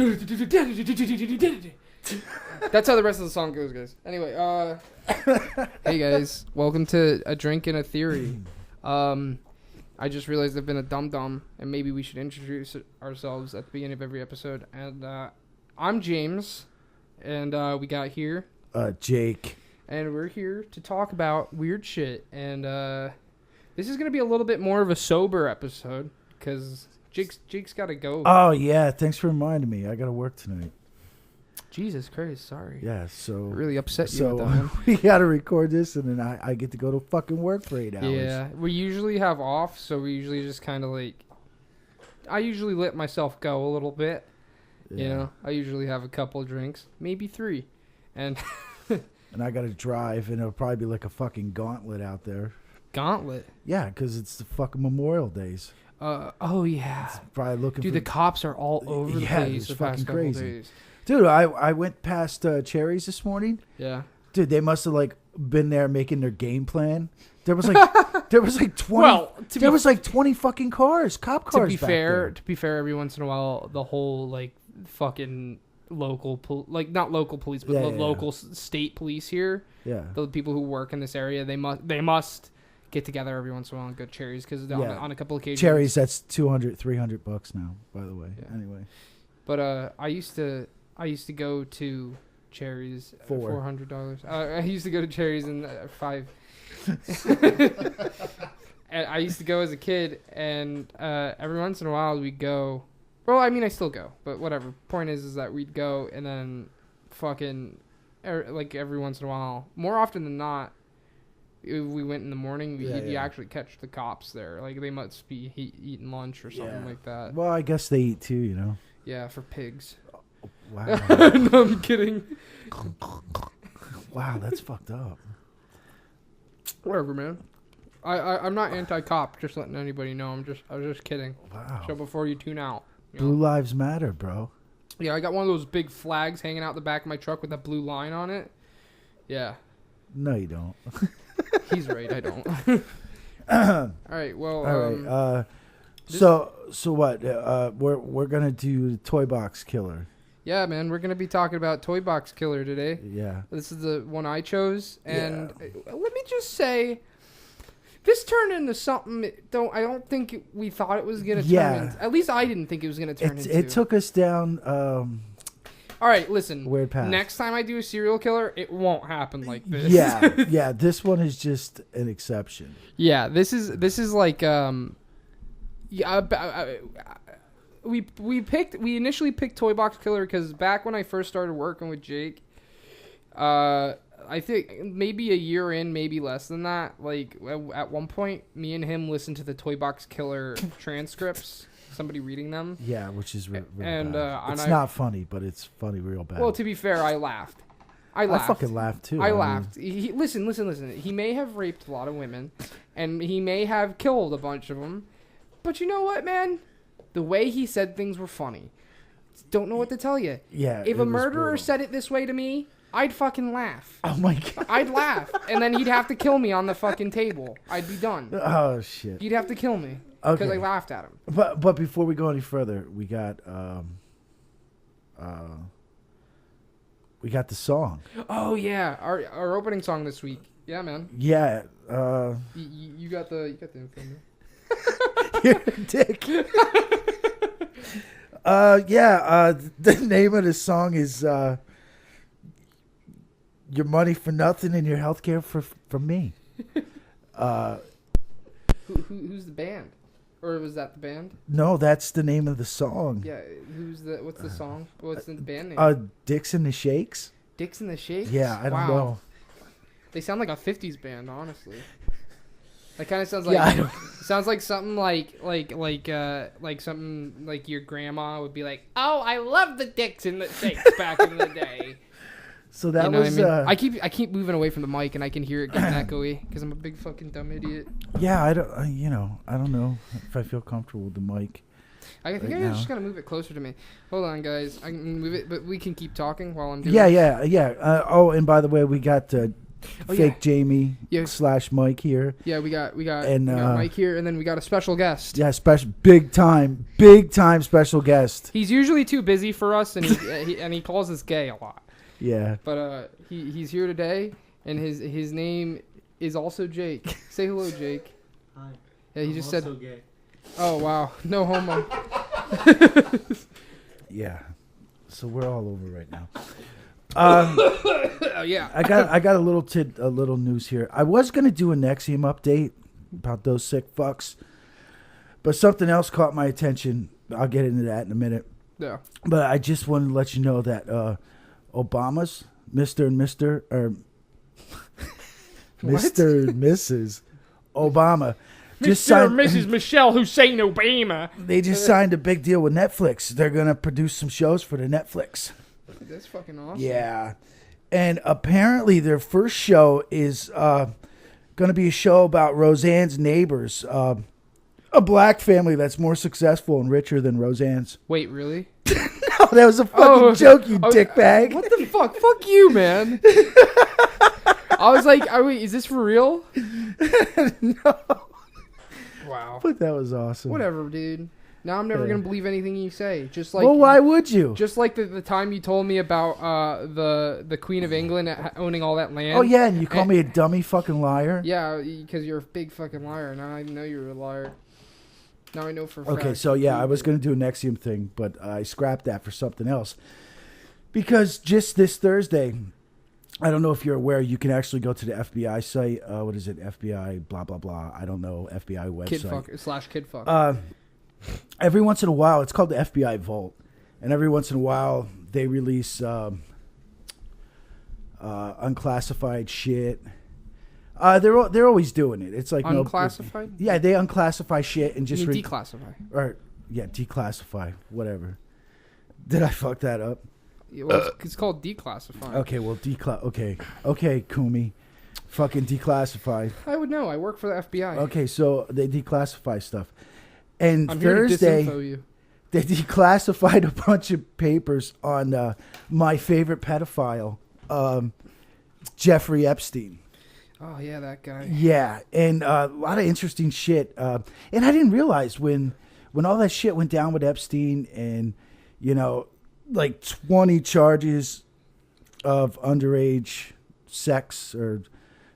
That's how the rest of the song goes, guys. Anyway, hey guys, welcome to A Drink and a Theory. I just realized I've been a dum-dum, and maybe we should introduce ourselves at the beginning of every episode. And I'm James, and we got here Jake, and we're here to talk about weird shit. And this is gonna be a little bit more of a sober episode because Jake's got to go. Oh yeah, thanks for reminding me. I got to work tonight. Jesus Christ, sorry. Yeah, so It really upset you with that one. we got to record this, and then I get to go to fucking work for 8 hours. Yeah, we usually have off, so we usually just kind of like, I usually let myself go a little bit. Yeah. You know, I usually have a couple of drinks, maybe 3, and and I got to drive, and it'll probably be like a fucking gauntlet out there. Gauntlet. Yeah, because it's the fucking Memorial Days. Oh yeah. It's probably looking. Dude, for... the cops are all over the place the past couple crazy. days. Dude, I went past Cherry's this morning. Yeah. Dude, they must have like been there making their game plan. There was like 20. Well, there was like 20 fucking cars, cop cars. To be fair, every once in a while, the whole like fucking local, not local police, but local state police here. Yeah. The people who work in this area, they must get together every once in a while and go Cherry's because on a couple occasions. Cherry's, that's $200-$300 now. By the way. Yeah. Anyway. But I used to go to Cherry's for $400. I used to go to Cherry's in 5. And I used to go as a kid, and every once in a while we'd go. Well, I mean, I still go, but whatever. Point is that we'd go, and then fucking like every once in a while, more often than not, if we went in the morning, you actually catch the cops there. Like they must be eating lunch or something like that. Well, I guess they eat too, you know. Yeah, for pigs. Wow. No, I'm kidding. Wow, that's fucked up. Whatever, man. I'm not anti-cop. Just letting anybody know. I was just kidding. Wow. So before you tune out. Blue lives matter, bro. Yeah, I got one of those big flags hanging out the back of my truck with a blue line on it. Yeah. No, you don't. He's right. I don't. All right. Well. All right. So what? We're gonna do Toy Box Killer. Yeah, man. We're gonna be talking about Toy Box Killer today. Yeah. This is the one I chose, and let me just say, this turned into something. I don't think we thought it was gonna turn into. At least I didn't think it was gonna turn into. It took us down. All right, listen. Weird path. Next time I do a serial killer, it won't happen like this. Yeah. This one is just an exception. Yeah, this is like we initially picked Toy Box Killer because back when I first started working with Jake, I think maybe a year in, maybe less than that. Like at one point, me and him listened to the Toy Box Killer transcripts. Somebody reading them. Yeah, which is real and bad. It's not funny, but it's funny real bad. Well, to be fair, I laughed. I fucking laughed too. I laughed. Listen. He may have raped a lot of women, and he may have killed a bunch of them. But you know what, man? The way he said things were funny. Don't know what to tell you. Yeah. If a murderer said it this way to me, I'd fucking laugh. Oh my god. I'd laugh, and then he'd have to kill me on the fucking table. I'd be done. Oh shit. He'd have to kill me because I laughed at him. But before we go any further, we got the song. Oh yeah, our opening song this week. Yeah, man. Yeah. You got the info. You're a dick. The name of the song is Your Money for Nothing and Your Healthcare from Me. Who's the band? Or was that the band? No, that's the name of the song. Yeah, what's the song? What's the band name? Dicks and the Shakes. Dicks and the Shakes? Yeah, I don't know. They sound like a 50s band, honestly. That kind of sounds like sounds like something like something like your grandma would be like, "Oh, I love the Dicks and the Shakes back in the day." So that was. I keep moving away from the mic and I can hear it getting echoey because I'm a big fucking dumb idiot. Yeah, I don't. I don't know if I feel comfortable with the mic. I think I just gotta move it closer to me. Hold on, guys. I can move it, but we can keep talking while I'm doing. Yeah. And by the way, we got Fake Jaime Yeah. / Mike here. Yeah, we got And, we got Mike here, and then we got a special guest. Yeah, big time special guest. He's usually too busy for us, and he calls us gay a lot. Yeah. But he's here today, and his name is also Jake. Say hello, Jake. Hi. Yeah, he I'm just also said. gay. Oh wow, no homo. Yeah. So we're all over right now. Oh yeah. I got a little news here. I was gonna do a Nexium update about those sick fucks, but something else caught my attention. I'll get into that in a minute. Yeah. But I just wanted to let you know that Obama's Mr. and Mr. or Mr. and Mrs. Obama just Mr. and signed. Mrs. Michelle Hussein Obama. They just signed a big deal with Netflix. They're gonna produce some shows for the Netflix. That's fucking awesome. Yeah. And apparently their first show is going to be a show about Roseanne's neighbors, a black family that's more successful and richer than Roseanne's. Wait, really? No, that was a fucking joke, you dickbag. What the fuck? Fuck you, man. I was like, wait, is this for real? No. Wow. But that was awesome. Whatever, dude. Now I'm never gonna believe anything you say. Just like, well, why would you? Just like the time you told me about the Queen of England owning all that land. Oh, yeah, and you call me a dummy fucking liar? Yeah, because you're a big fucking liar. Now I know you're a liar. Now I know for a fact. Okay, so yeah, I was going to do a Nexium thing, but I scrapped that for something else. Because just this Thursday, I don't know if you're aware, you can actually go to the FBI site. What is it? FBI blah, blah, blah. I don't know. FBI website. Kidfuck. Every once in a while, it's called the FBI Vault. And every once in a while, they release unclassified shit. They're always doing it. It's like unclassified? Yeah, they unclassify shit and just declassify. Or yeah, declassify, whatever. Did I fuck that up? Yeah, well, it's called declassify. Okay, well okay, Kumi, fucking declassify. I would know. I work for the FBI. Okay, so they declassify stuff. And I'm Thursday, here to disinfo you. They declassified a bunch of papers on my favorite pedophile, Jeffrey Epstein. Oh, yeah, that guy. Yeah, and a lot of interesting shit. And I didn't realize when all that shit went down with Epstein and, like 20 charges of underage sex or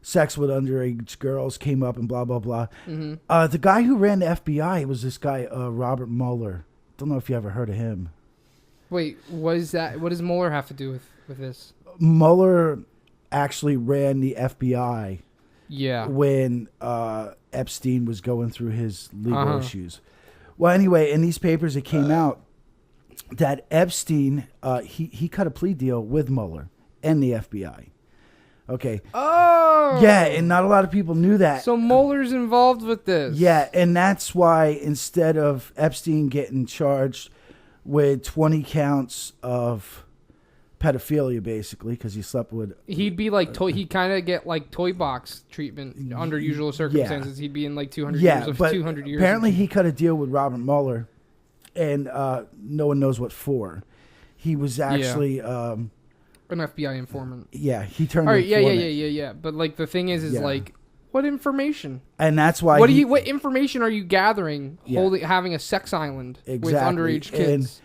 sex with underage girls came up and blah, blah, blah. Mm-hmm. The guy who ran the FBI was this guy, Robert Mueller. Don't know if you ever heard of him. Wait, what does Mueller have to do with this? Mueller actually ran the FBI when Epstein was going through his legal issues. Well, anyway, in these papers, it came out that Epstein, he cut a plea deal with Mueller and the FBI. Okay. Oh! Yeah, and not a lot of people knew that. So Mueller's involved with this. Yeah, and that's why instead of Epstein getting charged with 20 counts of pedophilia, basically, because he slept with... He'd be like... he'd kind of get like toy box treatment under usual circumstances. Yeah. He'd be in like 200 years of 200 years. Apparently he cut a deal with Robert Mueller, and no one knows what for. He was actually... an FBI informant. Yeah, he turned. All right, yeah. But like the thing is like, what information? And that's why. What information are you gathering? Having a sex island with underage kids.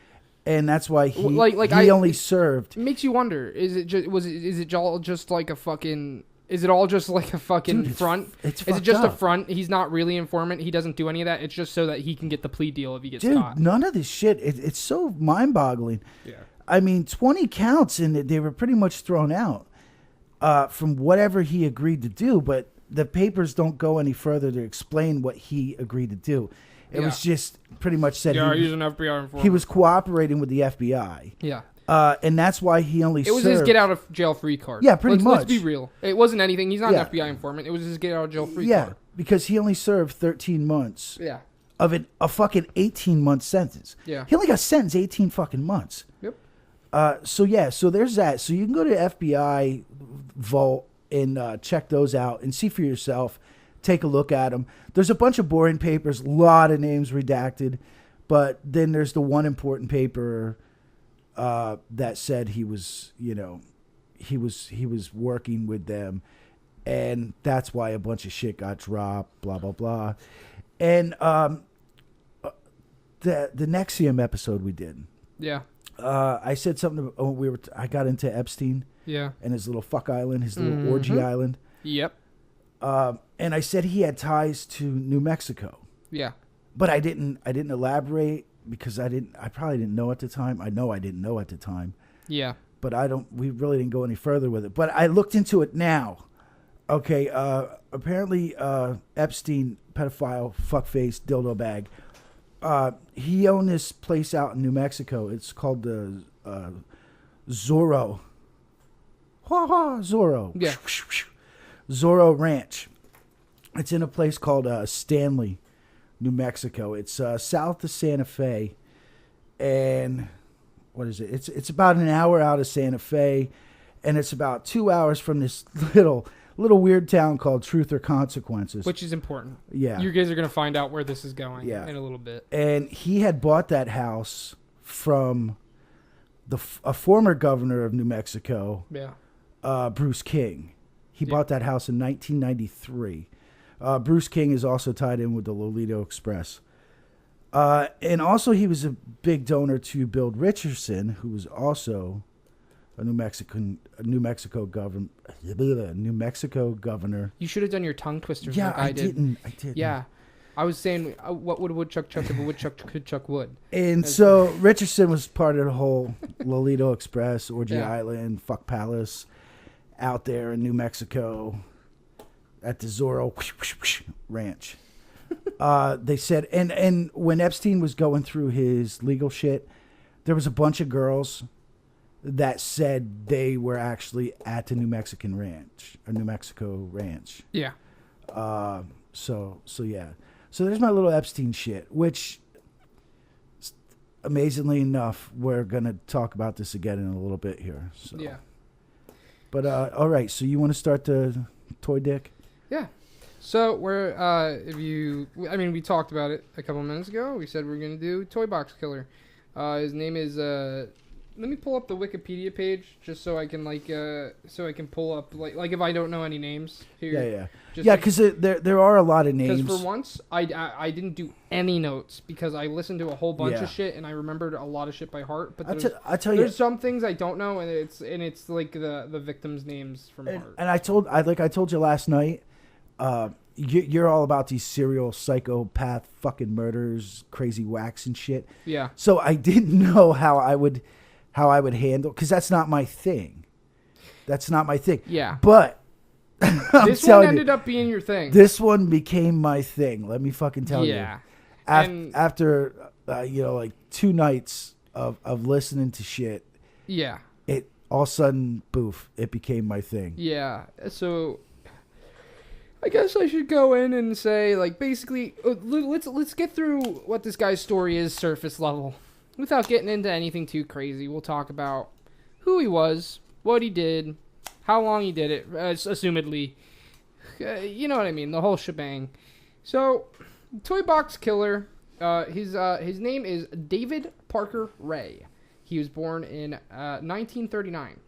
And that's why he he only served. It makes you wonder: is it all just like a fucking? Is it all just like a fucking front? Is it just a front? He's not really an informant. He doesn't do any of that. It's just so that he can get the plea deal if he gets caught. None of this shit. It's so mind-boggling. Yeah. I mean, 20 counts, and they were pretty much thrown out from whatever he agreed to do. But the papers don't go any further to explain what he agreed to do. It was just pretty much said he's an FBI informant. He was cooperating with the FBI. Yeah. And that's why he only served. It was his get out of jail free card. Yeah, pretty much. Let's be real. It wasn't anything. He's not an FBI informant. It was his get out of jail free card. Yeah, because he only served 13 months. Yeah. Of a fucking 18-month sentence. Yeah. He only got sentenced 18 fucking months. Yep. So there's that. So you can go to FBI Vault and check those out and see for yourself. Take a look at them. There's a bunch of boring papers, a lot of names redacted, but then there's the one important paper that said he was working with them, and that's why a bunch of shit got dropped. Blah blah blah, and the NXIVM episode we did. Yeah. I said something. I got into Epstein. Yeah. And his little fuck island, his little orgy island. Yep. And I said he had ties to New Mexico. Yeah. But I didn't elaborate because I probably didn't know at the time. I know I didn't know at the time. Yeah. But we really didn't go any further with it. But I looked into it now. Okay. Apparently, Epstein, pedophile, fuckface, dildo bag. He owned this place out in New Mexico. It's called the Zorro. Zorro. Yeah. Zorro Ranch. It's in a place called Stanley, New Mexico. It's south of Santa Fe. And what is it? It's about an hour out of Santa Fe. And it's about 2 hours from this little weird town called Truth or Consequences. Which is important. Yeah. You guys are going to find out where this is going in a little bit. And he had bought that house from a former governor of New Mexico, Bruce King. He bought that house in 1993. Bruce King is also tied in with the Lolita Express. And also he was a big donor to Bill Richardson, who was also a New Mexico governor. You should have done your tongue twisters like I did. I didn't. Yeah. I was saying, what would a woodchuck chuck if a woodchuck could chuck wood? And so Richardson was part of the whole Lolita Express, Orgy Island, Fuck Palace, out there in New Mexico at the Zorro Ranch. They said, and when Epstein was going through his legal shit, there was a bunch of girls that said they were actually at the New Mexico ranch. Yeah. So yeah. So there's my little Epstein shit, which, amazingly enough, we're going to talk about this again in a little bit here. So. Yeah. But, all right, so you want to start the toy dick? Yeah. So we talked about it a couple minutes ago. We said we were going to do Toy Box Killer. His name is, let me pull up the Wikipedia page just so I can pull up like if I don't know any names here. Yeah, because there are a lot of names. Because for once I didn't do any notes because I listened to a whole bunch of shit and I remembered a lot of shit by heart. But there's some things I don't know and it's like the victims' names from heart. And I told you last night, you're all about these serial psychopath fucking murders, crazy whacks and shit. Yeah. So I didn't know how I would handle, because that's not my thing. Yeah. But this one ended up being your thing. This one became my thing. Let me fucking tell you. Yeah. After like 2 nights of listening to shit. Yeah. It all of a sudden, boof, it became my thing. Yeah. So I guess I should go in and say, like, basically, let's get through what this guy's story is surface level. Without getting into anything too crazy, we'll talk about who he was, what he did, how long he did it, assumedly. You know what I mean, the whole shebang. So, Toy Box Killer, his name is David Parker Ray. He was born in 1939.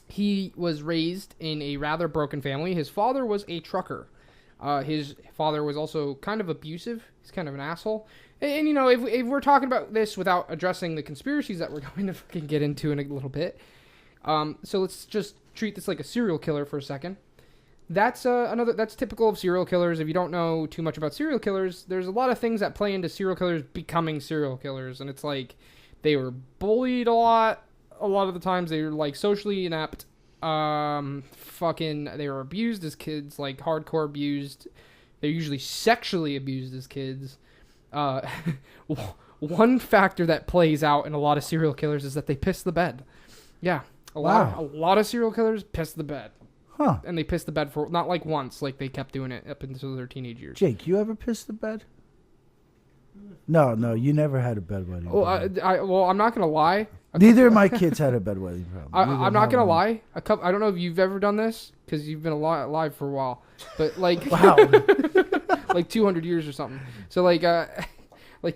He was raised in a rather broken family. His father was a trucker. His father was also kind of abusive. He's kind of an asshole. And if we're talking about this without addressing the conspiracies that we're going to fucking get into in a little bit, so let's just treat this like a serial killer for a second. That's typical of serial killers. If you don't know too much about serial killers, there's a lot of things that play into serial killers becoming serial killers, and it's like they were bullied a lot. A lot of the times they were like socially inept. They were abused as kids, like hardcore abused. They're usually sexually abused as kids. One factor that plays out in a lot of serial killers is that they piss the bed. Yeah, a lot of serial killers piss the bed. Huh? And they piss the bed for not like once, like they kept doing it up until their teenage years. Jake, you ever piss the bed? No, you never had a bedwetting. Well, I'm not gonna lie. Neither of my kids had a bedwetting problem. I'm not gonna lie. I don't know if you've ever done this because you've been alive for a while, but like wow, like 200 years or something. So like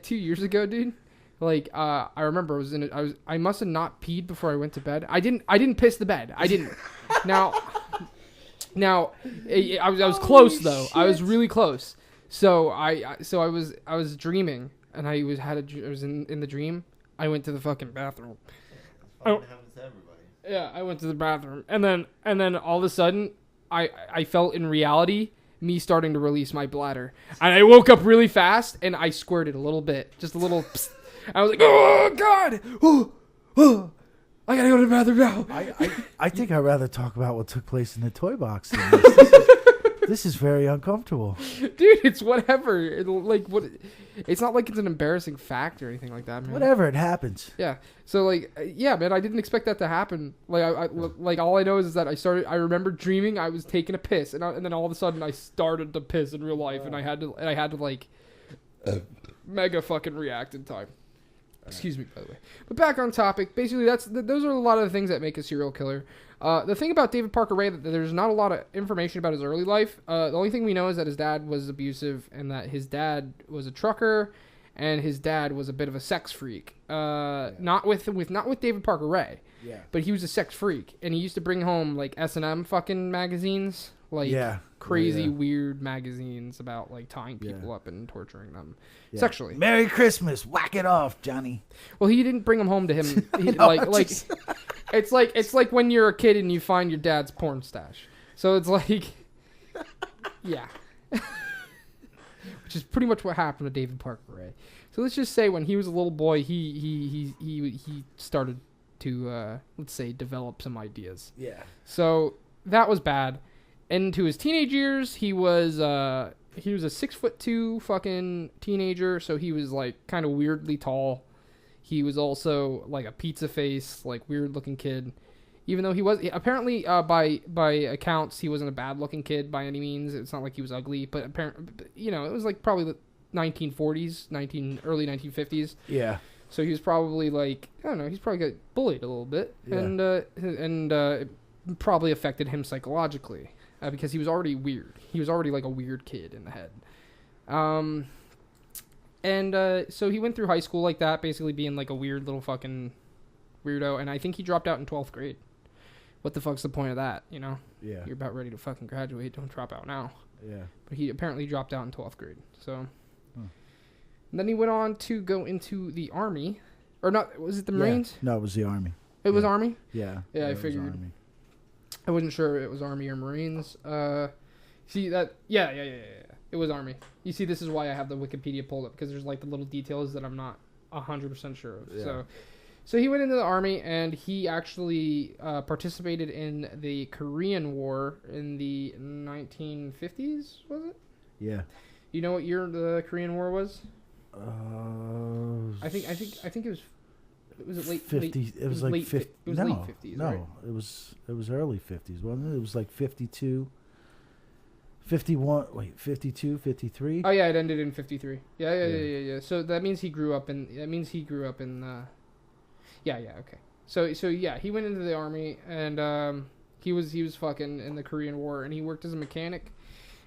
2 years ago, dude. Like I remember I must have not peed before I went to bed. I didn't piss the bed. I didn't. Now Now, I was close though. Shit. I was really close. So I was dreaming, and I was in the dream. I went to the fucking bathroom. Happens to everybody. Yeah, I went to the bathroom, and then all of a sudden, I felt in reality me starting to release my bladder, and I woke up really fast, and I squirted a little bit, just a little. Psst. I was like, oh god, oh, I gotta go to the bathroom now. I think I'd rather talk about what took place in the toy box. This is very uncomfortable, dude. It's whatever. It's not like it's an embarrassing fact or anything like that, man. Whatever, it happens. Yeah. So yeah, man. I didn't expect that to happen. Like all I know is that I remember dreaming I was taking a piss, and then all of a sudden I started to piss in real life, and I had to like mega fucking react in time. Excuse me, by the way. But back on topic. Basically, those are a lot of the things that make a serial killer. The thing about David Parker Ray, that there's not a lot of information about his early life. The only thing we know is that his dad was abusive, and that his dad was a trucker, and his dad was a bit of a sex freak. Not with David Parker Ray. Yeah. But he was a sex freak, and he used to bring home like S&M fucking magazines, crazy weird magazines about like tying people up and torturing them sexually. Merry Christmas, whack it off, Johnny. Well, he didn't bring them home to him. It's like when you're a kid and you find your dad's porn stash. So it's like, yeah, which is pretty much what happened to David Parker Ray. So let's just say when he was a little boy, he started to let's say develop some ideas. Yeah. So that was bad. Into his teenage years, he was a 6'2" fucking teenager. So he was like kind of weirdly tall. He was also like a pizza face, like weird looking kid. Even though he was apparently by accounts, he wasn't a bad looking kid by any means. It's not like he was ugly, but apparently, it was like probably the 1940s, early 1950s. Yeah. So he was probably like, I don't know, he's probably got bullied a little bit, and it probably affected him psychologically because he was already weird. He was already like a weird kid in the head. So he went through high school like that, basically being like a weird little fucking weirdo. And I think he dropped out in 12th grade. What the fuck's the point of that, Yeah. You're about ready to fucking graduate. Don't drop out now. Yeah. But he apparently dropped out in 12th grade. So. And then he went on to go into the Army. Or not, was it the Marines? No, it was the Army. It was Army? Yeah. Yeah, I figured. I wasn't sure if it was Army or Marines. See that? Yeah. It was Army. You see, this is why I have the Wikipedia pulled up, because there's like the little details that I'm not 100% sure of. Yeah. So he went into the Army, and he actually participated in the Korean War in the 1950s, was it? Yeah. You know what year the Korean War was? I think it was. Was it late 50s? It was like late 50s. It was late 50s. No, right? it was early 50s, wasn't it? It was like 52. 51, 52, 53? Oh yeah, it ended in 53. Yeah. So that means he grew up in okay. So yeah, he went into the Army, and he was fucking in the Korean War, and he worked as a mechanic.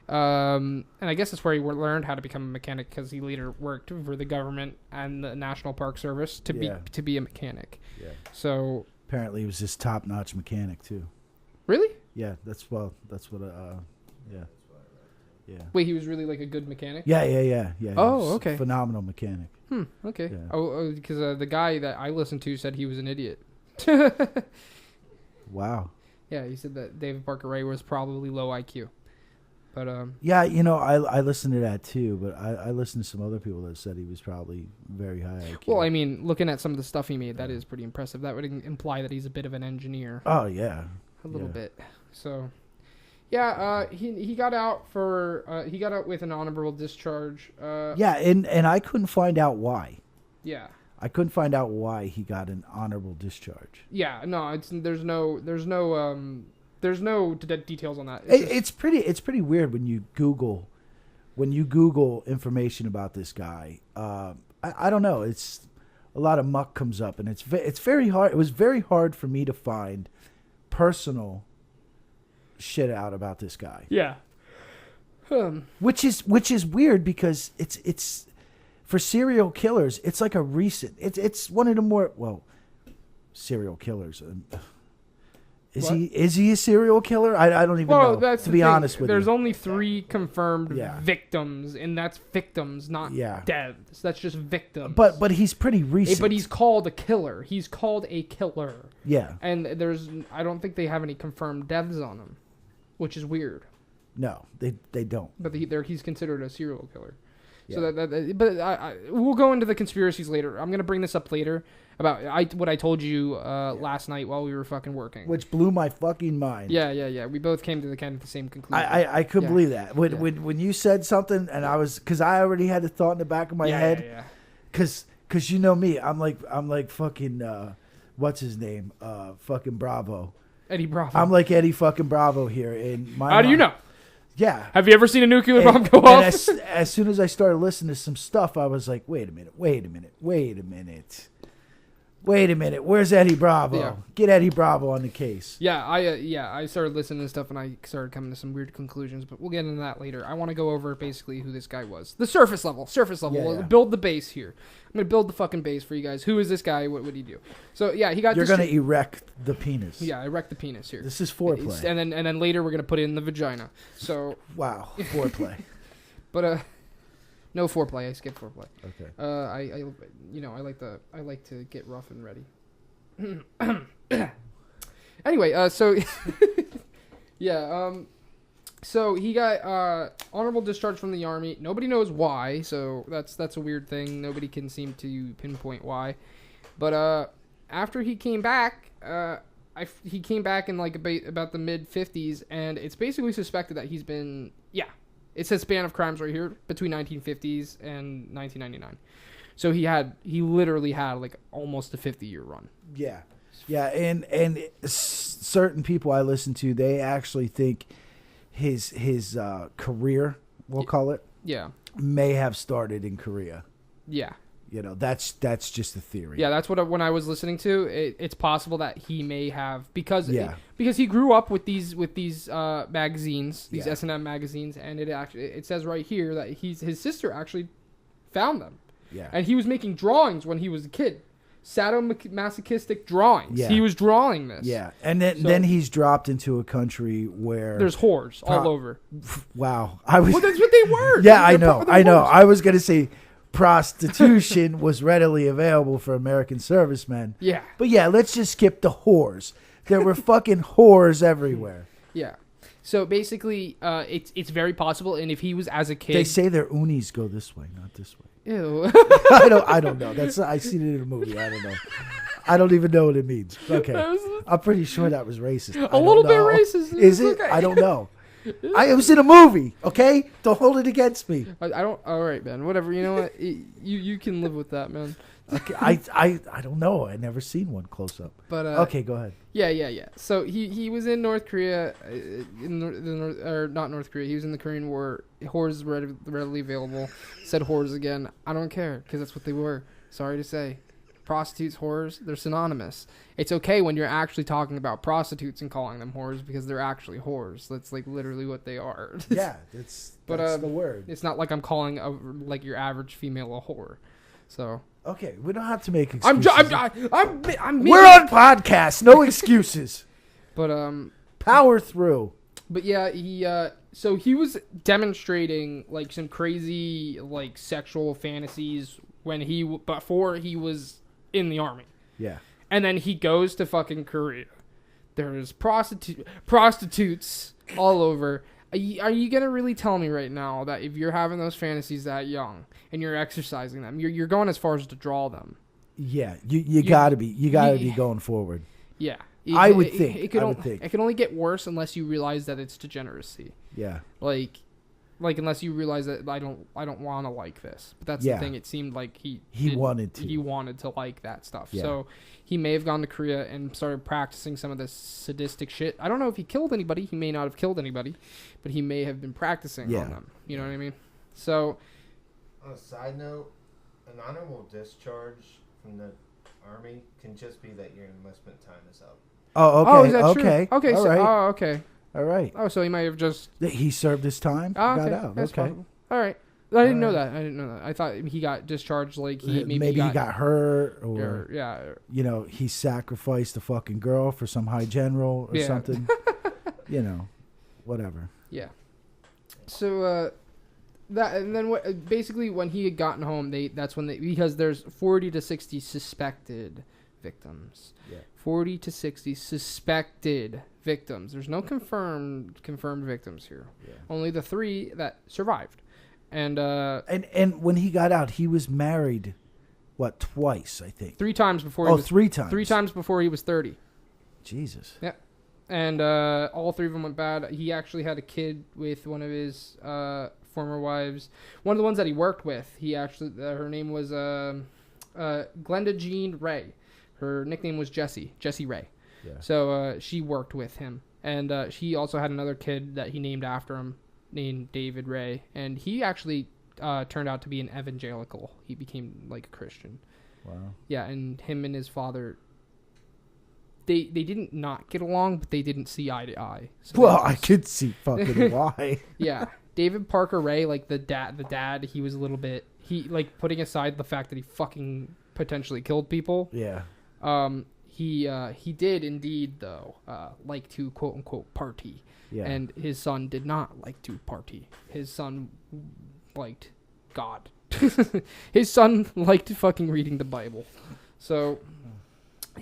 And I guess that's where he learned how to become a mechanic, because he later worked for the government and the National Park Service to be a mechanic. Yeah. So apparently he was this top-notch mechanic too. Really? Yeah, that's what yeah. Yeah. Wait, he was really like a good mechanic? Yeah. Oh, okay. Phenomenal mechanic. Okay. Yeah. Oh, because the guy that I listened to said he was an idiot. Wow. Yeah, he said that David Parker Ray was probably low IQ. But yeah, I listened to that too, but I listened to some other people that said he was probably very high IQ. Well, I mean, looking at some of the stuff he made, that is pretty impressive. That would imply that he's a bit of an engineer. Oh yeah, a little bit. So, yeah, he got out with an honorable discharge. Yeah, and I couldn't find out why. Yeah. I couldn't find out why he got an honorable discharge. Yeah, no, there's no details on that. It's pretty weird when you Google information about this guy. I don't know. It's a lot of muck comes up, and it's very hard. It was very hard for me to find personal shit out about this guy. Yeah. Which is weird, because it's for serial killers. It's like a recent. It's one of the more serial killers. Is he a serial killer? I don't even know. That's to be honest with you, there's only 3 confirmed victims, and that's victims, not deaths. That's just victims. But he's pretty recent. But he's called a killer. He's called a killer. Yeah. And I don't think they have any confirmed deaths on him, which is weird. No, they don't. But he's considered a serial killer. Yeah. So but we'll go into the conspiracies later. I'm gonna bring this up later about what I told you last night while we were fucking working, which blew my fucking mind. Yeah. We both came to the same conclusion. I couldn't believe that when you said something, and because I already had the thought in the back of my head. Because you know me, I'm like fucking what's his name? Fucking Bravo. Eddie Bravo. I'm like Eddie fucking Bravo here in my. How do you know? Yeah. Have you ever seen a nuclear bomb go off? As soon as I started listening to some stuff, I was like, wait a minute. Where's Eddie Bravo? Yeah. Get Eddie Bravo on the case. Yeah, I started listening to stuff and I started coming to some weird conclusions, but we'll get into that later. I want to go over basically who this guy was. The surface level. We'll build the base here. I'm going to build the fucking base for you guys. Who is this guy? What would he do? So, yeah, he got You're going to erect the penis. Yeah, erect the penis here. This is foreplay. And then later we're going to put it in the vagina. So wow, foreplay. But no foreplay. I skip foreplay. Okay. I like to get rough and ready. Anyway, so yeah, so he got honorable discharge from the army. Nobody knows why, so that's a weird thing. Nobody can seem to pinpoint why. But after he came back, he came back in like about the mid-50s, and it's basically suspected that he's been it says span of crimes right here between 1950s and 1999. So he literally had like almost a 50-year run. Yeah, and certain people I listen to, they actually think his career, we'll call it, may have started in Korea. Yeah. That's just a theory. Yeah, that's when I was listening to it's possible that he may have because he grew up with these magazines, these S&M magazines, and it says right here that his sister actually found them. Yeah. And he was making drawings when he was a kid. Sadomasochistic drawings. Yeah. He was drawing this. Yeah. And then he's dropped into a country where there's whores all over. Wow. Well, that's what they were. Yeah, I know. I was going to say prostitution was readily available for American servicemen. Yeah. But yeah, let's just skip the whores. There were fucking whores everywhere. Yeah. So basically, it's very possible, and if he was as a kid, they say their unis go this way, not this way. Ew. I don't know. I seen it in a movie. I don't know. I don't even know what it means. Okay. I'm pretty sure that was racist. A little bit racist. Is it? Okay. I don't know. It was in a movie, okay? Don't hold it against me. I don't. All right, man. Whatever. You know what? You can live with that, man. Okay, I don't know. I never seen one close up. But okay, go ahead. Yeah. So he was in North Korea, not North Korea. He was in the Korean War. Whores readily available. Said whores again. I don't care because that's what they were. Sorry to say. Prostitutes, whores, they're synonymous. It's okay when you're actually talking about prostitutes and calling them whores because they're actually whores. That's like literally what they are. Yeah, that's the word. It's not like I'm calling like your average female a whore. So okay, we don't have to make excuses. I'm We're on podcast, no excuses. But power through. But yeah, he was demonstrating like some crazy like sexual fantasies before he was in the army. Yeah. And then he goes to fucking Korea. There's prostitutes all over. Are you going to really tell me right now that if you're having those fantasies that young and you're exercising them, you're going as far as to draw them? Yeah. You got to be. You got to be going forward. Yeah. I would think. It can only get worse unless you realize that it's degeneracy. Yeah. Like unless you realize that I don't want to like this. But that's the thing. It seemed like he wanted to like that stuff. Yeah. So he may have gone to Korea and started practicing some of this sadistic shit. I don't know if he killed anybody. He may not have killed anybody, but he may have been practicing on them. You know what I mean? So on a side note, an honorable discharge from the army can just be that your enlistment time is up. Oh, okay. Oh, is that okay. True? Okay. All so, right. Oh, okay. All right. Oh, so he might have just... He served his time, got out. That's okay. Possible. All right. I didn't know that. I thought he got discharged. Like maybe he got hurt, or you know, he sacrificed a fucking girl for some high general or something. You know, whatever. Yeah. So that, and then basically when he had gotten home, because there's 40 to 60 suspected victims. Yeah. 40 to 60 suspected victims. There's no confirmed victims here. Yeah. Only the 3 that survived. And when he got out, he was married, twice, I think. 3 times before. 3 times. 3 times before he was 30. Jesus. Yeah. And all 3 of them went bad. He actually had a kid with one of his former wives. One of the ones that he worked with. He actually, her name was Glenda Jean Ray. Her nickname was Jessie Ray. Yeah. So she worked with him. And he also had another kid that he named after him, named David Ray. And he actually turned out to be an evangelical. He became like a Christian. Wow. Yeah, and him and his father, they didn't not get along, but they didn't see eye to eye. So I could see fucking why. Yeah. David Parker Ray, like the dad, he was a little bit, putting aside the fact that he fucking potentially killed people. Yeah. He did indeed, though, like to quote unquote party. Yeah. And his son did not like to party. His son liked God. His son liked fucking reading the Bible. So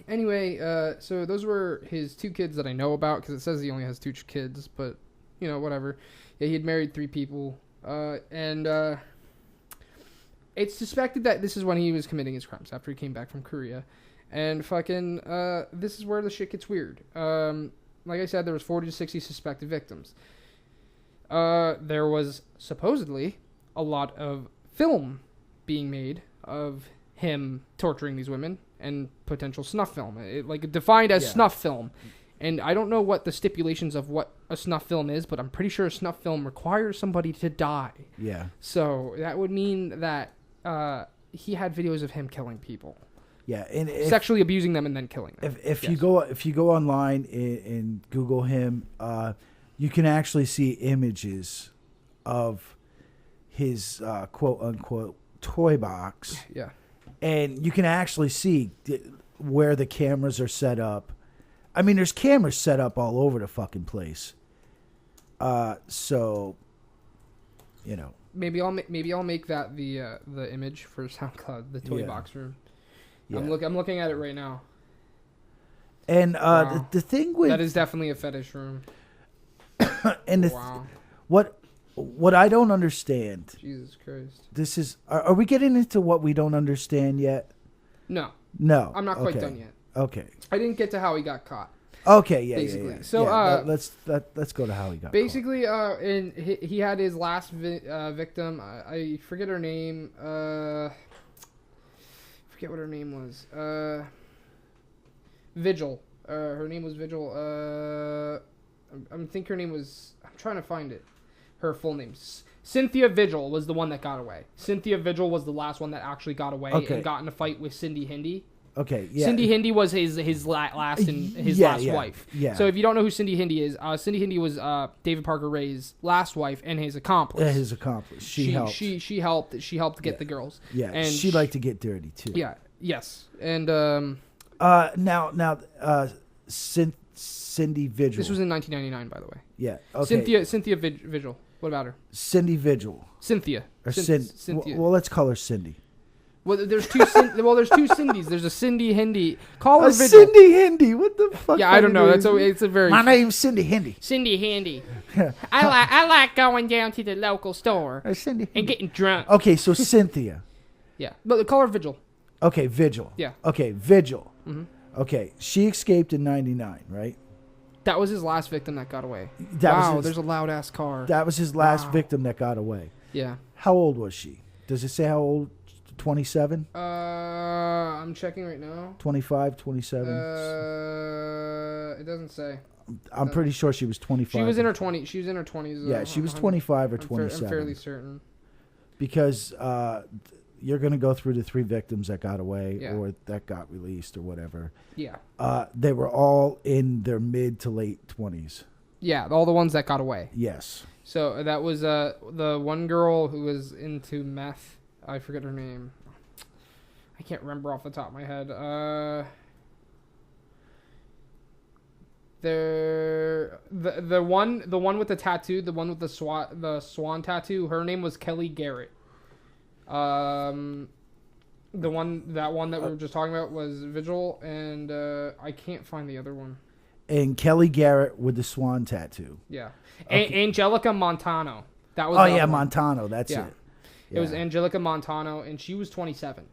anyway, so those were his 2 kids that I know about, because it says he only has 2 kids, but you know, whatever. Yeah, he had married 3 people, and it's suspected that this is when he was committing his crimes, after he came back from Korea. And fucking, this is where the shit gets weird. Like I said, there was 40 to 60 suspected victims. There was supposedly a lot of film being made of him torturing these women, and potential snuff film, defined as snuff film. And I don't know what the stipulations of what a snuff film is, but I'm pretty sure a snuff film requires somebody to die. Yeah. So that would mean that he had videos of him killing people. Yeah, and sexually abusing them and then killing them. If you go online and Google him, you can actually see images of his quote unquote toy box. Yeah. And you can actually see where the cameras are set up. I mean, there's cameras set up all over the fucking place. So, you know. Maybe I'll make that the image for SoundCloud, the toy box room. Yeah. I'm looking at it right now. And wow. the thing with that is definitely a fetish room. And wow. What I don't understand. Jesus Christ. This is. Are we getting into what we don't understand yet? No. No. I'm not quite done yet. Okay. I didn't get to how he got caught. Okay. Yeah. Basically. Yeah. So let's go to how he got. Basically, and he had his last victim. I forget her name. Forget what her name was. Vigil. Her name was Vigil. I think her name was. I'm trying to find it. Her full name. Cynthia Vigil was the one that got away. Cynthia Vigil was the last one that actually got away and got in a fight with Cindy Hindi. Okay, yeah. Cindy Hindi was his last wife. Yeah. So if you don't know who Cindy Hindi is, Cindy Hindi was David Parker Ray's last wife and his accomplice. Yeah, his accomplice. She helped. She helped get the girls. Yeah. And she liked to get dirty too. Yeah. Yes. And now Cindy Vigil. This was in 1999, by the way. Yeah. Okay. Cynthia Vigil. What about her? Cindy Vigil. Cynthia. Or Cynthia. Well, let's call her Cindy. Well, there's two. There's two Cindys. There's a Cindy Hindi. Call her Vigil. Cindy Hindi. What the fuck? Yeah, I don't know. It's a very. My name's Cindy Hindi. Cindy Hindi. I like going down to the local store and getting drunk. Okay, so Cynthia. Yeah, but call her Vigil. Okay, Vigil. Yeah. Okay, Vigil. Mm-hmm. Okay, she escaped in '99, right? That was his last victim that got away. There's a loud ass car. That was his last victim that got away. Yeah. How old was she? Does it say how old? 27? I'm checking right now. 25, 27? It doesn't say. I'm pretty sure she was 25. She was in her 20s. She was in her 20s. Yeah, she was 25 or 27. I'm fairly certain. Because you're going to go through the 3 victims that got away or that got released or whatever. Yeah. They were all in their mid to late 20s. Yeah, all the ones that got away. Yes. So that was the one girl who was into meth. I forget her name. I can't remember off the top of my head. The one with the tattoo, the one with the swan tattoo. Her name was Kelly Garrett. The one that we were just talking about was Vigil, and I can't find the other one. And Kelly Garrett with the swan tattoo. Yeah, okay. Angelica Montano. That was. Oh yeah, Montano. That's it. It was Angelica Montano, and she was 27.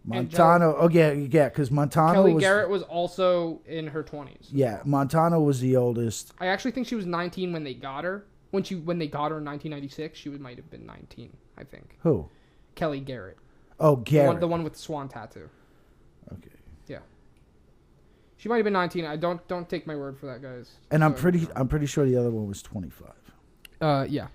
Montano. Because Montano. Kelly Garrett was also in her 20s. Yeah, Montano was the oldest. I actually think she was 19 when they got her. When they got her in 1996, she might have been 19. I think. Who? Kelly Garrett. Oh, Garrett. The one with the swan tattoo. Okay. Yeah. She might have been 19. I don't take my word for that, guys. And I'm pretty sure the other one was 25. Yeah.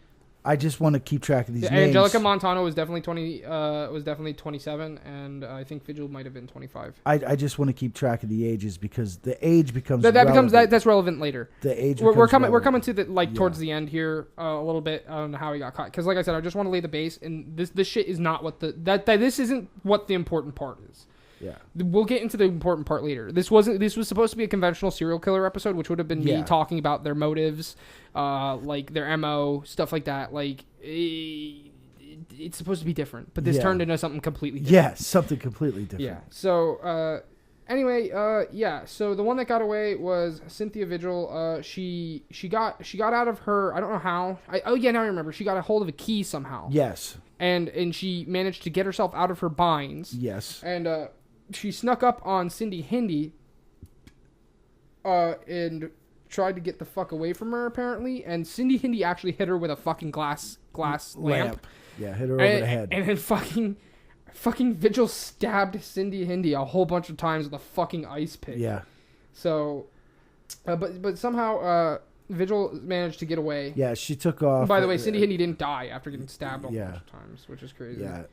I just want to keep track of these names. Angelica Montano was definitely 27, and I think Vigil might have been 25. I just want to keep track of the ages because the age becomes that's relevant later. The age we're coming to the towards the end here a little bit on how he got caught, because like I said, I just want to lay the base, and this shit is not what this isn't what the important part is. Yeah, we'll get into the important part later. This was supposed to be a conventional serial killer episode, which would have been me talking about their motives, like their MO, stuff like that. Like it's supposed to be different, but this turned into something completely different. Yeah, something completely different. Yeah. So anyway, so the one that got away was Cynthia Vigil. She got out of her, I don't know how. Now I remember. She got a hold of a key somehow. Yes. And she managed to get herself out of her binds. Yes. And she snuck up on Cindy Hindi and tried to get the fuck away from her, apparently. And Cindy Hindi actually hit her with a fucking glass lamp. Yeah, hit her over the head. And then fucking Vigil stabbed Cindy Hindi a whole bunch of times with a fucking ice pick. Yeah. So, but somehow Vigil managed to get away. Yeah, she took off. By the way, Cindy Hindi didn't die after getting stabbed a whole bunch of times, which is crazy. Yeah.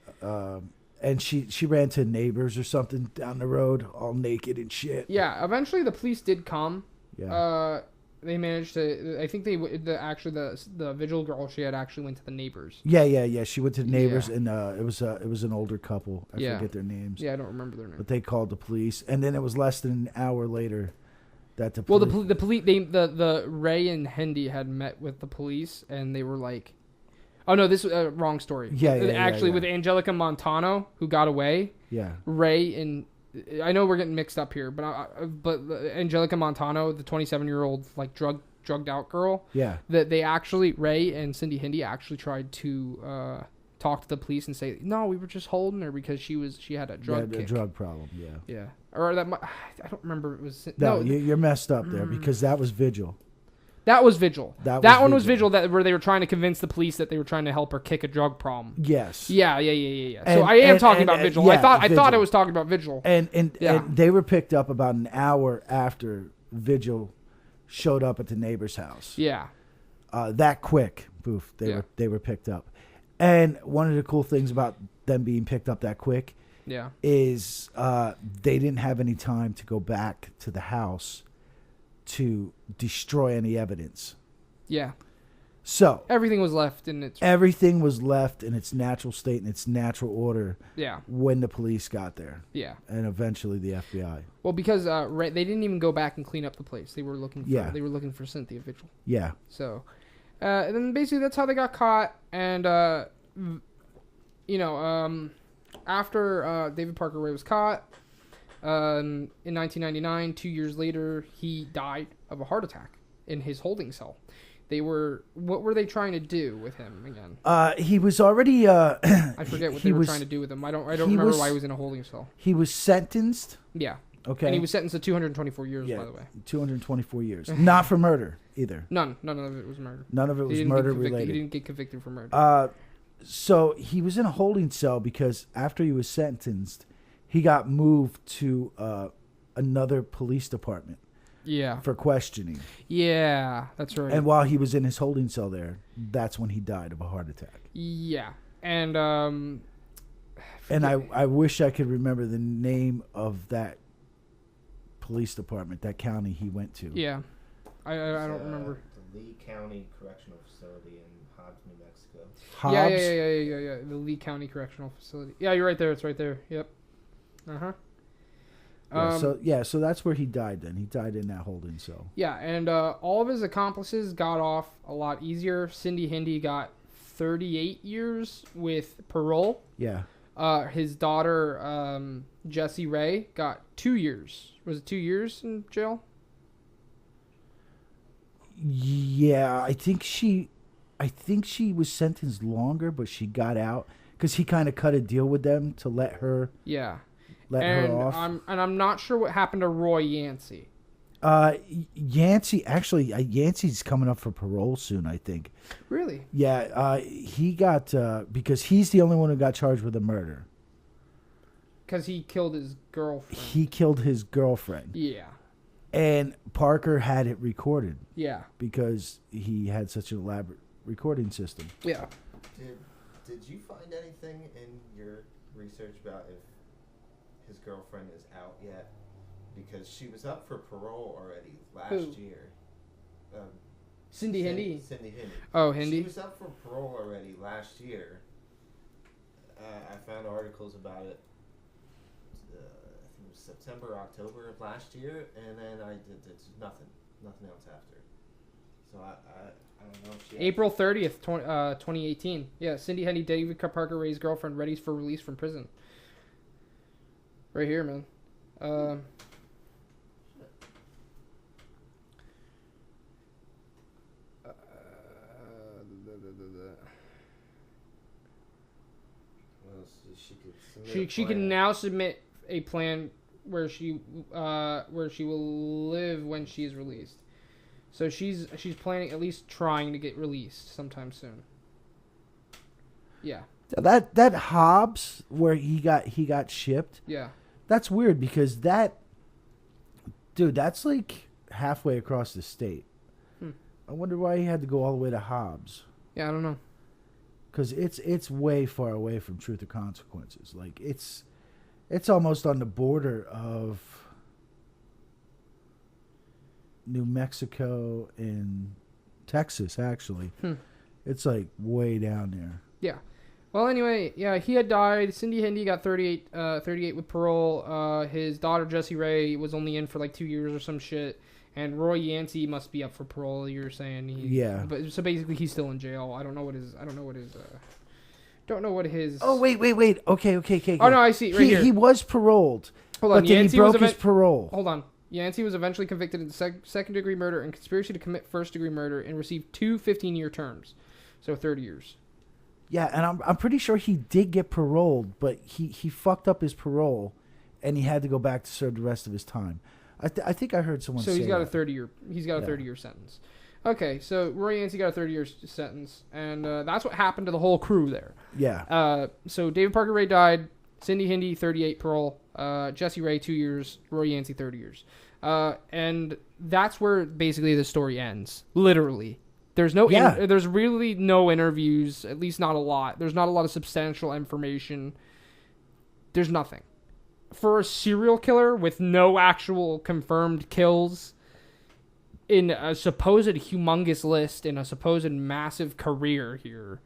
And she ran to neighbors or something down the road, all naked and shit. Yeah. Eventually, the police did come. Yeah. They managed to. I think the Vigil girl, she had actually went to the neighbors. Yeah. She went to the neighbors, and it was an older couple. I forget their names. Yeah, I don't remember their names. But they called the police, and then it was less than an hour later that the police. The Ray and Hindi had met with the police, and they were like, "Oh no, this was wrong story." Actually, with Angelica Montano, who got away. Yeah. Ray and I know we're getting mixed up here, but Angelica Montano, the 27-year-old like drugged out girl. Yeah. That they actually, Ray and Cindy Hindi actually tried to talk to the police and say, no, we were just holding her because she had a drug kick. A drug problem. Yeah. Yeah. Or that I don't remember. It was no. You're messed up there because that was Vigil. That was Vigil. That one was Vigil. Where they were trying to convince the police that they were trying to help her kick a drug problem. Yes. Yeah. So I am talking about Vigil. I thought I was talking about Vigil. And they were picked up about an hour after Vigil showed up at the neighbor's house. Yeah. That quick, poof. They were picked up. And one of the cool things about them being picked up that quick, is they didn't have any time to go back to the house to destroy any evidence. Yeah. So everything was left in its natural state, in its natural order. Yeah. When the police got there. Yeah. And eventually the FBI. Well, because they didn't even go back and clean up the place. They were looking for Cynthia Vigil. Yeah. So, and then basically that's how they got caught. And after David Parker Ray was caught. In 1999, 2 years later, he died of a heart attack in his holding cell. What were they trying to do with him again? He was already. I forget what they were trying to do with him. I don't remember why he was in a holding cell. He was sentenced. Yeah. Okay. And he was sentenced to 224 years, by the way. 224 years. Not for murder, either. None of it was murder. None of it was murder related. He didn't get convicted for murder. So he was in a holding cell because after he was sentenced, he got moved to another police department. Yeah. For questioning. Yeah, that's right. And while he was in his holding cell there, that's when he died of a heart attack. Yeah. And I wish I could remember the name of that police department, that county he went to. Yeah. I don't remember. The Lee County Correctional Facility in Hobbs, New Mexico. Hobbs? Yeah. The Lee County Correctional Facility. Yeah, you're right there. It's right there. Yep. So that's where he died then. He died in that holding cell. Yeah, and all of his accomplices got off a lot easier. Cindy Hindi got 38 years with parole. Yeah. His daughter, Jessie Ray, got 2 years. Was it 2 years in jail? Yeah, I think she was sentenced longer, but she got out because he kind of cut a deal with them to let her. Yeah. Her off. I'm not sure what happened to Roy Yancey. Yancey's coming up for parole soon, I think. Really? Yeah, he got because he's the only one who got charged with a murder. Because he killed his girlfriend. He killed his girlfriend. Yeah. And Parker had it recorded. Yeah. Because he had such an elaborate recording system. Yeah. Did you find anything in your research about if his girlfriend is out yet? Because she was up for parole already last year. Cindy Hindi. Cindy Hindi. Oh, Hindi? She was up for parole already last year. I found articles about it. I think it was September, October of last year, and then it's nothing else after. So I don't know if she. April 30th, 2018. Yeah, Cindy Hindi, David Parker Ray's girlfriend, ready for release from prison. Right here, man. She can now submit a plan where she will live when she is released. So she's planning, at least trying to get released sometime soon. Yeah. That Hobbs where he got shipped. Yeah. That's weird because that's like halfway across the state. I wonder why he had to go all the way to Hobbs. Yeah, I don't know. Because it's way far away from Truth or Consequences. Like it's almost on the border of New Mexico and Texas. Actually, it's like way down there. Yeah. Well, anyway, yeah, he had died. Cindy Hindi got 38 with parole. His daughter Jessie Ray was only in for like 2 years or some shit. And Roy Yancey must be up for parole. You're saying yeah. But so basically, he's still in jail. I don't know what his. Oh wait. Okay. Oh no, I see right here. He was paroled. Hold on, but then he broke his parole. Hold on. Yancey was eventually convicted of second-degree murder and conspiracy to commit first-degree murder and received 2 15-year terms, so 30 years. Yeah, and I'm pretty sure he did get paroled, but he fucked up his parole, and he had to go back to serve the rest of his time. I think I heard someone say that. So he's got a 30-year sentence. Okay, so Roy Yancey got a 30-year sentence, and that's what happened to the whole crew there. Yeah. So David Parker Ray died. Cindy Hindi, 38 parole. Jessie Ray, 2 years. Roy Yancey, 30 years. And that's where basically the story ends. Literally. There's there's really no interviews, at least not a lot. There's not a lot of substantial information. There's nothing. For a serial killer with no actual confirmed kills in a supposed humongous list, in a supposed massive career here,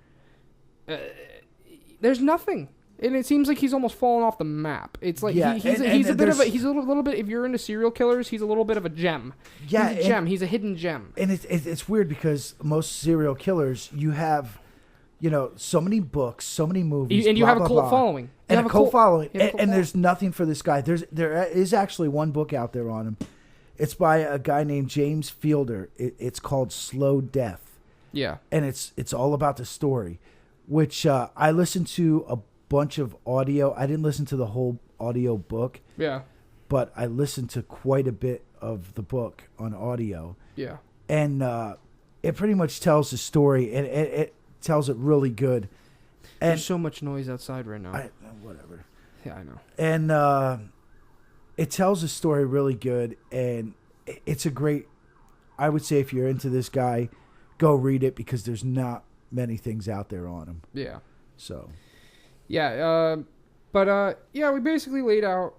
there's nothing. And it seems like he's almost fallen off the map. It's like he's a little bit. If you're into serial killers, he's a little bit of a gem. Yeah, he's a gem. He's a hidden gem. And it's weird because most serial killers, you have, so many books, so many movies, and you have a cult following. And a cult following. And there's nothing for this guy. There is actually one book out there on him. It's by a guy named James Fielder. It's called Slow Death. Yeah. And it's all about the story, which I listened to a bunch of audio. I didn't listen to the whole audio book. Yeah. But I listened to quite a bit of the book on audio. Yeah. And it pretty much tells the story, and it tells it really good. And there's so much noise outside right now. Whatever. Yeah, I know. And it tells the story really good, and it's a great, I would say if you're into this guy, go read it because there's not many things out there on him. Yeah. So. Yeah, but we basically laid out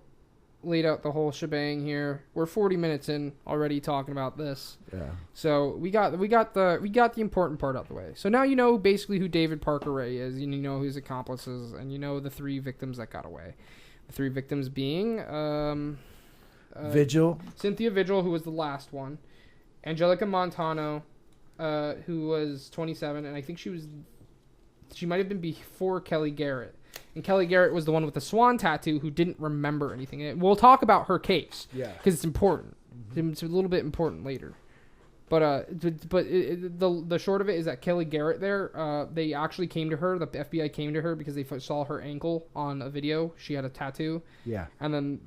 laid out the whole shebang here. We're 40 minutes in already talking about this. Yeah. So we got the important part out the way. So now you know basically who David Parker Ray is. You know his accomplices, and you know the 3 victims that got away. The 3 victims being Vigil, Cynthia Vigil, who was the last one, Angelica Montano, who was 27, and I think she might have been before Kelly Garrett. And Kelly Garrett was the one with the swan tattoo who didn't remember anything. And we'll talk about her case. Yeah. Because it's important. Mm-hmm. It's a little bit important later. But the short of it is that Kelly Garrett there, they actually came to her. The FBI came to her because they saw her ankle on a video. She had a tattoo. Yeah. And then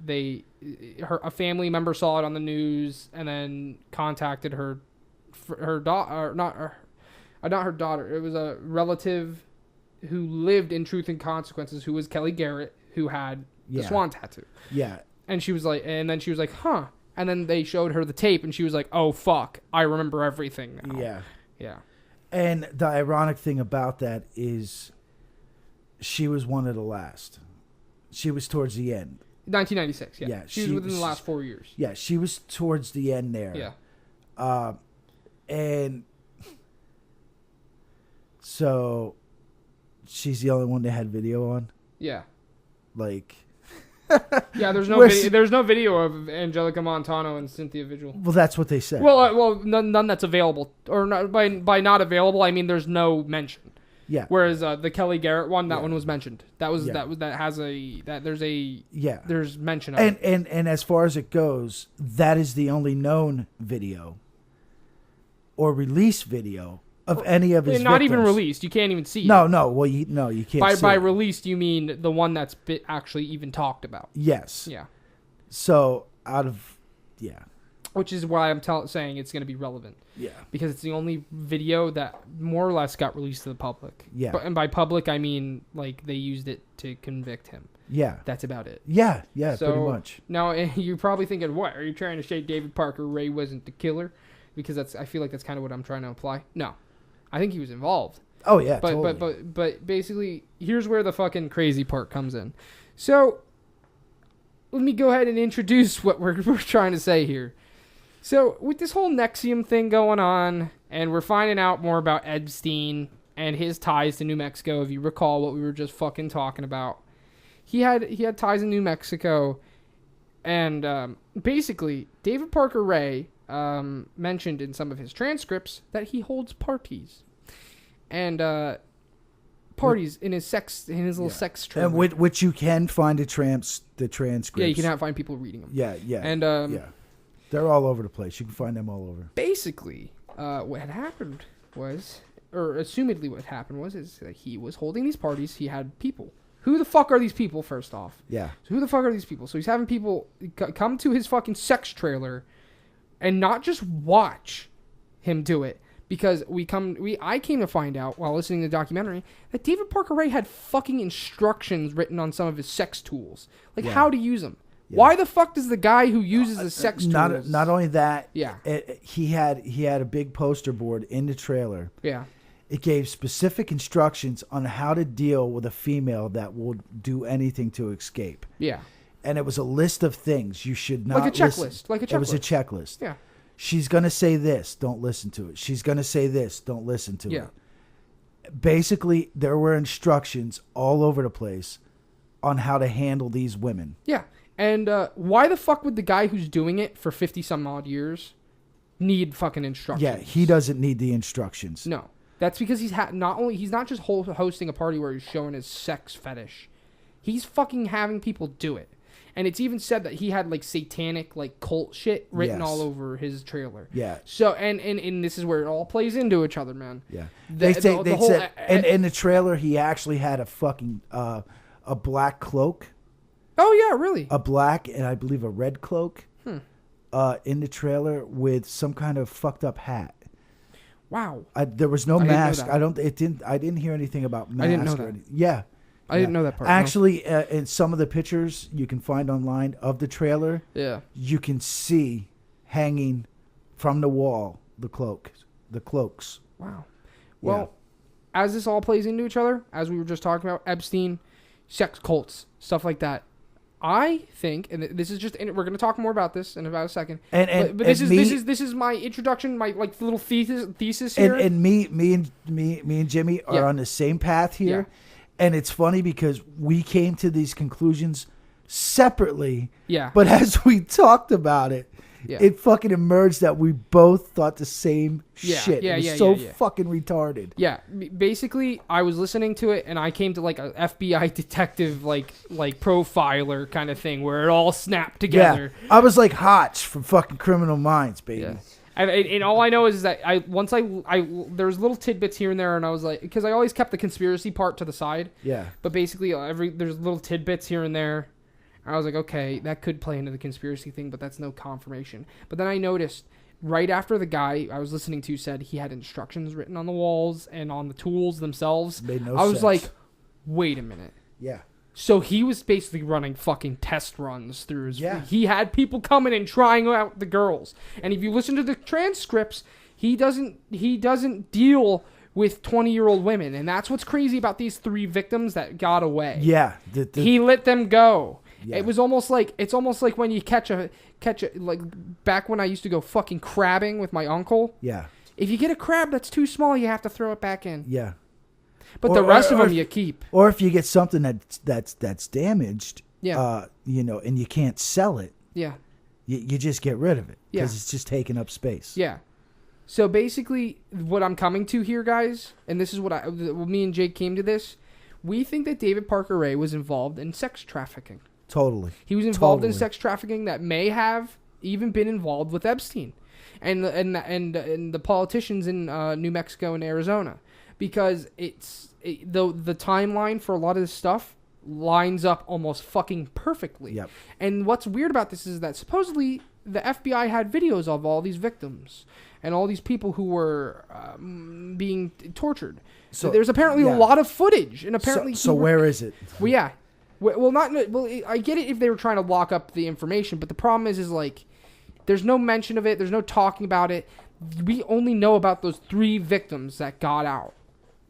a family member saw it on the news and then contacted her daughter, not her daughter. It was a relative who lived in Truth and Consequences, who was Kelly Garrett, who had the swan tattoo. Yeah. And she was like, huh. And then they showed her the tape, and she was like, oh, fuck, I remember everything now. Yeah. Yeah. And the ironic thing about that is she was one of the last. She was towards the end. 1996, yeah. Yeah, she was within the last 4 years. Yeah, she was towards the end there. Yeah. And so she's the only one that had video on? Yeah. Like... Yeah, there's no video of Angelica Montano and Cynthia Vigil. Well, that's what they said. Well, none that's available, or not, by not available, I mean there's no mention. Yeah. Whereas the Kelly Garrett one, that one was mentioned. There's mention of it. And as far as it goes, that is the only known video or release video of any of his victims. Not even released. You can't even see it. No. Well, you can't see by it. released, you mean the one that's actually even talked about. Yes. Yeah. So, which is why I'm saying it's going to be relevant. Yeah. Because it's the only video that more or less got released to the public. Yeah. And by public, I mean, like, they used it to convict him. Yeah. That's about it. Yeah, pretty much. Now, you're probably thinking, what? Are you trying to say David Parker Ray wasn't the killer? Because I feel like that's kind of what I'm trying to imply. No. I think he was involved. Oh yeah, totally. But basically, here's where the fucking crazy part comes in. So, let me go ahead and introduce what we're trying to say here. So, with this whole NXIVM thing going on, and we're finding out more about Epstein and his ties to New Mexico. If you recall what we were just fucking talking about, he had ties in New Mexico, and basically, David Parker Ray mentioned in some of his transcripts that he holds parties, and parties in his little sex trailer, and which you can find the transcripts. Yeah, you can find people reading them. Yeah, and they're all over the place. You can find them all over. Basically, what had happened was, or assumedly what happened was, is that he was holding these parties. He had people. Who the fuck are these people? First off, yeah. So who the fuck are these people? So he's having people come to his fucking sex trailer. And not just watch him do it, because I came to find out while listening to the documentary that David Parker Ray had fucking instructions written on some of his sex tools, like how to use them. Yeah. Why the fuck does the guy who uses the sex tools? Not only that, he had a big poster board in the trailer. Yeah, it gave specific instructions on how to deal with a female that will do anything to escape. Yeah. And it was a list of things you should not like a checklist. It was a checklist. Yeah. She's going to say this. Don't listen to it. She's going to say this. Don't listen to it. Basically, there were instructions all over the place on how to handle these women. Yeah. And why the fuck would the guy who's doing it for 50 some odd years need fucking instructions? Yeah, he doesn't need the instructions. No. That's because he's not just hosting a party where he's showing his sex fetish. He's fucking having people do it. And it's even said that he had like satanic like cult shit written all over his trailer. Yeah. So and this is where it all plays into each other, man. Yeah. They said in the trailer he actually had a fucking a black cloak. Oh yeah, really? A black and I believe a red cloak. In the trailer with some kind of fucked up hat. Wow. There was no mask. I didn't hear anything about mask. I didn't know that. Yeah. I didn't know that part. Actually, in some of the pictures you can find online of the trailer, you can see hanging from the wall the cloaks. Wow. Well, as this all plays into each other, as we were just talking about, Epstein, sex cults, stuff like that, I think, and this is just, and we're going to talk more about this in about a second. But this is my introduction, my like little thesis here. And me and Jimmy are on the same path here, and it's funny because we came to these conclusions separately. Yeah. But as we talked about it, it fucking emerged that we both thought the same shit. It was so fucking retarded. Yeah. Basically, I was listening to it, and I came to like a FBI detective, like profiler kind of thing, where it all snapped together. Yeah. I was like Hotch from fucking Criminal Minds, baby. Yeah. And all I know is that there was little tidbits here and there, and I was like, because I always kept the conspiracy part to the side. Yeah. But basically, there's little tidbits here and there. I was like, okay, that could play into the conspiracy thing, but that's no confirmation. But then I noticed right after the guy I was listening to said he had instructions written on the walls and on the tools themselves, I was like, wait a minute. Yeah. So he was basically running fucking test runs through his... Yeah. He had people coming and trying out the girls. And if you listen to the transcripts, he doesn't deal with 20-year-old women. And that's what's crazy about these 3 victims that got away. Yeah. He let them go. Yeah. It's almost like when you catch a like back when I used to go fucking crabbing with my uncle. Yeah. If you get a crab that's too small, you have to throw it back in. Yeah. But the rest of them you keep. Or if you get something that's damaged, and you can't sell it. Yeah. You just get rid of it because it's just taking up space. Yeah. So basically, what I'm coming to here, guys, and this is me and Jake came to this. We think that David Parker Ray was involved in sex trafficking. Totally. He was involved in sex trafficking that may have even been involved with Epstein and the politicians in New Mexico and Arizona, because the timeline for a lot of this stuff lines up almost fucking perfectly. Yep. And what's weird about this is that supposedly the FBI had videos of all these victims and all these people who were being tortured. So there's apparently a lot of footage, and apparently. So where is it? Well, yeah. Well, I get it if they were trying to lock up the information, but the problem is like, there's no mention of it. There's no talking about it. We only know about those 3 victims that got out.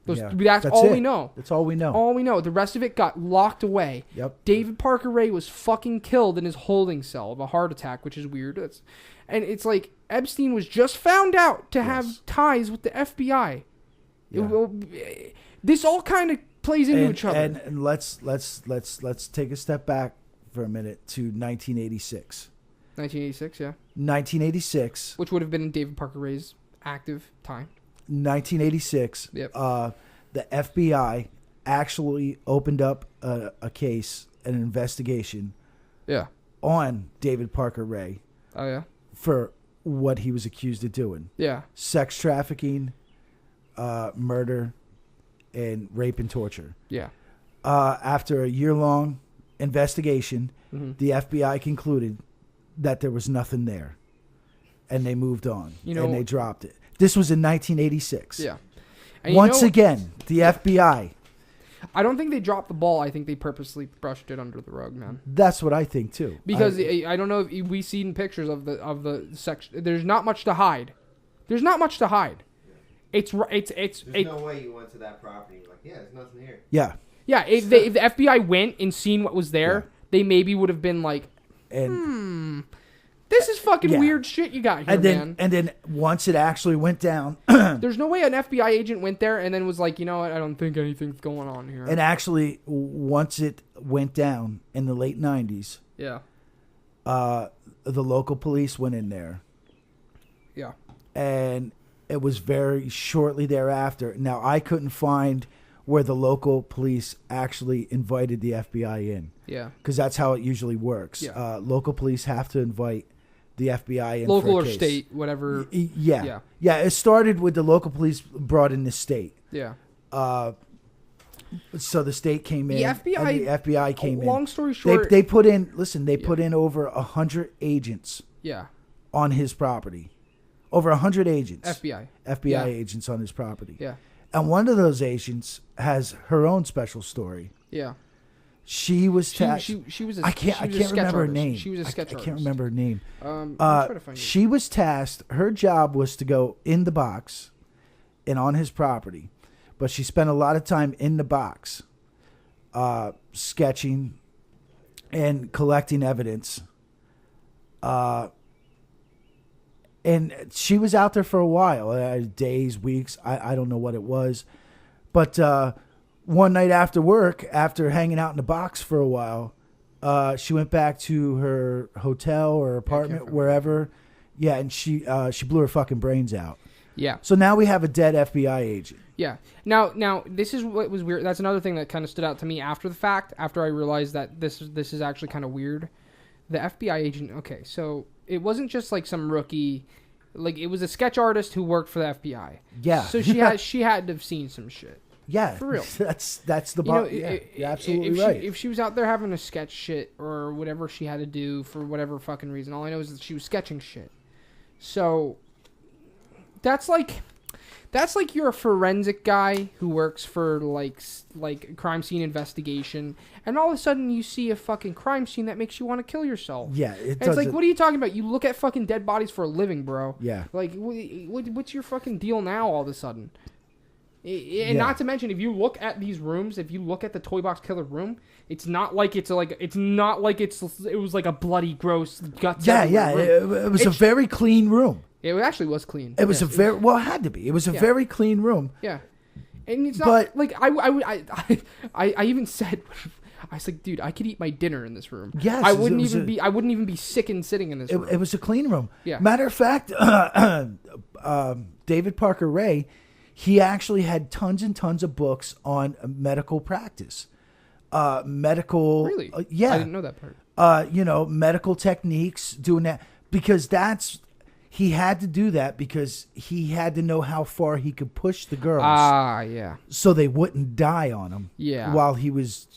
That's all we know. That's all we know. All we know. The rest of it got locked away. Yep. David Parker Ray was fucking killed in his holding cell of a heart attack, which is weird. And it's like Epstein was just found out to have ties with the FBI. Yeah. This all kind of plays into each other. And let's take a step back for a minute to 1986. 1986, yeah. 1986, which would have been in David Parker Ray's active time. 1986. Yep. The FBI actually opened up a case, an investigation. Yeah. On David Parker Ray. Oh yeah. For what he was accused of doing. Yeah. Sex trafficking, murder, and rape and torture. Yeah. After a year-long investigation, the FBI concluded that there was nothing there, and they moved on. And they dropped it. This was in 1986. Yeah. And once again, the FBI. I don't think they dropped the ball. I think they purposely brushed it under the rug, man. That's what I think too. Because I don't know if we've seen pictures of the section. There's not much to hide. There's not much to hide. There's no way you went to that property. You're like, yeah, there's nothing here. Yeah. Yeah. If the FBI went and seen what was there, they maybe would have been like, this is fucking weird shit you got here, man. And then once it actually went down, there's no way an FBI agent went there and then was like, you know what, I don't think anything's going on here. And actually, once it went down in the late 90s, the local police went in there. Yeah. And it was very shortly thereafter. Now, I couldn't find where the local police actually invited the FBI in. Yeah. Because that's how it usually works. Yeah. Local police have to invite the FBI in local for a or case. state, whatever. Yeah. It started with the local police brought in the state. Yeah. So the state came in. The FBI came in. Long story short, they put in. Listen, they put in over 100 agents. Yeah. On his property, over 100 agents. FBI agents on his property. Yeah. And one of those agents has her own special story. Yeah. She was tasked. She was. I can't remember her name. She was a sketch artist. I can't remember her name. I'm trying to find she was tasked. Her job was to go in the box, and on his property, but she spent a lot of time in the box, sketching, and collecting evidence. And she was out there for a while, days, weeks. I don't know what it was. But one night after work, after hanging out in the box for a while, she went back to her hotel or apartment, wherever. Yeah, and she blew her fucking brains out. Yeah. So now we have a dead FBI agent. Yeah. Now this is what was weird. That's another thing that kind of stood out to me after the fact, after I realized that this is actually kind of weird. The FBI agent, okay, so it wasn't just like some rookie, like it was a sketch artist who worked for the FBI. Yeah. So she had to have seen some shit. Yeah. For real. That's the bottom. Yeah, you're absolutely right. If she was out there having a sketch shit or whatever she had to do for whatever fucking reason, all I know is that she was sketching shit. So that's like you're a forensic guy who works for like crime scene investigation, and all of a sudden you see a fucking crime scene that makes you want to kill yourself. Yeah, it's like, what are you talking about? You look at fucking dead bodies for a living, bro. Yeah. Like, what's your fucking deal now? All of a sudden, and not to mention, if you look at these rooms, if you look at the Toy Box Killer room, it was like a bloody, gross guts. Yeah, it was a very clean room. It actually was clean. It was it had to be. It was a very clean room. Yeah, and it's not like I even said, I was like, dude, I could eat my dinner in this room. Yes, I wouldn't even be sick and sitting in this room. It was a clean room. Yeah. Matter of fact, David Parker Ray, he actually had tons and tons of books on medical practice, medical. Really? Yeah, I didn't know that part. Medical techniques, doing that because he had to do that because he had to know how far he could push the girls. Yeah. So they wouldn't die on him. Yeah. While he was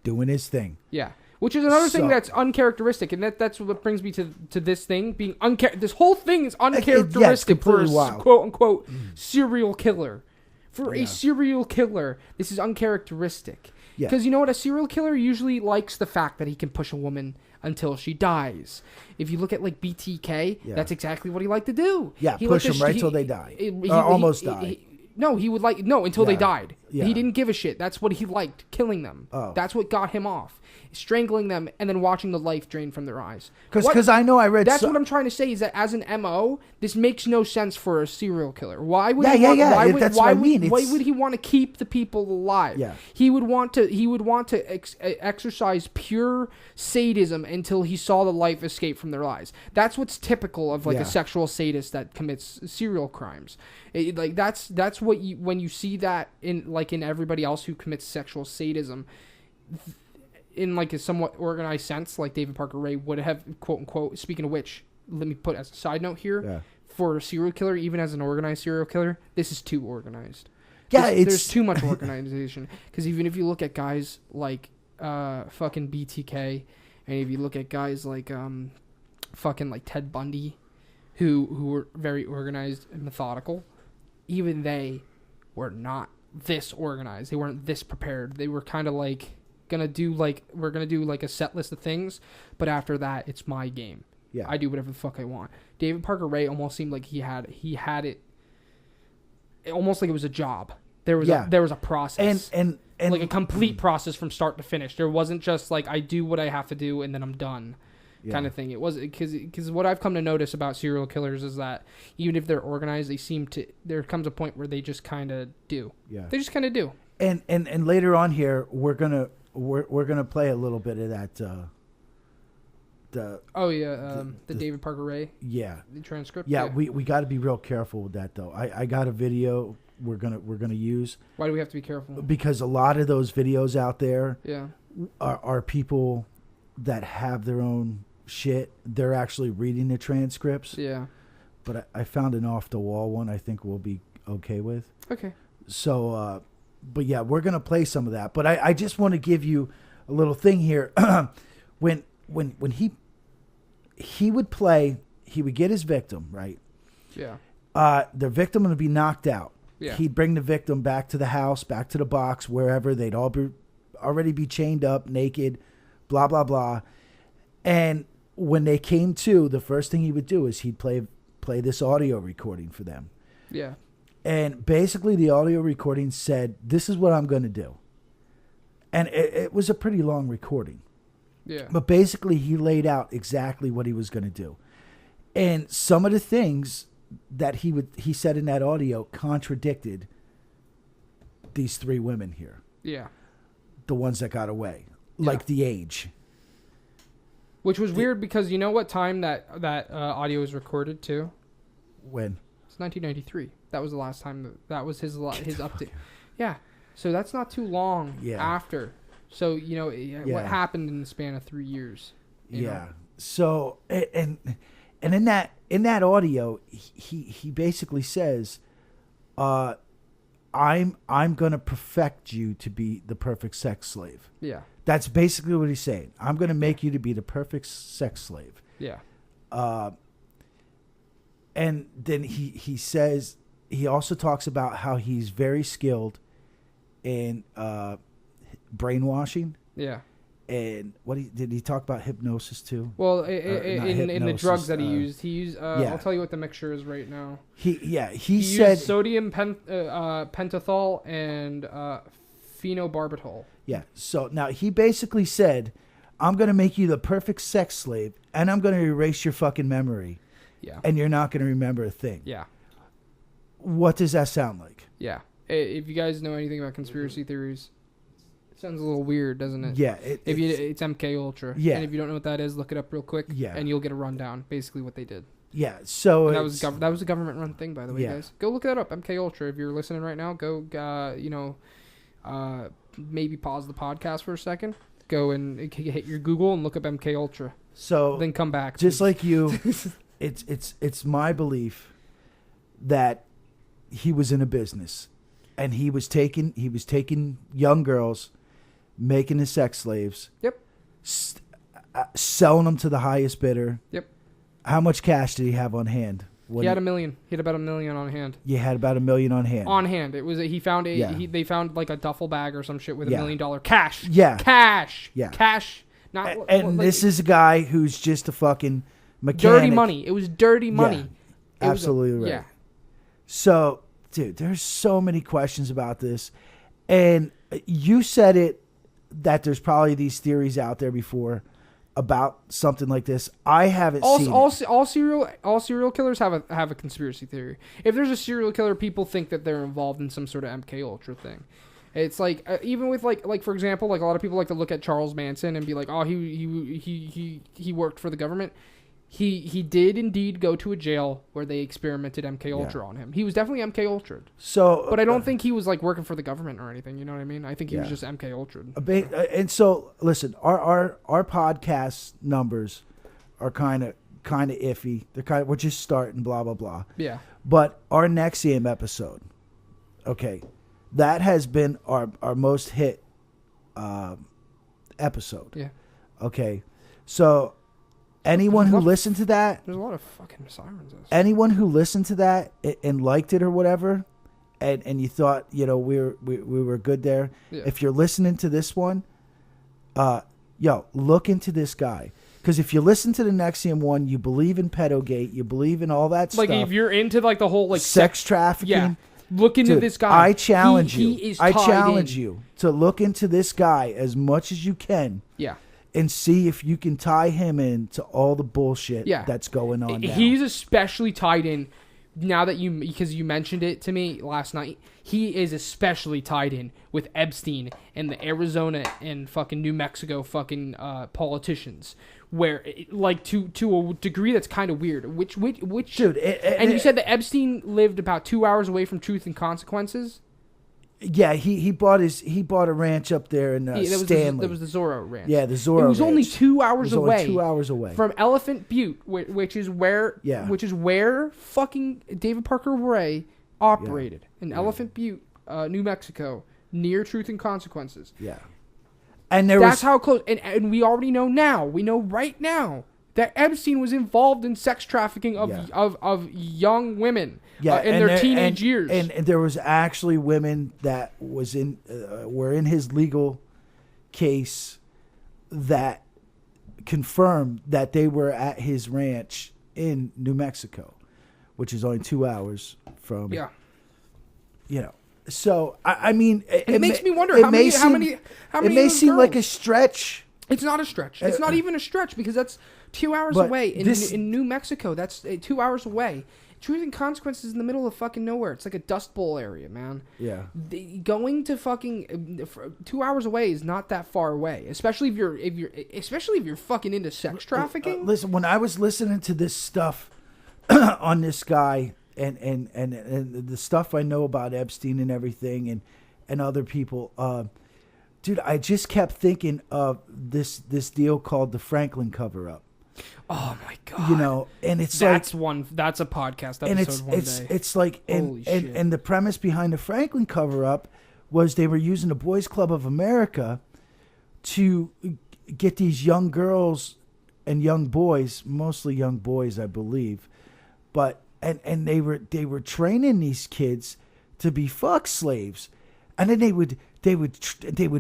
doing his thing. Yeah. Which is another thing that's uncharacteristic, and that's what brings me to this thing being this whole thing is uncharacteristic for a quote unquote serial killer. For a serial killer, this is uncharacteristic. Because you know what? A serial killer usually likes the fact that he can push a woman until she dies. If you look at like BTK, that's exactly what he liked to do. Yeah, push them right till they die. Almost die. Until they died. Yeah. He didn't give a shit. That's what he liked, killing them. Oh. That's what got him off. Strangling them and then watching the life drain from their eyes. Because I know I read... That's what I'm trying to say is that as an MO, this makes no sense for a serial killer. Why would why would he want to keep the people alive? Yeah. He would want to exercise pure sadism until he saw the life escape from their eyes. That's what's typical of a sexual sadist that commits serial crimes. That's what when you see that in everybody else who commits sexual sadism in like a somewhat organized sense, like David Parker Ray would have, quote unquote. Speaking of which, let me put as a side note here, for a serial killer, even as an organized serial killer, this is too organized. Yeah, there's too much organization. Because even if you look at guys like fucking BTK, and if you look at guys like fucking like Ted Bundy, who were very organized and methodical, even they were not this organized. They weren't this prepared. They were kind of like we're gonna do like a set list of things, but after that it's my game. Yeah, I do whatever the fuck I want. David Parker Ray almost seemed like he had it almost like it was a job. There was a process and like a complete process from start to finish. There wasn't just like I do what I have to do and then I'm done. Kind of thing. It was because what I've come to notice about serial killers is that even if they're organized, there comes a point where they just kind of do. Yeah, they just kind of do. And later on here, we're gonna play a little bit of that. The David Parker Ray. Yeah. The transcript. Yeah, we got to be real careful with that though. I got a video we're gonna use. Why do we have to be careful? Because a lot of those videos out there, are people that have their own shit. They're actually reading the transcripts. Yeah. But I found an off the wall one I think we'll be okay with. Okay. So, but yeah, we're going to play some of that. But I just want to give you a little thing here. when he would play, he would get his victim, right? Yeah. The victim would be knocked out. Yeah. He'd bring the victim back to the house, back to the box, wherever. They'd all already be chained up, naked, blah, blah, blah. And when they came to, the first thing he would do is he'd play this audio recording for them. Yeah. And basically the audio recording said, this is what I'm going to do. And it was a pretty long recording. Yeah. But basically, he laid out exactly what he was going to do. And some of the things that he said in that audio contradicted these 3 women here. Yeah. The ones that got away. Like the age. Which was weird because you know what time that audio was recorded too? When? It's 1993. That was the last time that was his update. Yeah. So that's not too long after. So, you know, what happened in the span of 3 years? You know? So, and in that audio, he basically says, I'm going to perfect you to be the perfect sex slave. Yeah. That's basically what he's saying. I'm going to make you to be the perfect sex slave. Yeah. And then he says, he also talks about how he's very skilled in brainwashing. Yeah. And did he talk about hypnosis too? Well, in the drugs that he used, I'll tell you what the mixture is right now. He said used sodium pentothal and phenobarbital. Yeah. So now he basically said, I'm going to make you the perfect sex slave, and I'm going to erase your fucking memory. Yeah. And you're not going to remember a thing. Yeah. What does that sound like? Yeah. If you guys know anything about conspiracy theories, it sounds a little weird, doesn't it? Yeah. It's MK Ultra. Yeah. And if you don't know what that is, look it up real quick. Yeah. And you'll get a rundown, basically what they did. Yeah. So and that was a government run thing, by the way, guys. Go look that up, MK Ultra. If you're listening right now, go maybe pause the podcast for a second. Go and hit your Google and look up MK Ultra. So then come back. Just like you, it's my belief that he was in a business, and he was taking young girls, making them sex slaves. Yep. Selling them to the highest bidder. Yep. How much cash did he have on hand? He had $1 million. He had about $1 million on hand. You had about $1 million on hand. On hand. It was they found like a duffel bag or some shit with $1 million cash. Yeah. Cash. Yeah. Cash. Not and this is a guy who's just a fucking mechanic. Dirty money. It was dirty money. Yeah, absolutely right. Yeah. So, dude, there's so many questions about this, and you said it that there's probably these theories out there before about something like this. I haven't seen all serial killers have a conspiracy theory. If there's a serial killer, people think that they're involved in some sort of MK Ultra thing. It's like even with like for example, like a lot of people like to look at Charles Manson and be like, oh, he worked for the government. He did indeed go to a jail where they experimented MK Ultra on him. He was definitely MK Ultra. So, but I don't think he was like working for the government or anything. You know what I mean? I think he was just MK Ultra. And so, listen, our podcast numbers are kind of iffy. We're just starting, blah blah blah. Yeah. But our NXIVM episode, okay, that has been our most hit episode. Yeah. Okay, so. Anyone who listened to that, there's a lot of fucking sirens. Anyone who listened to that and liked it or whatever, and you thought we were good there. Yeah. If you're listening to this one, look into this guy, because if you listen to the NXIVM one, you believe in pedogate, you believe in all that stuff. Like if you're into like the whole like sex trafficking, yeah. Look into this guy. I challenge you. I challenge you to look into this guy as much as you can. Yeah. And see if you can tie him into all the bullshit that's going on now. He's especially tied in, now that because you mentioned it to me last night, he is especially tied in with Epstein and the Arizona and fucking New Mexico fucking politicians, where like to a degree that's kind of weird. Which dude? And you said that Epstein lived about 2 hours away from Truth and Consequences. Yeah, he bought a ranch up there in Stanley. There was the Zorro Ranch. Yeah, the Zorro. It was ranch. only 2 hours away. Only 2 hours away from Elephant Butte, which is where fucking David Parker Ray operated in Elephant Butte, New Mexico, near Truth and Consequences. Yeah, and that's how close. And we already know now. We know right now that Epstein was involved in sex trafficking of young women. Yeah, in their teenage years. And there was actually women that were in his legal case that confirmed that they were at his ranch in New Mexico, which is only 2 hours from. Yeah. So I mean, it makes me wonder how many. It may seem like a stretch. It's not a stretch. It's not even a stretch because that's 2 hours away. In New Mexico, that's 2 hours away. Truth and Consequences in the middle of fucking nowhere. It's like a Dust Bowl area, man. Yeah. Going to fucking 2 hours away is not that far away, especially if you're fucking into sex trafficking. Listen, when I was listening to this stuff on this guy and the stuff I know about Epstein and everything and other people, dude, I just kept thinking of this deal called the Franklin cover-up. Oh my god! You know, and it's that's a podcast episode. And it's like and the premise behind the Franklin cover-up was they were using the Boys Club of America to get these young girls and young boys, mostly young boys, I believe, but and they were training these kids to be fuck slaves, and then they would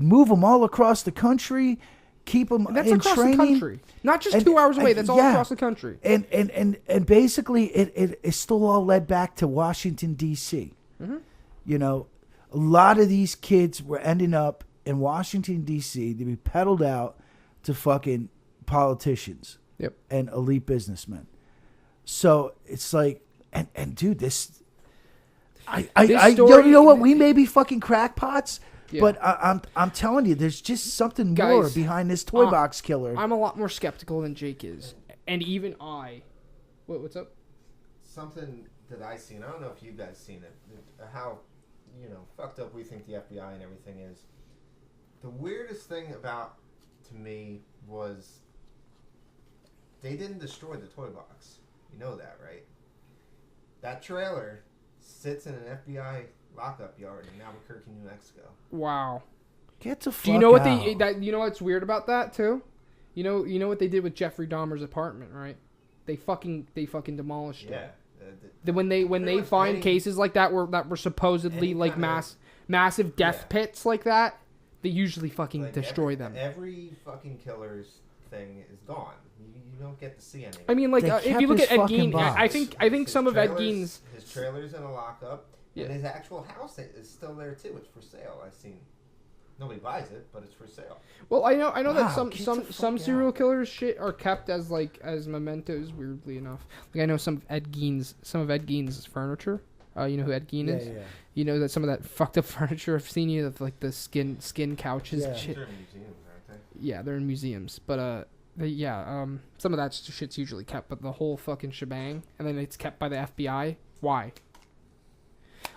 move them all across the country. Keep them that's in across training. The country, not just 2 hours away. That's all across the country. And basically, it still all led back to Washington D.C. Mm-hmm. You know, a lot of these kids were ending up in Washington D.C. to be peddled out to fucking politicians, and elite businessmen. So it's like, and dude, this you know what? We may be fucking crackpots. Yeah. But I'm telling you, there's just something more behind this toy box killer. I'm a lot more skeptical than Jake is, and even I. What's up? Something that I seen. I don't know if you guys seen it. How, fucked up we think the FBI and everything is. The weirdest thing to me was they didn't destroy the toy box. You know that, right? That trailer sits in an FBI lockup yard in Albuquerque, New Mexico. Wow. Get the fuck Do you know what out. you know what's weird about that too? You know what they did with Jeffrey Dahmer's apartment, right? They fucking demolished it. When they find cases like that were supposedly like massive death pits like that, they usually fucking destroy them. Every fucking killer's thing is gone. You don't get to see anything. I mean, like if you look at Ed Gein, I think some of Ed Gein's his trailer's in a lockup. Yeah. And his actual house is still there too. It's for sale. I've seen. Nobody buys it, but it's for sale. Well, I know that some serial killers shit are kept as mementos. Weirdly enough, like I know some of Ed Gein's furniture. You know who Ed Gein is? Yeah. You know that some of that fucked up furniture I've seen of like the skin couches and shit. They're in museums, aren't they? Yeah, they're in museums, but some of that shit's usually kept, but the whole fucking shebang, and then it's kept by the FBI. Why?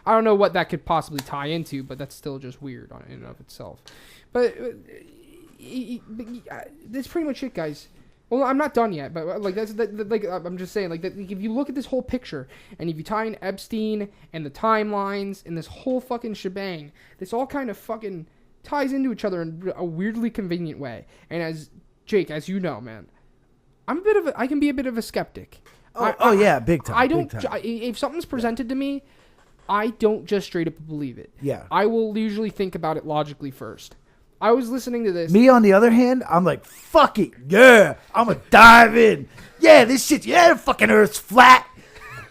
I don't know what that could possibly tie into, but that's still just weird in and of itself. But that's pretty much it, guys. Well, I'm not done yet, but like I'm just saying, like if you look at this whole picture and if you tie in Epstein and the timelines and this whole fucking shebang, this all kind of fucking ties into each other in a weirdly convenient way. And as Jake, as you know, man, I can be a bit of a skeptic. Yeah, big time. Big time. If something's presented to me, I don't just straight up believe it. Yeah. I will usually think about it logically first. I was listening to this. Me, on the other hand, I'm like, fuck it. Yeah. I'm going to dive in. Yeah, this shit. Yeah, the fucking Earth's flat.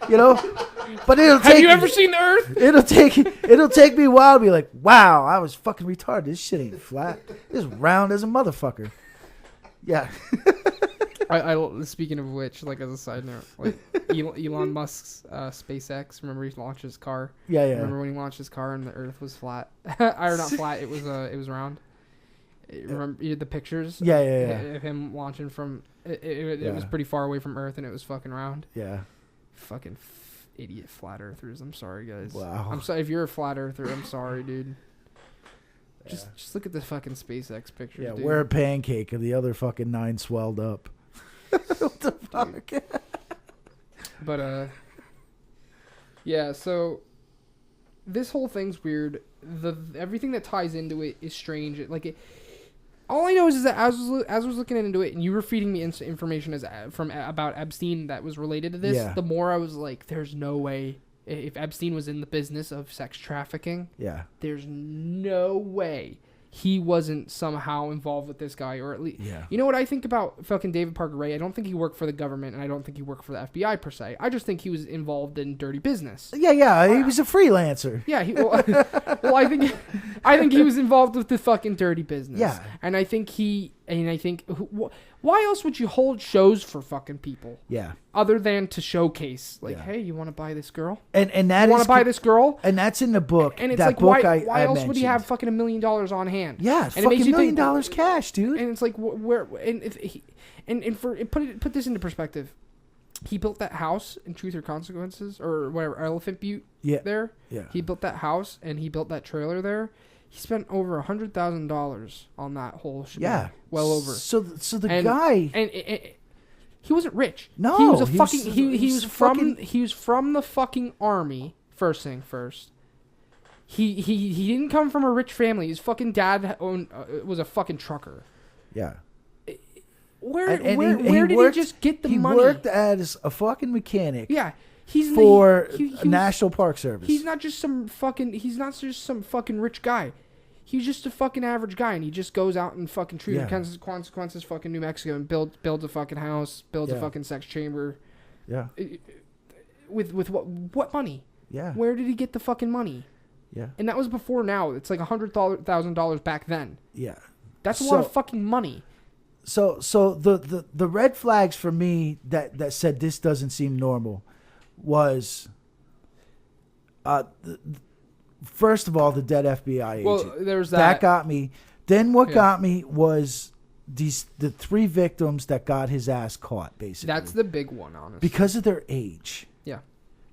You know? But it'll take... Have you ever seen the Earth? It'll take me a while to be like, wow, I was fucking retarded. This shit ain't flat. It's round as a motherfucker. Yeah. I speaking of which, like as a side note, like Elon Musk's SpaceX. Remember he launched his car? Yeah. Remember when he launched his car and the Earth was flat? Or not flat? It was round. Remember the pictures? Yeah. Of him launching from it was pretty far away from Earth and it was fucking round. Yeah. Fucking idiot flat earthers. I'm sorry, guys. Wow. I'm sorry if you're a flat earther. I'm sorry, dude. Just look at the fucking SpaceX pictures. Yeah, dude. we're a pancake and the other fucking 9 swelled up. What the fuck? But yeah. So this whole thing's weird. Everything that ties into it is strange. All I know is that as I was looking into it, and you were feeding me information about Epstein that was related to this. Yeah. The more I was like, "There's no way." If Epstein was in the business of sex trafficking, there's no way he wasn't somehow involved with this guy, or at least, you know what I think about fucking David Parker Ray? I don't think he worked for the government, and I don't think he worked for the FBI per se. I just think he was involved in dirty business. Yeah, he was a freelancer. Yeah, well, I think he was involved with the fucking dirty business. Yeah, and I think he And I think, why else would you hold shows for fucking people? Yeah. Other than to showcase, like, Yeah. hey, you want to buy this girl? And that you want to buy this girl? And that's in the book. And it's that like, book why I else mentioned. would he have fucking $1 million on hand? Yeah, it's and fucking $1 million think, cash, dude. And it's like, put this into perspective. He built that house in Truth or Consequences or whatever, Elephant Butte there. Yeah. He built that house and he built that trailer there. He spent over $100,000 on that whole shit. Yeah. Well over. So the guy and he wasn't rich. No. He was he was from the fucking army. First thing first. He didn't come from a rich family. His fucking dad was a fucking trucker. Yeah. Where did he just get the money? He worked as a fucking mechanic. Yeah. For National Park Service. He's not just some fucking rich guy. He's just a fucking average guy, and he just goes out and fucking Truth or Consequences, fucking New Mexico, and builds a fucking house, builds a fucking sex chamber. Yeah. With what money? Yeah. Where did he get the fucking money? Yeah. And that was before now. It's like $100,000 back then. Yeah. That's a lot of fucking money. So the red flags for me that said this doesn't seem normal was first of all the dead FBI agent. Well, there's that got me. Then what got me was the 3 victims that got his ass caught, basically. That's the big one, honestly. Because of their age. Yeah.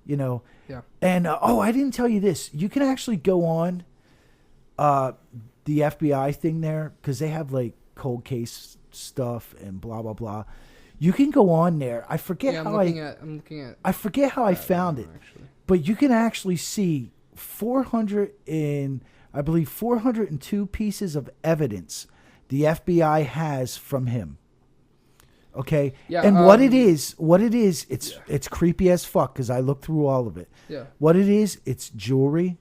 You know. Yeah. And I didn't tell you this. You can actually go on the FBI thing there because they have like cold case stuff and blah blah blah. You can go on there. I forget how I'm looking at. I forget how I found it, actually. But you can actually see 402 pieces of evidence the FBI has from him. Okay, yeah, and what it is, it's creepy as fuck because I looked through all of it. Yeah, what it is, it's jewelry,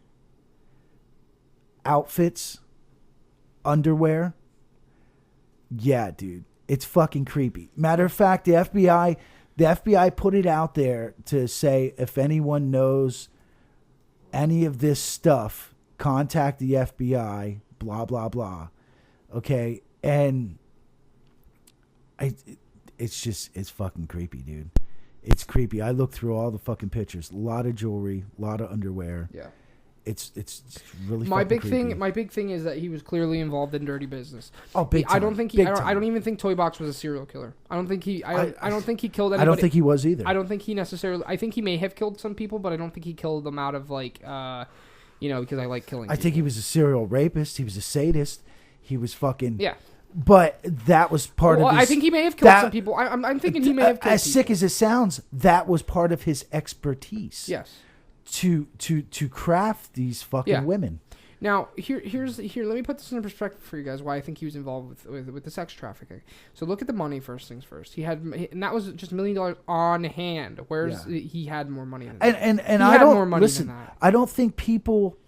outfits, underwear. Yeah, dude. It's fucking creepy. Matter of fact, the FBI put it out there to say if anyone knows any of this stuff, contact the FBI, blah, blah, blah. Okay? And it's fucking creepy, dude. It's creepy. I looked through all the fucking pictures. A lot of jewelry, a lot of underwear. Yeah. It's really my big creepy. thing. My big thing is that he was clearly involved in dirty business. Oh, big time. I don't even think Toy Box was a serial killer. I don't think he killed anybody. I don't think he was either. I don't think he necessarily. I think he may have killed some people, but I don't think he killed them out of like, because I like killing. I think he was a serial rapist. He was a sadist. He was fucking. Yeah. But that was part of his... I think he may have killed some people. I'm thinking he may have killed as people. sick as it sounds, that was part of his expertise. Yes. To craft these fucking women. Now, here. Let me put this in perspective for you guys. Why I think he was involved with the sex trafficking. So look at the money first things first. And that was just $1 million on hand. Whereas he had more money than that. And I don't listen. I don't think people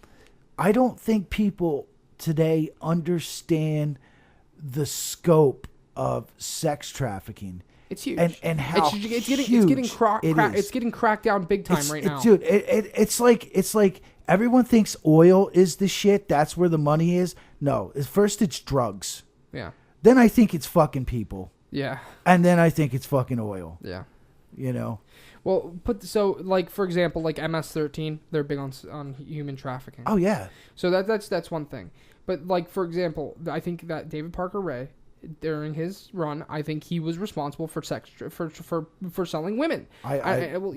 today understand the scope of sex trafficking. It's huge. And how it's getting cracked down big time right now. Dude, it's like everyone thinks oil is the shit. That's where the money is. No, first it's drugs. Yeah. Then I think it's fucking people. Yeah. And then I think it's fucking oil. Yeah. You know. Well, for example, like MS-13, they're big on human trafficking. Oh yeah. So that's one thing. But like for example, I think that David Parker Ray, during his run, I think he was responsible for for selling women. I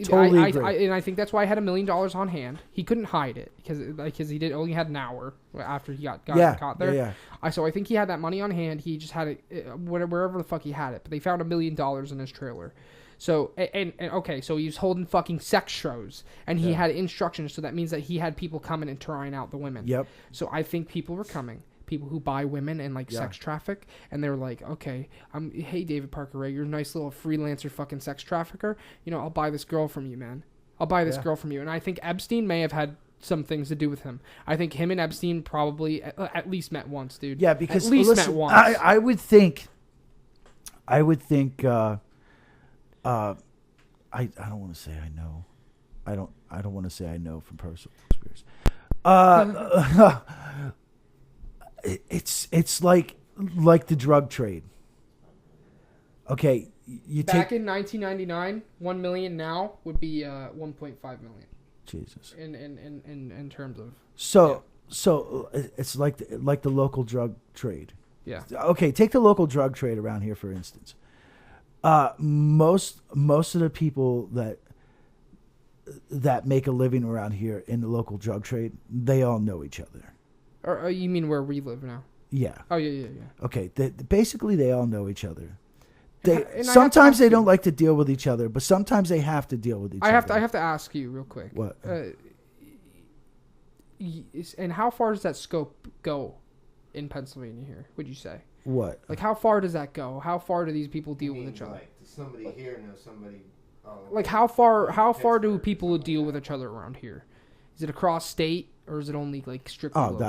totally agree. And I think that's why I had $1 million on hand. He couldn't hide it because he only had an hour after he got caught there. Yeah. So I think he had that money on hand. He just had it wherever the fuck he had it. But they found $1 million in his trailer. So and okay, so he was holding fucking sex shows, and he had instructions. So that means that he had people coming and trying out the women. Yep. So I think people were coming. People who buy women and like sex traffic, and they're like, okay, hey David Parker Ray, you're a nice little freelancer fucking sex trafficker. I'll buy this girl from you, man. I'll buy this girl from you. And I think Epstein may have had some things to do with him. I think him and Epstein probably at least met once, dude. Yeah, because at least met once. I would think. I don't want to say I know. I don't want to say I know from personal experience. It's like the drug trade. Okay, back in 1999, 1 million now would be 1.5 million. Jesus. In terms of so it's like the local drug trade. Yeah. Okay, take the local drug trade around here for instance. Most of the people that make a living around here in the local drug trade, they all know each other. Or you mean where we live now? Yeah. Oh yeah. Okay, basically they all know each other. Sometimes they don't like to deal with each other, but sometimes they have to deal with each other. I have to ask you real quick. What? And how far does that scope go in Pennsylvania here, would you say? What? Like, how far does that go? How far do these people deal with each other? Like, does somebody here know somebody... Like, how far do people deal with each other around here? Is it across state, or is it only, like, strictly local?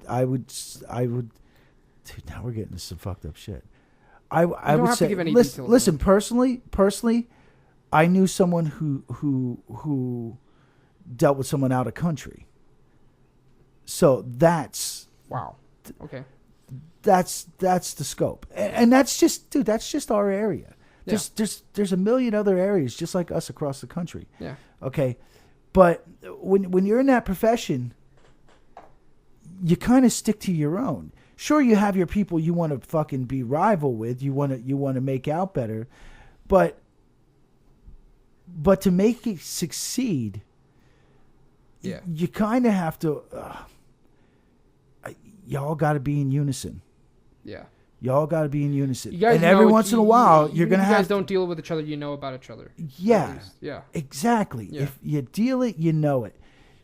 I would... Dude, now we're getting into some fucked up shit. I would say... Listen, personally, I knew someone who dealt with someone out of country. So that's... Wow. Okay. That's the scope, and that's just our area. There's a million other areas just like us across the country. Yeah. Okay, but when you're in that profession, you kind of stick to your own. Sure, you have your people you want to fucking be rival with. You want to make out better, but to make it succeed, you kind of have to. Y'all got to be in unison. Yeah. Y'all got to be in unison. You guys and every once in a while, you're going to have... You guys don't deal with each other, you know about each other. Yeah. Yeah. Exactly. Yeah. If you deal it, you know it.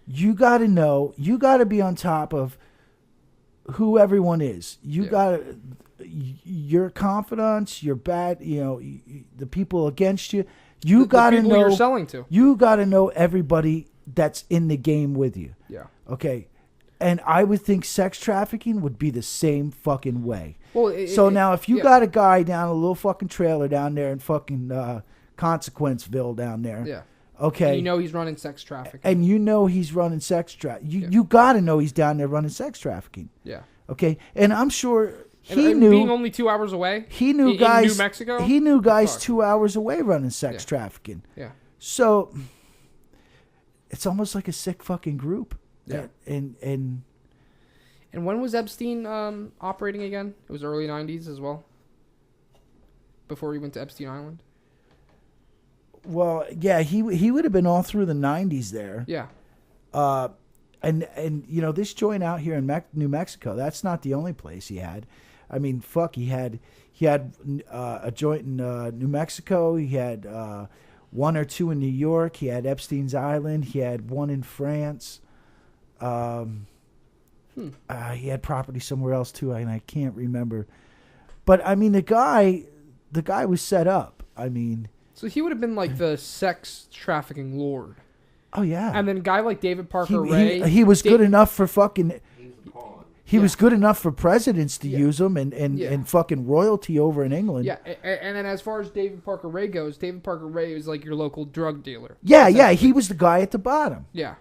You got to know. You got to be on top of who everyone is. You got to... Your confidants, your bad... the people against you. You got to know... you're selling to. You got to know everybody that's in the game with you. Yeah. Okay. And I would think sex trafficking would be the same fucking way. Well, now, if you got a guy down a little fucking trailer down there in fucking Consequenceville down there. Yeah. Okay. And you know he's running sex trafficking. And you know he's running sex trafficking. You got to know he's down there running sex trafficking. Yeah. Okay. And I'm sure he knew. Being only 2 hours away? He knew guys. In New Mexico? He knew guys 2 hours away running sex trafficking. Yeah. So it's almost like a sick fucking group. Yeah. And when was Epstein operating again? It was early 90s as well? Before he went to Epstein Island? Well, yeah, he would have been all through the 90s there. Yeah. And this joint out here in New Mexico, that's not the only place he had. I mean, fuck, he had a joint in New Mexico. He had one or two in New York. He had Epstein's Island. He had one in France. He had property somewhere else too, and I can't remember. But I mean, the guy was set up. I mean, so he would have been like the sex trafficking lord. Oh yeah. And then a guy like David Parker Ray, he was good enough for fucking. He was good enough for presidents to use him and fucking royalty over in England. Yeah, and then as far as David Parker Ray goes, David Parker Ray was like your local drug dealer. Yeah, he was the guy at the bottom. Yeah.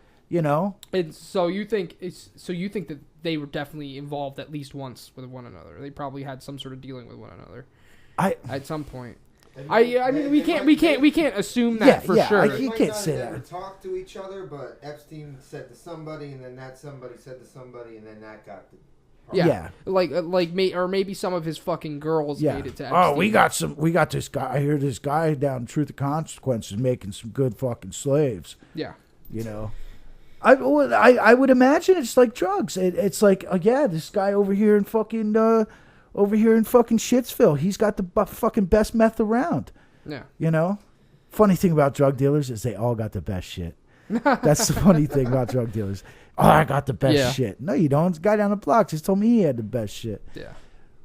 And so you think that they were definitely involved at least once with one another. They probably had some sort of dealing with one another. At some point. I mean we can't assume that for sure. You can't say that. They talk to each other, but Epstein said to somebody, and then that somebody said to somebody, and then that got the. Maybe some of his fucking girls made it to Epstein. Oh, we got this guy. I hear this guy down Truth of Consequences making some good fucking slaves. Yeah. I would imagine it's like drugs. It's like, this guy over here in fucking Shittsville, he's got the fucking best meth around. Yeah. Funny thing about drug dealers is they all got the best shit. That's the funny thing about drug dealers. Oh, I got the best shit. No, you don't. The guy down the block just told me he had the best shit. Yeah.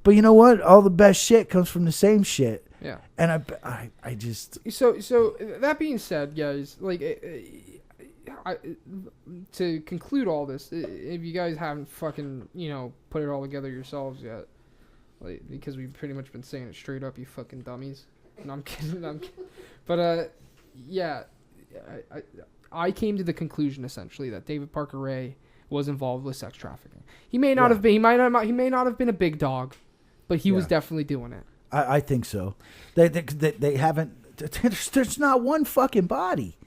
But you know what? All the best shit comes from the same shit. Yeah. And I just. So that being said, guys, like. To conclude all this, if you guys haven't fucking, put it all together yourselves yet, because we've pretty much been saying it straight up, you fucking dummies. No, I'm kidding. But, I came to the conclusion, essentially, that David Parker Ray was involved with sex trafficking. He may not have been, he may not have been a big dog, but he was definitely doing it. I think so. They haven't. There's not one fucking body.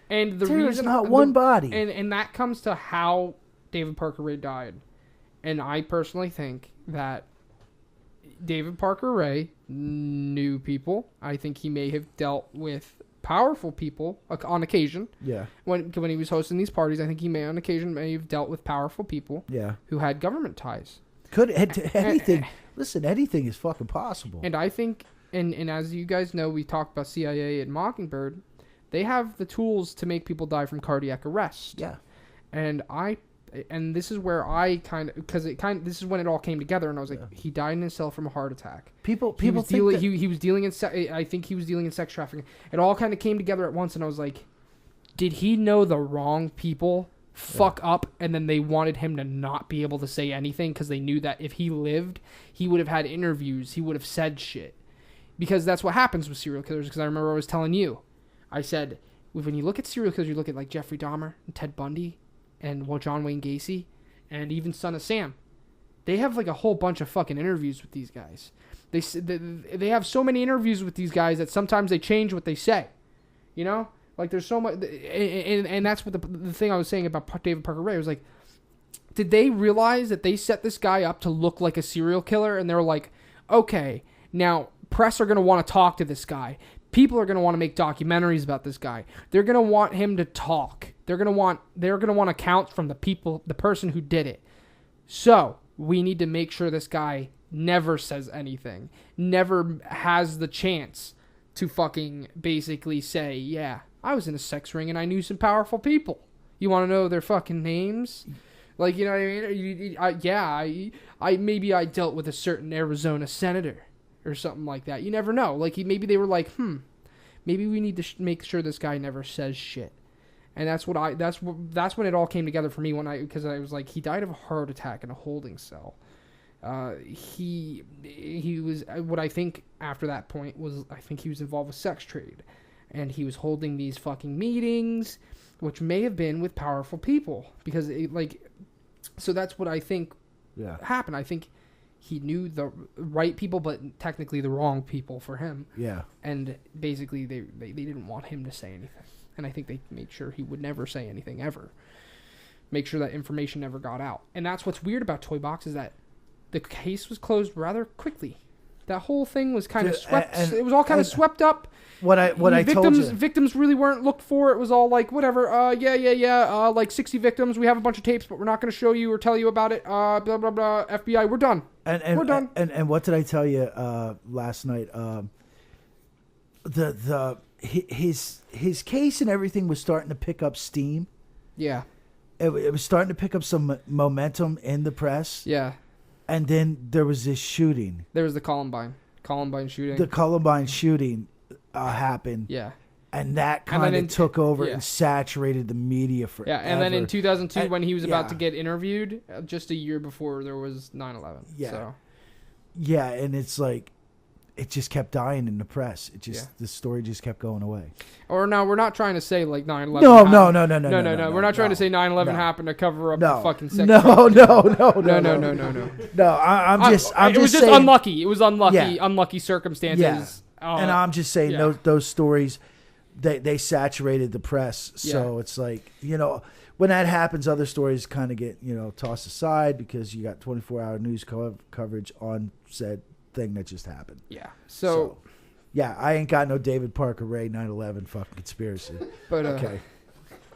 And there's not one body. And that comes to how David Parker Ray died. And I personally think that David Parker Ray knew people. I think he may have dealt with powerful people on occasion. Yeah. When he was hosting these parties, I think he may have dealt with powerful people. Yeah. Who had government ties. Could anything? Listen, anything is fucking possible. And I think, and as you guys know, we talked about CIA and Mockingbird. They have the tools to make people die from cardiac arrest. Yeah. And this is where I this is when it all came together, and I was like, he died in his cell from a heart attack. People he was think he was dealing in I think he was dealing in sex trafficking. It all kind of came together at once, and I was like, did he know the wrong people fuck up, and then they wanted him to not be able to say anything because they knew that if he lived, he would have had interviews, he would have said shit, because that's what happens with serial killers. Because I remember I was telling you, I said, when you look at serial killers, you look at like Jeffrey Dahmer and Ted Bundy. And John Wayne Gacy, and even Son of Sam, they have like a whole bunch of fucking interviews with these guys. They have so many interviews with these guys that sometimes they change what they say. You know, like there's so much, and that's what the thing I was saying about David Parker Ray was like. Did they realize that they set this guy up to look like a serial killer, and they're like, okay, now press are gonna want to talk to this guy. People are going to want to make documentaries about this guy. They're going to want him to talk. They're going to want accounts from the person who did it. So we need to make sure this guy never says anything, never has the chance to fucking basically say, yeah, I was in a sex ring and I knew some powerful people. You want to know their fucking names? Like, you know what I mean? I maybe I dealt with a certain Arizona senator. Or something like that. You never know. Like maybe they were like, maybe we need to make sure this guy never says shit. And that's when it all came together for me because I was like, he died of a heart attack in a holding cell. He was what I think after that point was I think he was involved with sex trade, and he was holding these fucking meetings, which may have been with powerful people because so that's what I think happened. I think. He knew the right people, but technically the wrong people for him. Yeah. And basically, they didn't want him to say anything. And I think they made sure he would never say anything, ever. Make sure that information never got out. And that's what's weird about Toy Box is that the case was closed rather quickly. That whole thing was kind of swept. It was all kind of swept up. Victims really weren't looked for. It was all like, whatever, like 60 victims. We have a bunch of tapes, but we're not going to show you or tell you about it. Blah, blah, blah. FBI, we're done. We're done. And what did I tell you last night? His case and everything was starting to pick up steam. Yeah. It was starting to pick up some momentum in the press. Yeah. And then there was this shooting. There was the Columbine shooting. The Columbine shooting happened. Yeah. And that kind of took over and saturated the media forever. Yeah, and then in 2002, when he was about to get interviewed, just a year before, there was 9/11. Yeah. So. Yeah, and it's like, it just kept dying in the press. The story just kept going away. Or no, we're not trying to say like 9/11. No. We're not trying to say 9/11 happened to cover up the fucking sex. No. No. I'm just it was just saying, unlucky. It was unlucky. Unlucky circumstances. Yeah. And I'm just saying those stories, they saturated the press. So it's like, when that happens, other stories kind of get tossed aside because you got 24-hour news coverage on said thing that just happened. Yeah. So I ain't got no David Parker Ray 9/11 fucking conspiracy. But okay.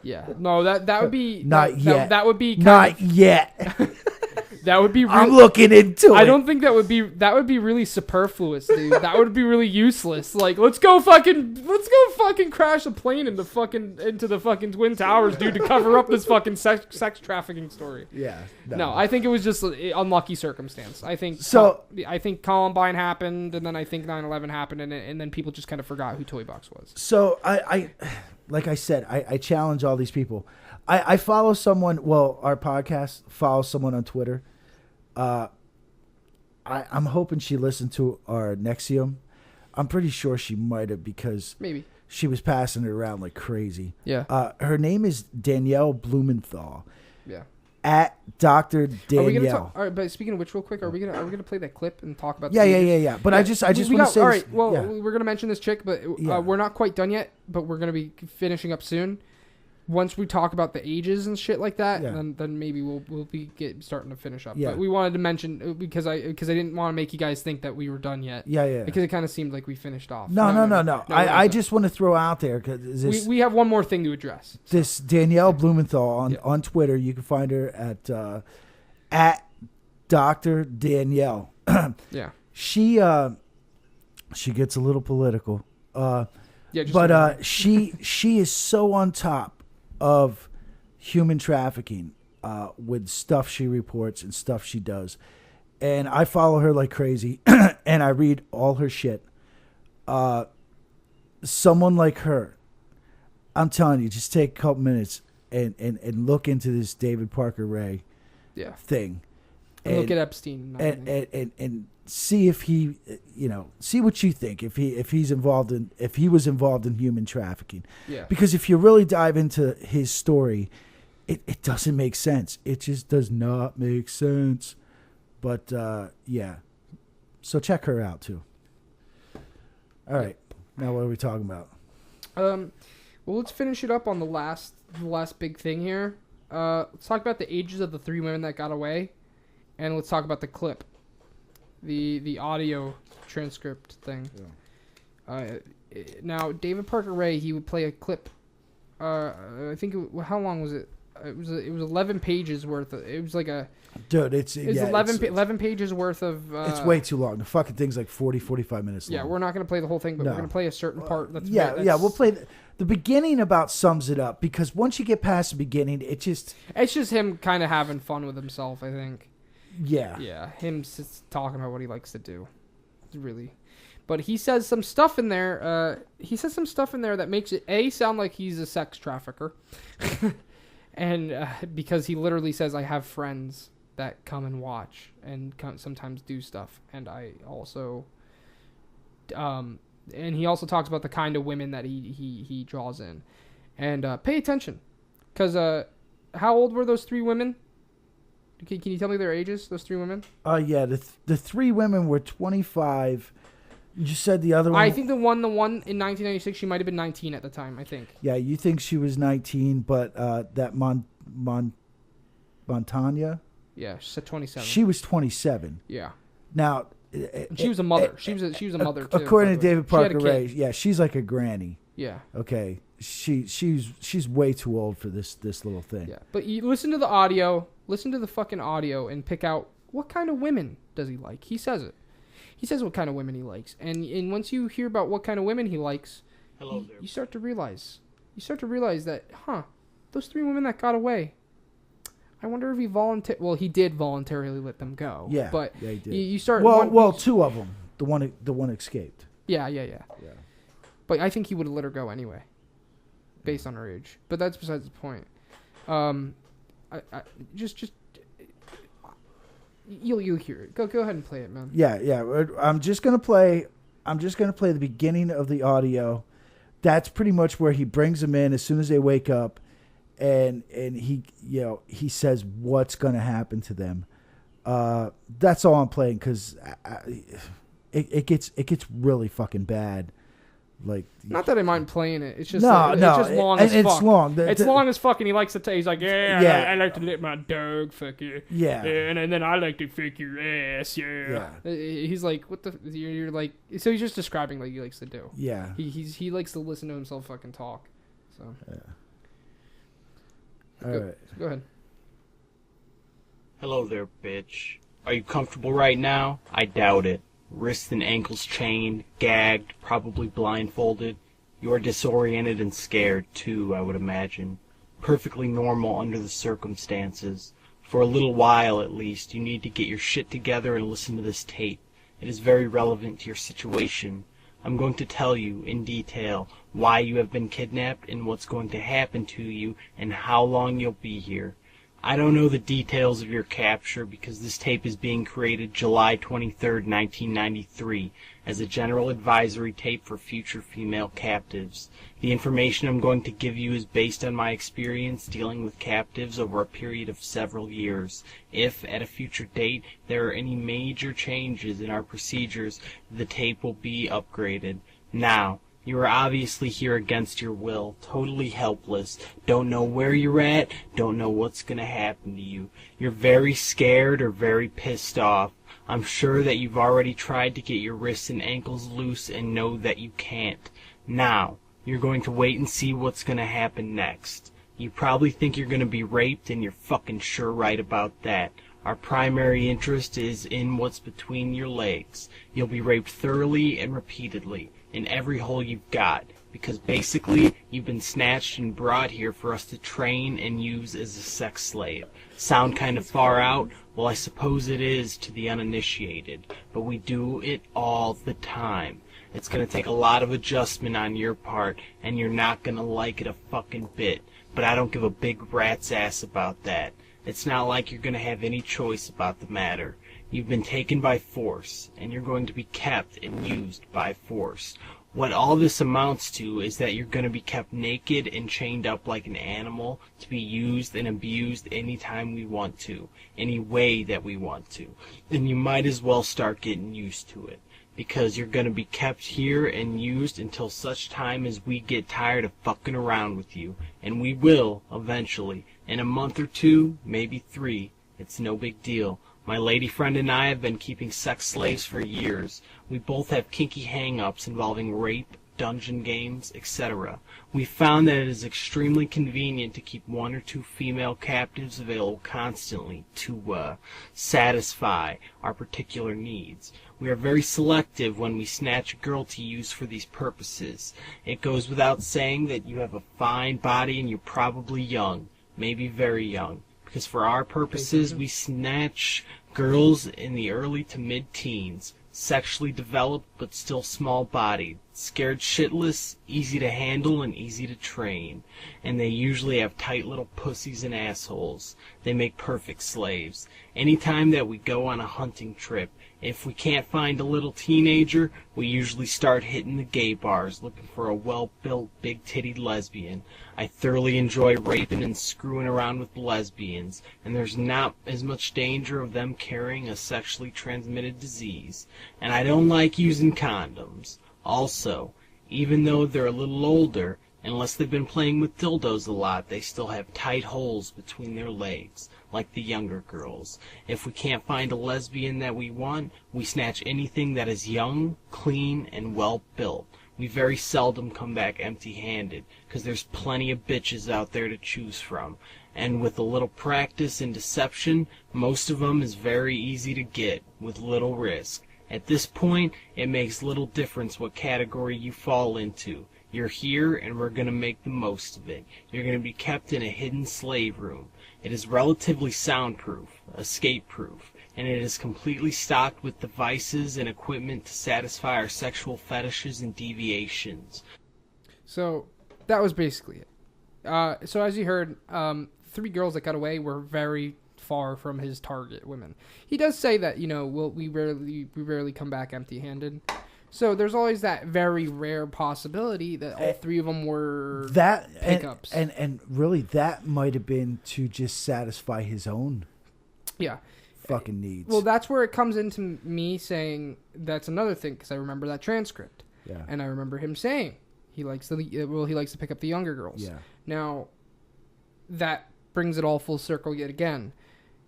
Yeah. No, that would be not yet. That would be not yet. That would be. I'm looking into it. I don't think that would be really superfluous, dude. That would be really useless. Like, let's go fucking crash a plane into the fucking Twin Towers, dude, to cover up this fucking sex trafficking story. Yeah. No, I think it was just an unlucky circumstance. I think Columbine happened, and then I think 9/11 happened, and then people just kind of forgot who Toy Box was. So I like I said, I challenge all these people. I follow someone. Well, our podcast follows someone on Twitter. I'm hoping she listened to our Nexium. I'm pretty sure she might have because maybe she was passing it around like crazy. Yeah. Her name is Danielle Blumenthal. Yeah. at Dr. Danielle. Are we gonna talk, all right, but speaking of which, real quick, are we gonna play that clip and talk about? Yeah. But I just want to say. All right. Well, we're gonna mention this chick, but we're not quite done yet. But we're gonna be finishing up soon. Once we talk about the ages and shit like that, then maybe we'll be starting to finish up. Yeah. But we wanted to mention because I didn't want to make you guys think that we were done yet. Yeah. Because it kind of seemed like we finished off. No. I just want to throw out there because we have one more thing to address. So. This Danielle Blumenthal on Twitter, you can find her at Dr. Danielle. Yeah. She gets a little political. She is so on top of human trafficking with stuff she reports and stuff she does. And I follow her like crazy and I read all her shit. Someone like her, I'm telling you, just take a couple minutes and look into this David Parker Ray thing. And look at Epstein. And see if he, see what you think if he was involved in human trafficking. Yeah. Because if you really dive into his story, it doesn't make sense. It just does not make sense. But so check her out too. All right, now what are we talking about? Well, let's finish it up on the last big thing here. Let's talk about the ages of the 3 women that got away, and let's talk about the clip. The audio transcript thing. Yeah. Now, David Parker Ray, he would play a clip. I think how long was it? It was 11 pages worth. It was like a. Dude, it's 11 pages worth of. It's way too long. The fucking thing's like 45 minutes long. Yeah, we're not gonna play the whole thing, but we're gonna play a certain part. That's we'll play the beginning. About sums it up because once you get past the beginning, it's just him kind of having fun with himself. I think. Yeah, him just talking about what he likes to do, really. But he says some stuff in there. That makes it sound like he's a sex trafficker, and because he literally says, "I have friends that come and watch and sometimes do stuff," and I also, and he also talks about the kind of women that he draws in, and pay attention, because how old were those 3 women? Can you tell me their ages, those 3 women? The 3 women were 25. You said the other one? I think the one in 1996, she might have been 19 at the time, I think. Yeah, you think she was 19, but that Montana? Yeah, she said 27. She was 27. Yeah. Now... And she was a mother. She was a mother, too. According to David Parker Ray, she's like a granny. Yeah. Okay. She's way too old for this little thing. Yeah, but you listen to the audio, listen to the fucking audio, and pick out what kind of women does he like. He says it. He says what kind of women he likes, and once you hear about what kind of women he likes, you start to realize that, those 3 women that got away. I wonder if he did voluntarily let them go. Yeah, but he did. You start. Well, 2 of them. The one escaped. Yeah. But I think he would have let her go anyway, based on her age. But that's besides the point. You'll hear it. Go ahead and play it, man. Yeah. I'm just gonna play the beginning of the audio. That's pretty much where he brings them in as soon as they wake up, and he says what's gonna happen to them. That's all I'm playing because it gets really fucking bad. Like, not that I mind playing it. It's just it's just long as fuck. It's long. It's long as fuck, and he likes to. He's like, I like to let my dog fuck you. Yeah. And then I like to fuck your ass. Yeah. He's like, what the? You're like, so he's just describing like he likes to do. Yeah. He likes to listen to himself fucking talk. So. Yeah. All right. Go ahead. Hello there, bitch. Are you comfortable right now? I doubt it. Wrists and ankles chained, gagged, probably blindfolded. You are disoriented and scared, too, I would imagine. Perfectly normal under the circumstances. For a little while, at least, you need to get your shit together and listen to this tape. It is very relevant to your situation. I'm going to tell you, in detail, why you have been kidnapped and what's going to happen to you and how long you'll be here. I don't know the details of your capture because this tape is being created July 23rd, 1993, as a general advisory tape for future female captives. The information I'm going to give you is based on my experience dealing with captives over a period of several years. If, at a future date, there are any major changes in our procedures, the tape will be upgraded. Now, you are obviously here against your will, totally helpless, don't know where you're at, don't know what's going to happen to you. You're very scared or very pissed off. I'm sure that you've already tried to get your wrists and ankles loose and know that you can't. Now, you're going to wait and see what's going to happen next. You probably think you're going to be raped, and you're fucking sure right about that. Our primary interest is in what's between your legs. You'll be raped thoroughly and repeatedly, in every hole you've got, because basically you've been snatched and brought here for us to train and use as a sex slave. Sound kind of far out? Well, I suppose it is to the uninitiated, but we do it all the time. It's going to take a lot of adjustment on your part, and you're not going to like it a fucking bit, but I don't give a big rat's ass about that. It's not like you're going to have any choice about the matter. You've been taken by force, and you're going to be kept and used by force. What all this amounts to is that you're going to be kept naked and chained up like an animal to be used and abused anytime we want to, any way that we want to. And you might as well start getting used to it, because you're going to be kept here and used until such time as we get tired of fucking around with you. And we will, eventually. In a month or 2, maybe 3. It's no big deal. My lady friend and I have been keeping sex slaves for years. We both have kinky hang-ups involving rape, dungeon games, etc. We found that it is extremely convenient to keep 1 or 2 female captives available constantly to satisfy our particular needs. We are very selective when we snatch a girl to use for these purposes. It goes without saying that you have a fine body and you're probably young, maybe very young. Because for our purposes, we snatch girls in the early to mid-teens, sexually developed but still small-bodied, scared shitless, easy to handle and easy to train. And they usually have tight little pussies and assholes. They make perfect slaves. Anytime that we go on a hunting trip, if we can't find a little teenager, we usually start hitting the gay bars looking for a well-built, big-tittied lesbian. I thoroughly enjoy raping and screwing around with lesbians, and there's not as much danger of them carrying a sexually transmitted disease. And I don't like using condoms. Also, even though they're a little older, unless they've been playing with dildos a lot, they still have tight holes between their legs, like the younger girls. If we can't find a lesbian that we want, we snatch anything that is young, clean, and well-built. We very seldom come back empty-handed, because there's plenty of bitches out there to choose from. And with a little practice and deception, most of them is very easy to get, with little risk. At this point, it makes little difference what category you fall into. You're here, and we're going to make the most of it. You're going to be kept in a hidden slave room. It is relatively soundproof, escape-proof, and it is completely stocked with devices and equipment to satisfy our sexual fetishes and deviations. So, that was basically it. So, as you heard, 3 girls that got away were very far from his target women. He does say that, we rarely come back empty-handed. So there's always that very rare possibility that all 3 of them were pickups. And really, that might have been to just satisfy his own fucking needs. Well, that's where it comes into me saying that's another thing, because I remember that transcript. Yeah. And I remember him saying he likes to pick up the younger girls. Yeah. Now, that brings it all full circle yet again.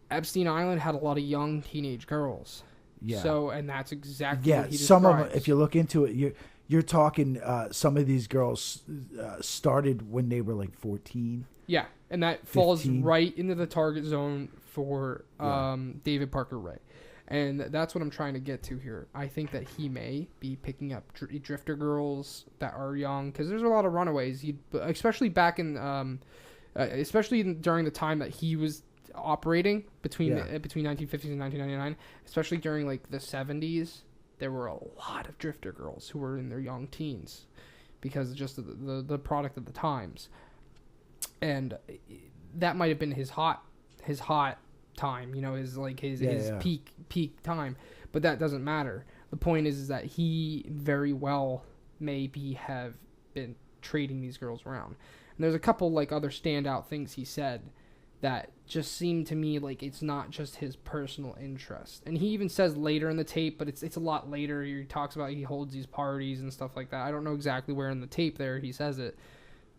Epstein Island had a lot of young teenage girls. Yeah. So, and that's exactly what he describes. Some of them, if you look into it, you're talking some of these girls started when they were like 14. Yeah, and that 15. Falls right into the target zone for David Parker Ray. And that's what I'm trying to get to here. I think that he may be picking up drifter girls that are young, because there's a lot of runaways, especially back in, especially during the time that he was operating between 1950s and 1999, especially during like the 70s, there were a lot of drifter girls who were in their young teens because just the product of the times, and that might have been his hot his hot time, his peak time. But that doesn't matter. The point is that he very well maybe have been trading these girls around. And there's a couple like other standout things he said that just seemed to me like it's not just his personal interest. And he even says later in the tape, but it's a lot later. He talks about he holds these parties and stuff like that. I don't know exactly where in the tape there he says it,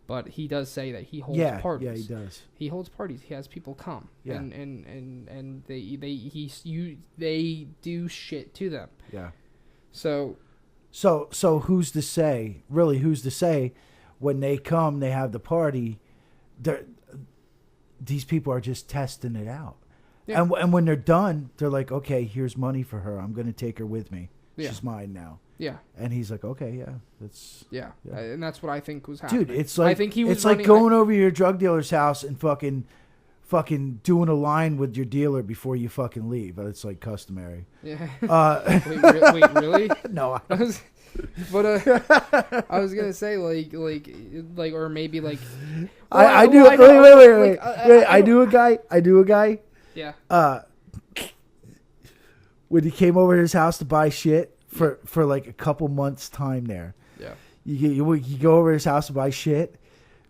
but he does say that he holds parties. Yeah, he does. He holds parties. He has people come. Yeah. And they do shit to them. Yeah. So who's to say? Really, who's to say when they come, they have the party, these people are just testing it out. Yeah. And when they're done, they're like, okay, here's money for her. I'm going to take her with me. Yeah. She's mine now. Yeah. And he's like, okay, yeah, that's... Yeah. And that's what I think was happening. Dude, it's like, I think he was like going over to your drug dealer's house and fucking doing a line with your dealer before you fucking leave. It's like customary. Yeah. Wait, really? No. But I was gonna say like or maybe like I do a guy. Yeah. When he came over to his house to buy shit for like a couple months time there. Yeah. You go over to his house to buy shit,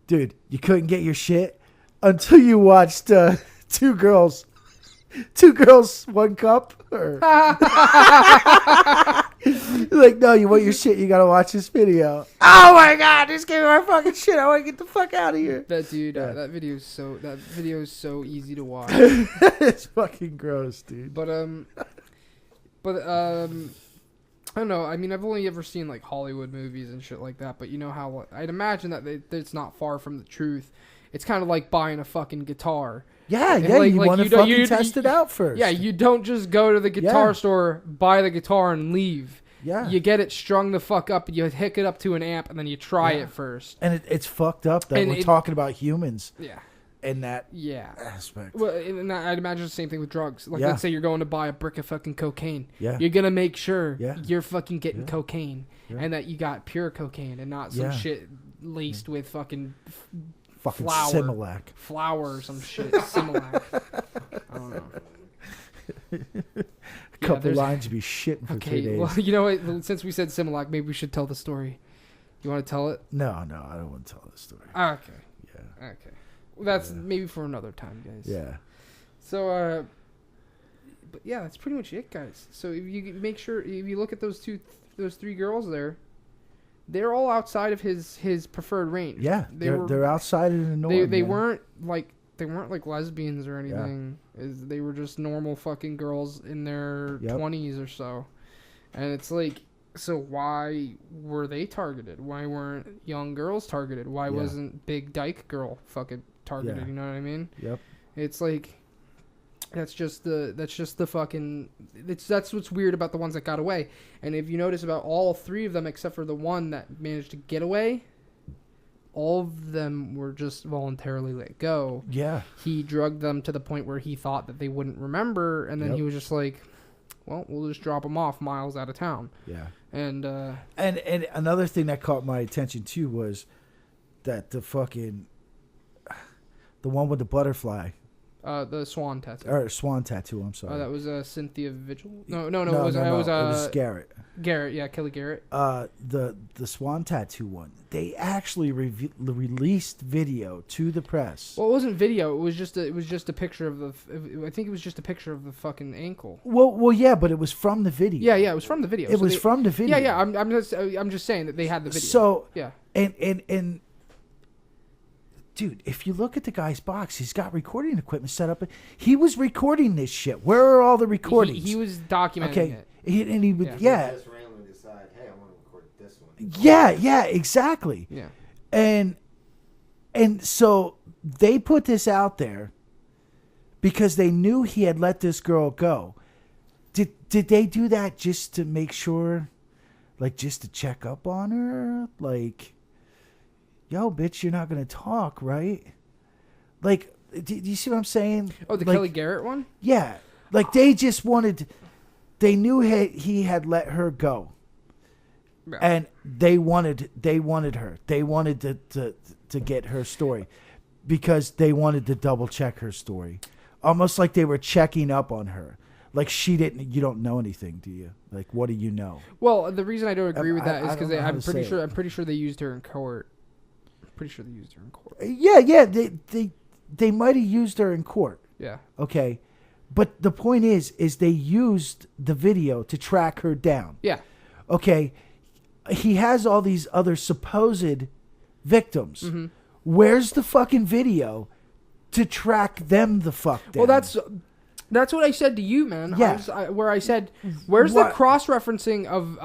dude. You couldn't get your shit until you watched two girls, one cup. Or like, no, you want your shit, you gotta watch this video. Oh my god, just give me my fucking shit. I want to get the fuck out of here. That dude, that video is so easy to watch. It's fucking gross, dude. But I don't know. I mean, I've only ever seen like Hollywood movies and shit like that. But you know how I'd imagine that it's not far from the truth. It's kind of like buying a fucking guitar. Yeah, you want to fucking test it out first. Yeah, you don't just go to the guitar store, buy the guitar, and leave. Yeah. You get it strung the fuck up, and you hook it up to an amp, and then you try it first. And it's fucked up that we're talking about humans. Yeah. In that aspect. Well, and I'd imagine the same thing with drugs. Like, let's say you're going to buy a brick of fucking cocaine. Yeah. You're going to make sure you're fucking getting cocaine and that you got pure cocaine and not some shit laced with fucking flour. Similac. Flour or some shit. Similac. I don't know. A couple lines to be shitting for 3 days. Well, you know what? Since we said Similac, maybe we should tell the story. You want to tell it? No, I don't want to tell the story. Okay. Yeah. Okay. Well, that's maybe for another time, guys. Yeah. So, but yeah, that's pretty much it, guys. So if you make sure, if you look at those three girls there, they're all outside of his preferred range. Yeah, they're outside of the norm. They weren't like lesbians or anything. Yeah. They were just normal fucking girls in their 20s or so, and it's like. So why were they targeted? Why weren't young girls targeted? Why wasn't big dyke girl fucking targeted? You know what I mean? Yep. It's like that's just the fucking that's what's weird about the ones that got away. And if you notice about all three of them except for the one that managed to get away, all of them were just voluntarily let go. Yeah. He drugged them to the point where he thought that they wouldn't remember, and then he was just like, well, we'll just drop them off miles out of town. Yeah. And another thing that caught my attention too was that the one with the butterfly, the swan tattoo. Or swan tattoo. I'm sorry. That was Cynthia Vigil. No. It was Garrett. Garrett, yeah, Kelly Garrett. The swan tattoo one. They actually released video to the press. Well, it wasn't video. It was just a picture of the. I think it was just a picture of the fucking ankle. Well, yeah, but it was from the video. Yeah, it was from the video. It was from the video. Yeah. I'm just saying that they had the video. So yeah, and dude, if you look at the guy's box, he's got recording equipment set up. He was recording this shit. Where are all the recordings? He was documenting it. He would He just randomly decide, hey, I want to record this one. Yeah, exactly. Yeah. And so they put this out there because they knew he had let this girl go. Did they do that just to make sure, like, just to check up on her? Like, yo, bitch, you're not going to talk, right? Like, do you see what I'm saying? Oh, the like, Kelly Garrett one? Yeah. Like, they just wanted... They knew he had let her go. Yeah. And they wanted her. They wanted to get her story because they wanted to double check her story almost like they were checking up on her. Like she didn't. You don't know anything, do you? Like, what do you know? Well, the reason I don't agree with that is because I'm pretty sure they used her in court. I'm pretty sure they used her in court. Yeah. They might have used her in court. Yeah. Okay, but the point is they used the video to track her down. Yeah. Okay, he has all these other supposed victims. Mm-hmm. Where's the fucking video to track them the fuck down? Well, that's what I said to you, man. Yeah. Where I said, where's the cross-referencing of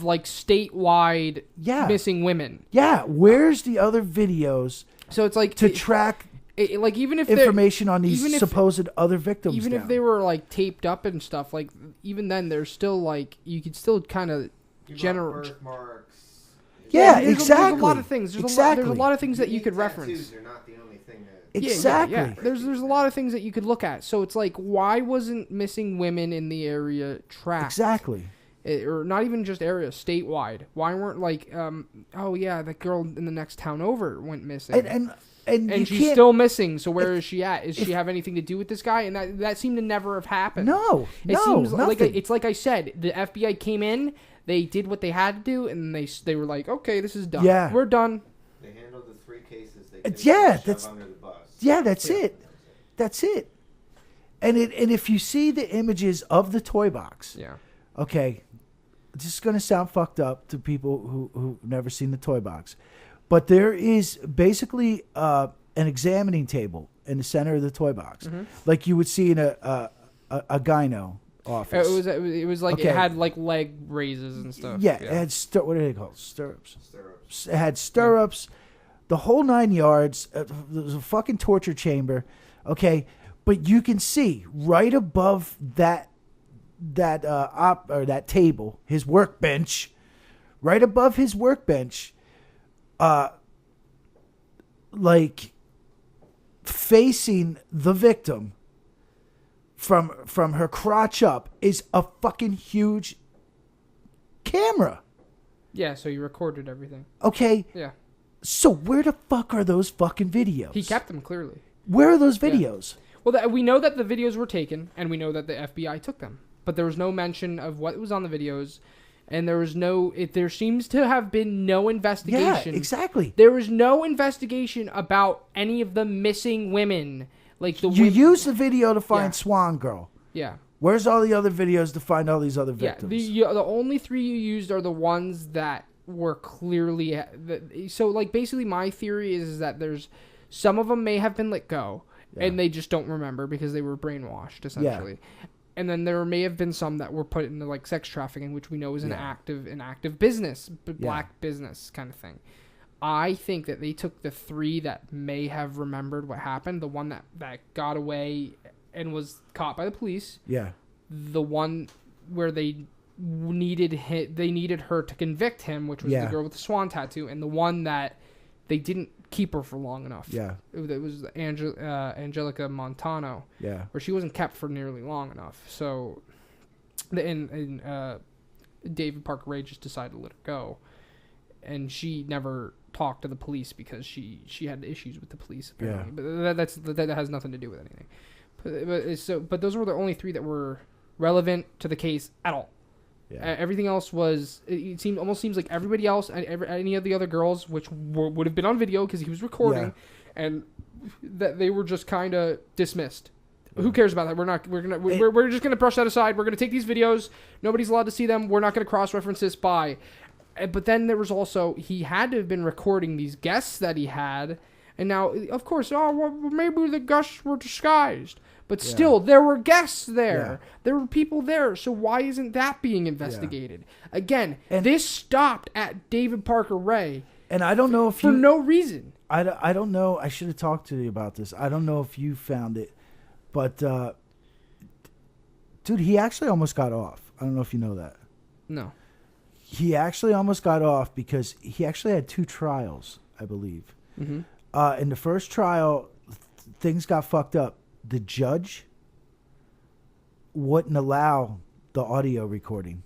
like statewide missing women? Yeah, where's the other videos? So it's like to track like even if information on these supposed other victims. Even if they were like taped up and stuff, like even then there's still like you could still kind of generate birthmarks. Yeah, exactly. There's a lot of things. There's a lot of things that you could reference. They're not the only thing that Exactly. Yeah. There's a lot of things that you could look at. So it's like, why wasn't missing women in the area tracked? Exactly. Or not even just area, statewide. Why weren't like, oh yeah, that girl in the next town over went missing, and she's still missing. So where is she at? Does she have anything to do with this guy? And that seemed to never have happened. No, it seems nothing. like it's like I said, the FBI came in, they did what they had to do, and they were like, okay, this is done. Yeah, we're done. They handled the 3 cases. That's under the bus. Yeah, that's it. That's it. And if you see the images of the toy box, okay, this is going to sound fucked up to people who've never seen the toy box, but there is basically an examining table in the center of the toy box, like you would see in a gyno office. It was like it had like leg raises and stuff. Yeah, it had what are they called? Stirrups. It had stirrups. The whole 9 yards. There was a fucking torture chamber. Okay, but you can see right above that table, his workbench, right above his workbench, like facing the victim from her crotch up is a fucking huge camera. Yeah, so you recorded everything. Okay. Yeah. So where the fuck are those fucking videos? He kept them clearly. Where are those videos? Yeah. Well, we know that the videos were taken, and we know that the FBI took them. But there was no mention of what was on the videos, and there was there seems to have been no investigation. Yeah, exactly. There was no investigation about any of the missing women. Like you use the video to find Swan Girl. Yeah. Where's all the other videos to find all these other victims? Yeah, the only 3 you used are the ones that were clearly... So, like, basically my theory is that there's... Some of them may have been let go, and they just don't remember because they were brainwashed, essentially. Yeah. And then there may have been some that were put into, like, sex trafficking, which we know is an active business, black business kind of thing. I think that they took the 3 that may have remembered what happened, the one that got away and was caught by the police. Yeah. The one where they needed her to convict him, which was the girl with the swan tattoo, and the one that they didn't keep her for long enough. Yeah. It was Angelica Montano. Yeah. Where she wasn't kept for nearly long enough. So, and David Parker Ray just decided to let her go, and she never talked to the police because she had issues with the police apparently. But that has nothing to do with anything. But those were the only 3 that were relevant to the case at all. Yeah. Everything else was. It seems like everybody else, any of the other girls, which would have been on video because he was recording, and that they were just kind of dismissed. Who cares about that? We're just gonna brush that aside. We're gonna take these videos. Nobody's allowed to see them. We're not gonna cross-reference this by. But then there was also he had to have been recording these guests that he had, and now of course, maybe the guests were disguised. But still, there were guests there. Yeah. There were people there. So why isn't that being investigated? Yeah. Again, this stopped at David Parker Ray. And I don't know if for no reason. I don't know. I should have talked to you about this. I don't know if you found it. But, dude, he actually almost got off. I don't know if you know that. No. He actually almost got off because he actually had 2 trials, I believe. Mm-hmm. In the first trial, things got fucked up. The judge wouldn't allow the audio recording.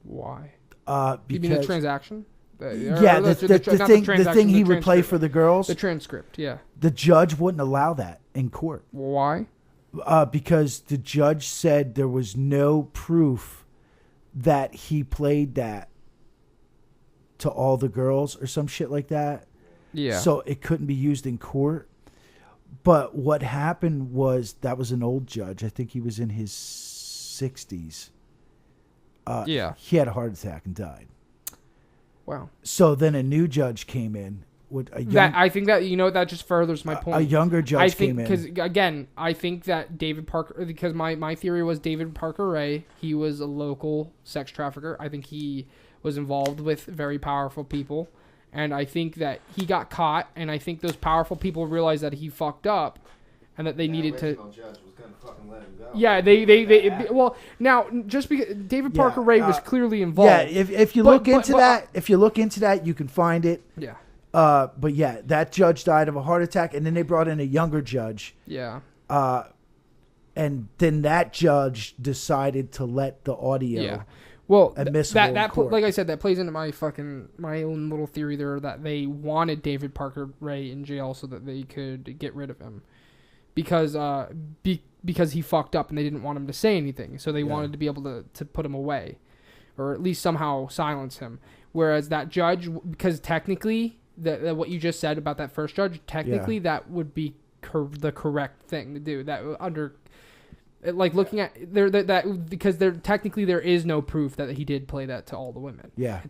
Why? Because you mean the transaction? The thing he would play for the girls. The transcript, yeah. The judge wouldn't allow that in court. Why? Because the judge said there was no proof that he played that to all the girls or some shit like that. Yeah. So it couldn't be used in court. But what happened was that was an old judge. I think he was in his 60s. Yeah. He had a heart attack and died. Wow. So then a new judge came in. I think that, that just furthers my point. A younger judge came in. Because, again, I think that David Parker, because my theory was David Parker Ray, he was a local sex trafficker. I think he was involved with very powerful people. And I think that he got caught, and I think those powerful people realized that he fucked up, and that they needed to. Judge was gonna fucking let him go. Yeah, well, now just because David Parker Ray was clearly involved. Yeah, if you look into that, you can find it. Yeah. But yeah, that judge died of a heart attack, and then they brought in a younger judge. Yeah. And then that judge decided to let the audio. Yeah. Well, admissible in court. like I said, that plays into my own little theory there that they wanted David Parker Ray in jail so that they could get rid of him, because he fucked up and they didn't want him to say anything, so they wanted to be able to put him away, or at least somehow silence him. Whereas that judge, because technically, what you just said about that first judge, technically that would be the correct thing to do. That under. Like looking at because technically there is no proof that he did play that to all the women. Yeah.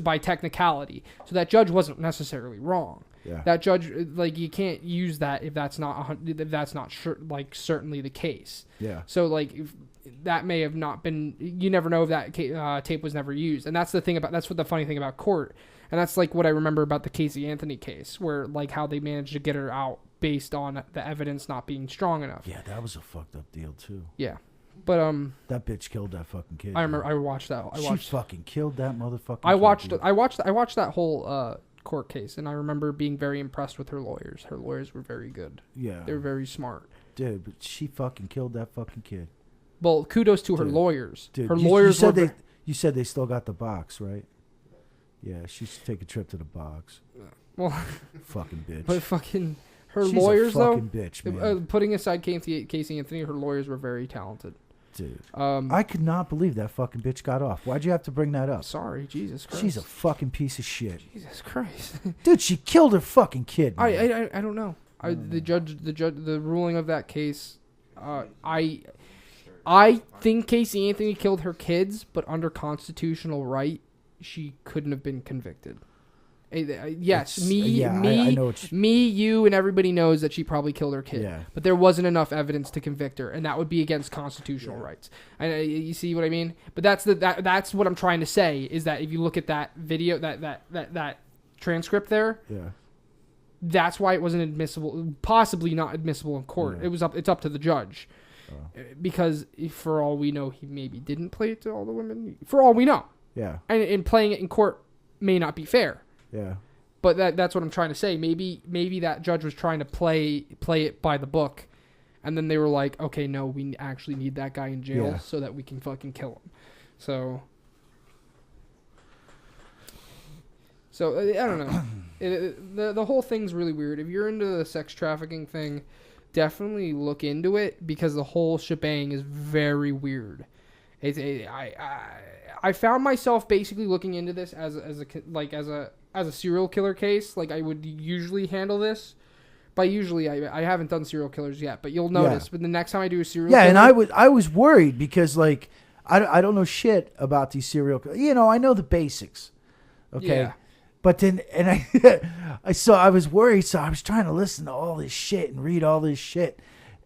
By technicality, so that judge wasn't necessarily wrong. Yeah. That judge, like, you can't use that if that's not certainly the case. Yeah. So like that may have not been. You never know if that tape was never used, and that's what the funny thing about court, and that's like what I remember about the Casey Anthony case, where like how they managed to get her out based on the evidence not being strong enough. Yeah, that was a fucked up deal too. Yeah, but that bitch killed that fucking kid. I remember. I watched that. She fucking killed that motherfucker. I watched that whole court case, and I remember being very impressed with her lawyers. Her lawyers were very good. Yeah, they were very smart. Dude, but she fucking killed that fucking kid. Well, kudos to her lawyers. Dude, her lawyers. You said they still got the box, right? Yeah, she should take a trip to the box. Well, fucking bitch. But fucking. Her She's lawyers, a fucking bitch, man. Putting aside Casey Anthony, her lawyers were very talented. Dude, I could not believe that fucking bitch got off. Why'd you have to bring that up? Sorry, Jesus Christ. She's a fucking piece of shit. Jesus Christ. Dude, she killed her fucking kid. Man. I don't know. The ruling of that case, I think Casey Anthony killed her kids, but under constitutional right, she couldn't have been convicted. Yes, I know you, and everybody knows that she probably killed her kid. Yeah. But there wasn't enough evidence to convict her, and that would be against constitutional rights. You see what I mean? But that's what I'm trying to say is that if you look at that video, that transcript there, that's why it wasn't admissible, possibly not admissible in court. Yeah. It's up to the judge, because for all we know, he maybe didn't play it to all the women. For all we know, and playing it in court may not be fair. Yeah, but that's what I'm trying to say. Maybe that judge was trying to play it by the book, and then they were like, okay, no, we actually need that guy in jail so that we can fucking kill him. So I don't know. The whole thing's really weird. If you're into the sex trafficking thing, definitely look into it, because the whole shebang is very weird. I found myself basically looking into this as a serial killer case. Like, I would usually handle this. By usually, I haven't done serial killers yet, but you'll notice. But the next time I do a serial killer... and I was worried because, like, I don't know shit about these serial killers. You know, I know the basics. Okay? Yeah. But then, and I was worried, so I was trying to listen to all this shit and read all this shit.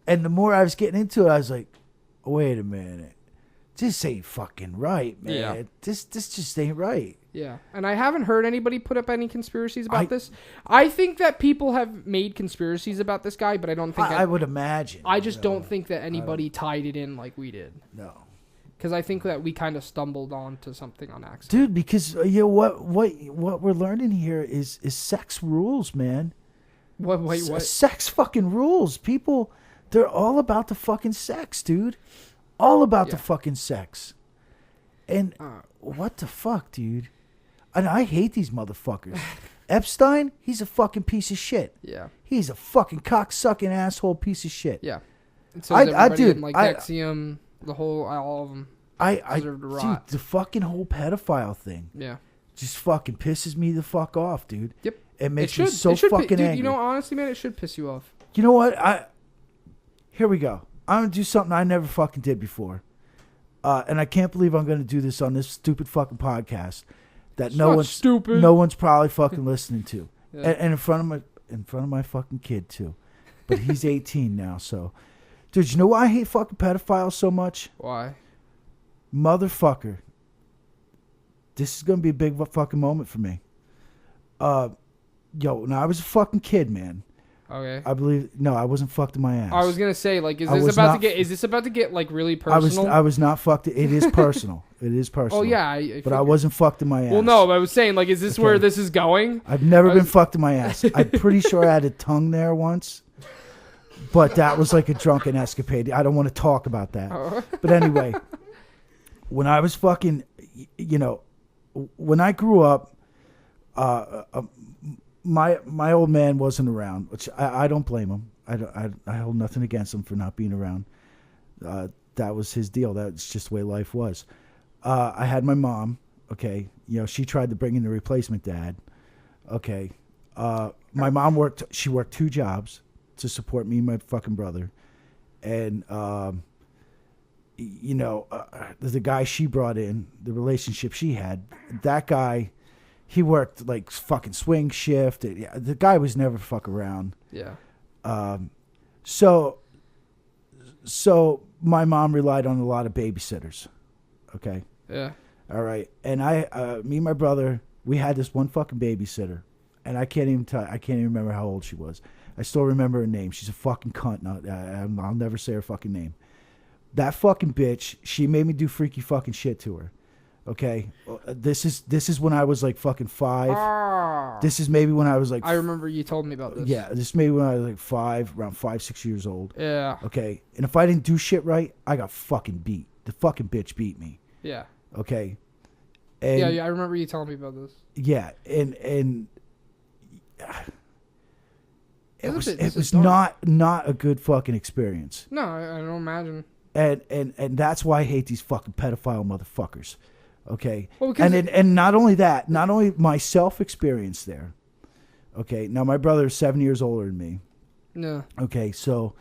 And the more I was getting into it, I was like, wait a minute. This ain't fucking right, man. Yeah. This just ain't right. Yeah, and I haven't heard anybody put up any conspiracies about this. I think that people have made conspiracies about this guy, but I don't think... I would imagine. I just don't think that anybody tied it in like we did. No. Because I think that we kind of stumbled onto something on accident. Dude, because what we're learning here is sex rules, man. What? Sex fucking rules. People, they're all about the fucking sex, dude. All about the fucking sex. And what the fuck, dude? And I hate these motherfuckers. Epstein, he's a fucking piece of shit. Yeah. He's a fucking cocksucking asshole piece of shit. Yeah. And so dude, like Nexium, all of them deserve to rot. Dude, the fucking whole pedophile thing. Yeah. Just fucking pisses me the fuck off, dude. Yep. It makes me so fucking angry. You know, honestly, man, it should piss you off. You know what? Here we go. I'm going to do something I never fucking did before. And I can't believe I'm going to do this on this stupid fucking podcast that no one's probably fucking listening to. Yeah. And in front of my fucking kid too. But he's 18 now, so. Dude, you know why I hate fucking pedophiles so much? Why? Motherfucker. This is going to be a big fucking moment for me. When I was a fucking kid, man. Okay. I wasn't fucked in my ass. I was gonna say, like, is this about to get like really personal? I was not fucked. It is personal. It is personal. Oh yeah, but I wasn't fucked in my ass. Well, no, I was saying, like, is this where this is going? I've never been fucked in my ass. I'm pretty sure I had a tongue there once, but that was like a drunken escapade. I don't want to talk about that. Oh. But anyway, when I was fucking, when I grew up, my old man wasn't around, which I don't blame him. I hold nothing against him for not being around. That was his deal. That's just the way life was. I had my mom. Okay, she tried to bring in the replacement dad. Okay, my mom worked. She worked 2 jobs to support me and my fucking brother, and the guy she brought in, the relationship she had, that guy. He worked like fucking swing shift. The guy was never fuck around. Yeah. So my mom relied on a lot of babysitters. Okay. Yeah. All right. And me and my brother, we had this one fucking babysitter, and I can't even remember how old she was. I still remember her name. She's a fucking cunt. I'll never say her fucking name. That fucking bitch. She made me do freaky fucking shit to her. Okay, this is when I was like fucking 5. This is maybe when I was like. I remember you told me about this. Yeah, this is maybe when I was like 5, around 5, 6 years old. Yeah. Okay, and if I didn't do shit right, I got fucking beat. The fucking bitch beat me. Yeah. Okay. And yeah, I remember you telling me about this. Yeah, and it was not a good fucking experience. No, I don't imagine. And that's why I hate these fucking pedophile motherfuckers. Okay, well, and not only that, not only my self experience there. Okay, now my brother is 7 years older than me. Yeah. Okay, so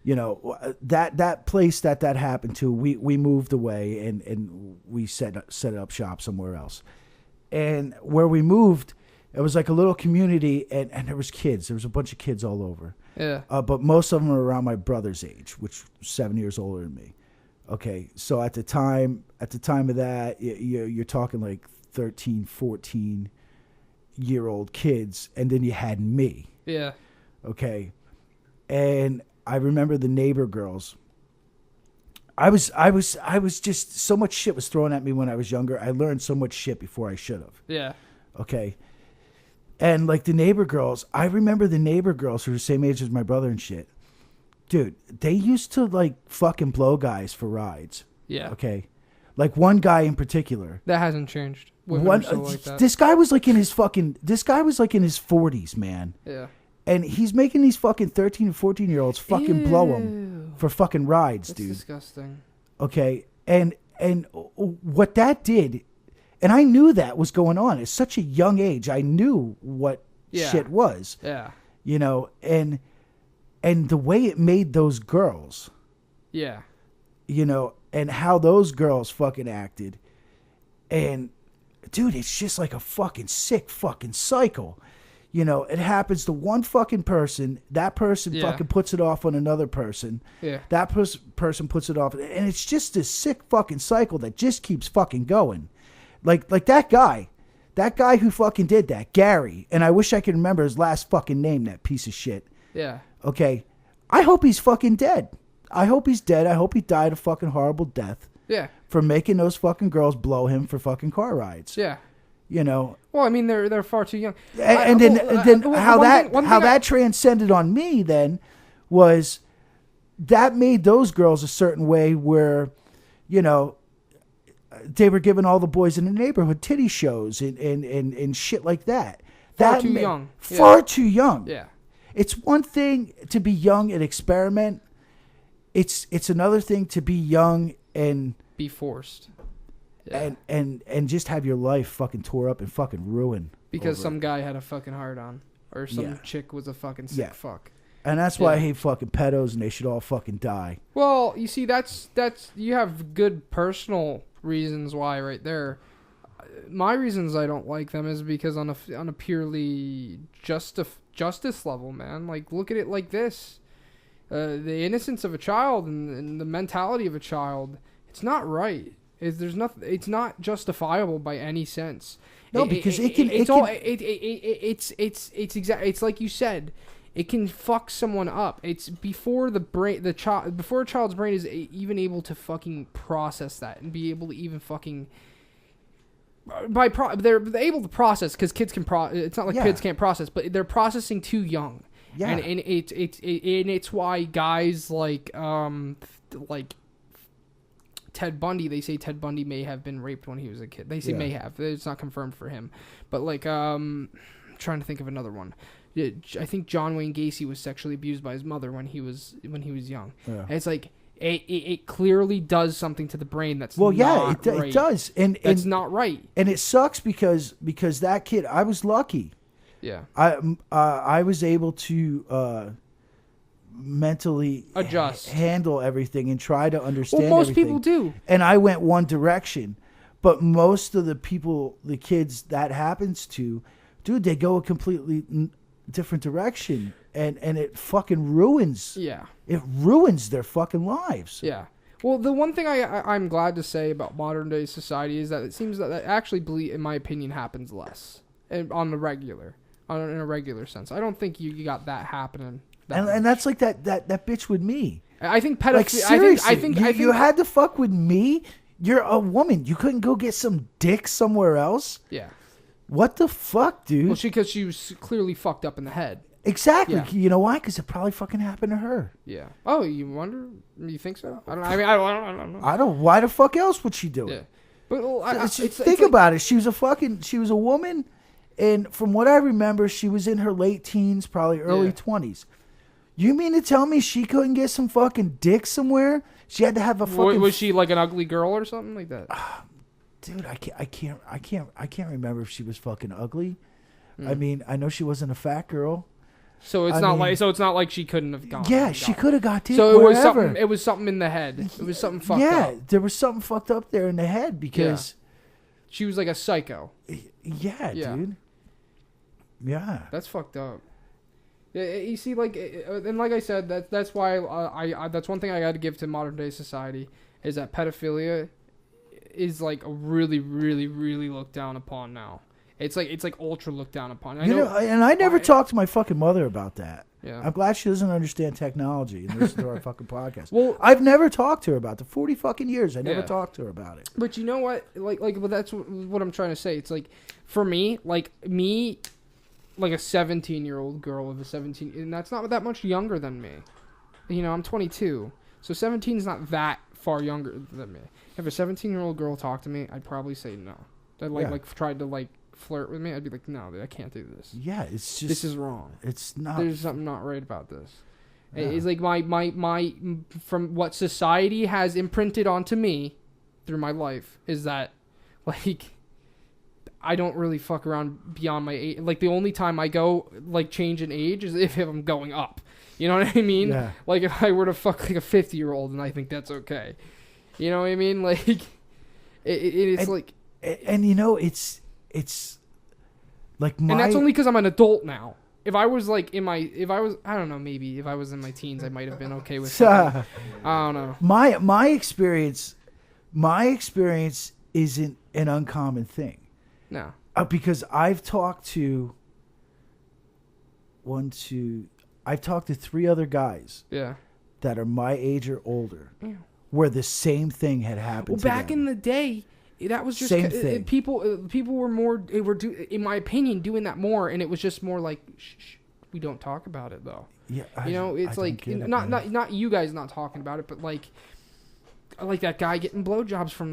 that place that happened to, we moved away and we set up shop somewhere else, and where we moved, it was like a little community, and there was kids. There was a bunch of kids all over. Yeah. But most of them were around my brother's age, which was 7 years older than me. Okay, so at the time of that, you're talking like 13, 14-year-old kids, and then you had me. Yeah. Okay, and I remember the neighbor girls. I was just, so much shit was thrown at me when I was younger. I learned so much shit before I should have. Yeah. Okay. And like the neighbor girls, I remember the neighbor girls who were the same age as my brother and shit. Dude, they used to like fucking blow guys for rides. Yeah. Okay. Like one guy in particular. That hasn't changed. Like that. This guy was like in his 40s, man. Yeah. And he's making these fucking 13 and 14-year-olds fucking blow him for fucking rides, That's dude. Disgusting. Okay. And what that did, and I knew that was going on at such a young age. I knew what shit was. Yeah. And the way it made those girls. Yeah. And how those girls fucking acted. And, dude, it's just like a fucking sick fucking cycle. It happens to one fucking person. That person fucking puts it off on another person. Yeah. That person puts it off. And it's just this sick fucking cycle that just keeps fucking going. Like that guy who fucking did that, Gary. And I wish I could remember his last fucking name, that piece of shit. Yeah. Okay. I hope he's fucking dead. I hope he's dead. I hope he died a fucking horrible death. Yeah. For making those fucking girls blow him for fucking car rides. Yeah. Well, I mean, they're far too young. And then how that transcended on me then was that made those girls a certain way where, they were giving all the boys in the neighborhood titty shows and shit like that. Far too young. Far too young. Yeah. It's one thing to be young and experiment. It's another thing to be young and be forced. Yeah. And just have your life fucking tore up and fucking ruined. Because some guy had a fucking hard on. Or some chick was a fucking sick fuck. And that's why I hate fucking pedos and they should all fucking die. Well, you see, that's you have good personal reasons why right there. My reasons I don't like them is because on a purely justice level, man. Like, look at it like this. The innocence of a child and the mentality of a child, it's not right. It's not justifiable by any sense. No, because it's like you said, it can fuck someone up. It's before before a child's brain is even able to fucking process that and be able to even fucking they're able to process because kids can it's not like kids can't process, but they're processing too young. Yeah, and it's why guys like Ted Bundy, they say Ted Bundy may have been raped when he was a kid. They say may have. It's not confirmed for him. But like I'm trying to think of another one. I think John Wayne Gacy was sexually abused by his mother when he was young. Yeah. And it's like it clearly does something to the brain that's not right. It does. And it's not right. And it sucks because that kid, I was lucky. Yeah. I was able to mentally adjust, handle everything, and try to understand. Well, most everything. people do. And I went one direction, but most of the kids that happens to, dude, they go a completely different direction, and it fucking ruins. Yeah. It ruins their fucking lives. Yeah. Well, the one thing I'm glad to say about modern day society is that it seems that actually, in my opinion, happens less in a regular sense. I don't think you got that happening. And that's like that bitch with me. I think pedophilia. Like, seriously, I think you had to fuck with me. You're a woman. You couldn't go get some dick somewhere else. Yeah. What the fuck, dude? Well, because she was clearly fucked up in the head. Exactly. Yeah. You know why? Because it probably fucking happened to her. Yeah. Oh, you wonder? You think so? I don't know. I don't. Why the fuck else would she do it? Yeah. But think about it. She was a woman, and from what I remember, she was in her late teens, probably early 20s. You mean to tell me she couldn't get some fucking dick somewhere? She had to have a fucking. Was she like an ugly girl or something like that? Dude, I can't remember if she was fucking ugly. I mean, I know she wasn't a fat girl. So it's not like she couldn't have gone. Yeah, she could have got dick. So it was something in the head. It was something fucked up. Yeah, there was something fucked up there in the head because she was like a psycho. Yeah, dude. Yeah, that's fucked up. You see, like, and like I said, that's why I that's one thing I got to give to modern day society is that pedophilia is like a really, really, really looked down upon now. It's like ultra looked down upon. And I never talked to my fucking mother about that. Yeah. I'm glad she doesn't understand technology and listen to our fucking podcast. Well, I've never talked to her about it. 40 fucking years, I never talked to her about it. But you know what? Well, that's what I'm trying to say. It's like, for me, like a 17-year-old girl of a 17, and that's not that much younger than me. You know, I'm 22, so 17 is not that far younger than me. If a 17-year-old girl talked to me, I'd probably say no. That tried to flirt with me, I'd be like, no, I can't do this. Yeah, it's just, this is wrong. It's not. There's something not right about this. Yeah. It's like my from what society has imprinted onto me through my life is that, like, I don't really fuck around beyond my age. Like, the only time I go, like, change in age is if I'm going up. You know what I mean? Yeah. Like, if I were to fuck, like, a 50-year-old, and I think that's okay. You know what I mean? Like, it's like... And, you know, it's like my... And that's only because I'm an adult now. If I was, like, I don't know, maybe if I was in my teens, I might have been okay with that. I don't know. My experience isn't an uncommon thing. No. Because I've talked to three other guys. Yeah. That are my age or older. Yeah. Where the same thing had happened to them. Back in the day, that was just same thing. People were more, in my opinion, doing that more, and it was just more like, shh, we don't talk about it though. Yeah. It's like not you guys not talking about it, but like like that guy getting blowjobs from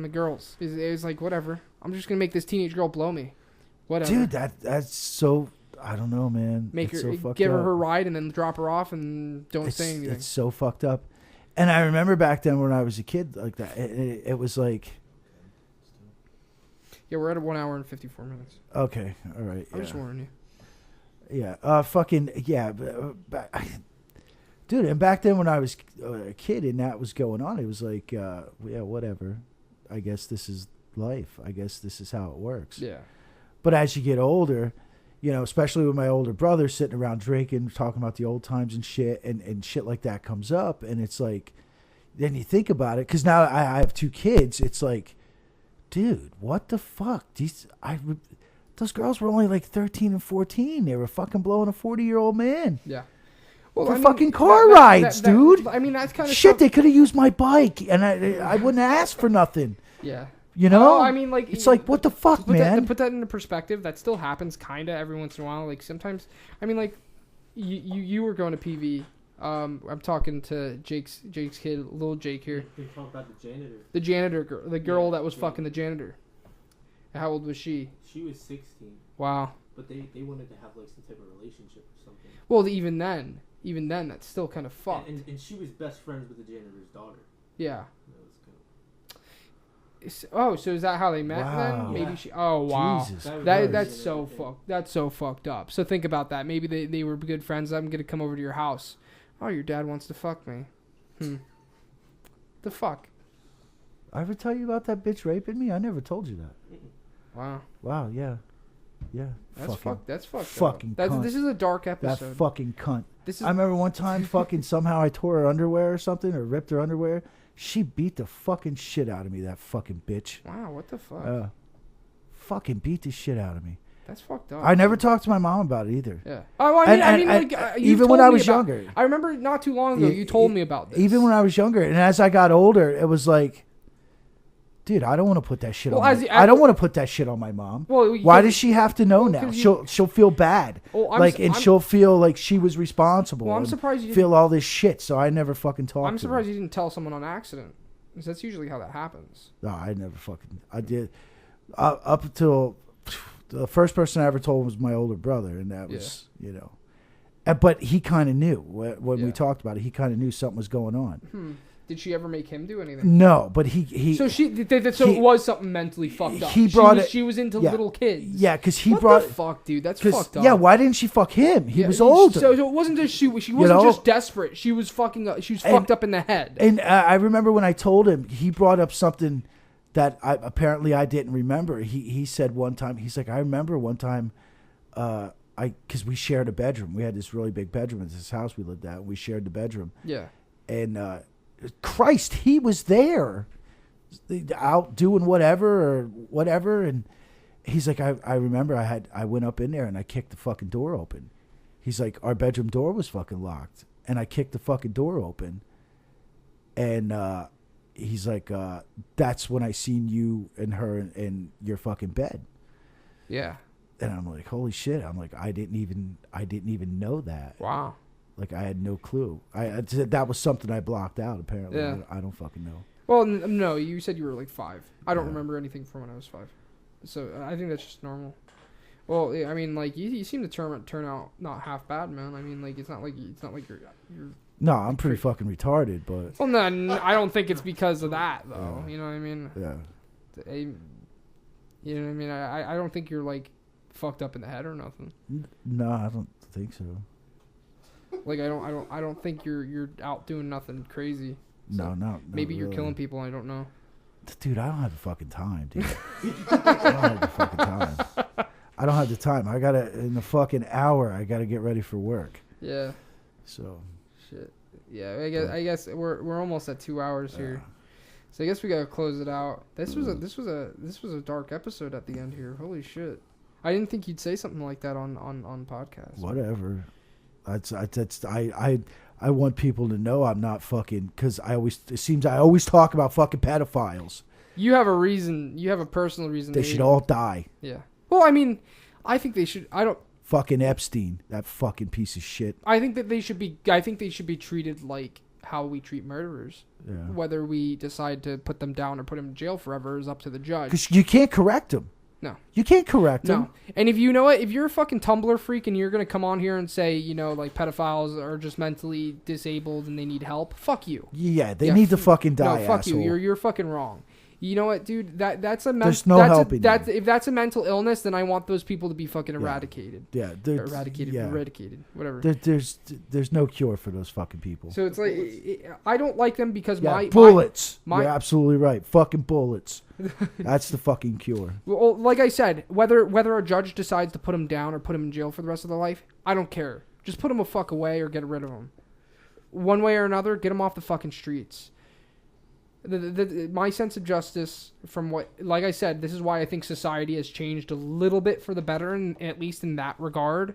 the girls. It was like, whatever. I'm just gonna make this teenage girl blow me. Whatever. Dude, that's so. I don't know, man. Make it's her so give her ride and then drop her off and don't say anything. It's so fucked up. And I remember back then when I was a kid like that. It was like. Yeah, we're at 1 hour and 54 minutes. Okay, all right. I'm just warning you. Yeah, dude. And back then when I was a kid and that was going on, it was like, yeah, whatever. I guess this is life. I guess this is how it works. Yeah. But as you get older, you know, especially with my older brother sitting around drinking, talking about the old times and shit, and shit like that comes up, and it's like, then you think about it, because now I have 2 kids. It's like, dude, what the fuck? Those girls were only like 13 and 14. They were fucking blowing a 40-year-old man. Yeah. Well, for fucking car rides, dude. I mean, that's kind of shit. They could have used my bike, and I wouldn't ask for nothing. Yeah. You know? I mean, like... It's like, what the fuck, man? To put that into perspective, that still happens kind of every once in a while. Like, sometimes... I mean, like, you were going to PV. I'm talking to Jake's kid, little Jake here. They talk about the janitor. The janitor girl. The girl that was fucking the janitor. How old was she? She was 16. Wow. But they wanted to have, like, some type of relationship or something. Well, even then, that's still kind of fucked. And she was best friends with the janitor's daughter. Yeah. Oh, so is that how they met then? Maybe she. Oh wow, Jesus that's so fucked. That's so fucked up. So think about that. Maybe they were good friends. I'm gonna come over to your house. Oh, your dad wants to fuck me. The fuck. I ever tell you about that bitch raping me? I never told you that. Wow. Wow. Yeah. That's fucked. That's fucked. Fucking cunt. This is a dark episode. That fucking cunt. I remember one time, fucking somehow I tore her underwear or something, or ripped her underwear. She beat the fucking shit out of me, that fucking bitch. Wow, what the fuck? Fucking beat the shit out of me. That's fucked up. I never talked to my mom about it either. Yeah. Oh, I mean, even when I was younger. I remember not too long ago you told me about this. Even when I was younger, and as I got older, it was like, dude, I don't want to put that shit on. I don't want to put that shit on my mom. Well, why does she have to know now? She'll feel bad. She'll feel like she was responsible. Well, I'm surprised you feel all this shit. So I never fucking talked. I'm surprised you didn't tell someone on accident, because that's usually how that happens. No, I never fucking. I did up until the first person I ever told was my older brother, and that was but he kind of knew when we talked about it. He kind of knew something was going on. Did she ever make him do anything? No, but he. So it was something mentally fucked up. She was into little kids. Yeah, because he what brought. What the fuck, dude? That's fucked up. Yeah, why didn't she fuck him? He was older. So it wasn't just she wasn't just desperate. She was fucking. She was fucked up in the head. And I remember when I told him, he brought up something that apparently I didn't remember. He said one time, he's like, I remember one time, because we shared a bedroom. We had this really big bedroom at this house we lived at. We shared the bedroom. Yeah. And. Christ, he was there out doing whatever, and he's like, I remember I went up in there and I kicked the fucking door open. He's like, our bedroom door was fucking locked, and I kicked the fucking door open, and he's like, that's when I seen you and her in your fucking bed. Yeah. And I'm like, holy shit. I'm like, I didn't even know that. Wow. Like, I had no clue. That was something I blocked out, apparently. Yeah. I don't fucking know. Well, no, you said you were like 5. I don't remember anything from when I was 5. So, I think that's just normal. Well, I mean, like, you seem to turn out not half bad, man. I mean, like, it's not like you're No, I'm pretty fucking retarded, but... Well, no, I don't think it's because of that, though. You know what I mean? Yeah. You know what I mean? I don't think you're, like, fucked up in the head or nothing. No, I don't think so. Like, I don't think you're out doing nothing crazy. So no. Maybe you're killing people. I don't know. Dude, I don't have the fucking time, dude. I don't have the fucking time. I don't have the time. I gotta in a fucking hour. I gotta get ready for work. Yeah. So. Shit. Yeah. I guess we're almost at 2 hours here. So I guess we gotta close it out. This was a dark episode at the end here. Holy shit. I didn't think you'd say something like that on podcast. Whatever. I want people to know I'm not fucking, because it seems I always talk about fucking pedophiles. You have a reason. You have a personal reason. They should all die. Yeah. Well, I mean, I think they should. Fucking Epstein, that fucking piece of shit. I think that they should be. I think they should be treated like how we treat murderers. Yeah. Whether we decide to put them down or put them in jail forever is up to the judge. Because you can't correct them. No. You can't correct them. No. And if you know what, if you're a fucking Tumblr freak and you're going to come on here and say, you know, like pedophiles are just mentally disabled and they need help, fuck you. Yeah, they need to fucking die, No, fuck asshole. you. You're fucking wrong. You know what, dude? There's no helping them. If that's a mental illness, then I want those people to be fucking eradicated. Yeah, eradicated, whatever. There's no cure for those fucking people. So it's like I don't like them because bullets. You're absolutely right. Fucking bullets. That's the fucking cure. Well, like I said, whether a judge decides to put them down or put them in jail for the rest of their life, I don't care. Just put them a fuck away or get rid of them. One way or another, get them off the fucking streets. My sense of justice from what, like I said, this is why I think society has changed a little bit for the better, and at least in that regard,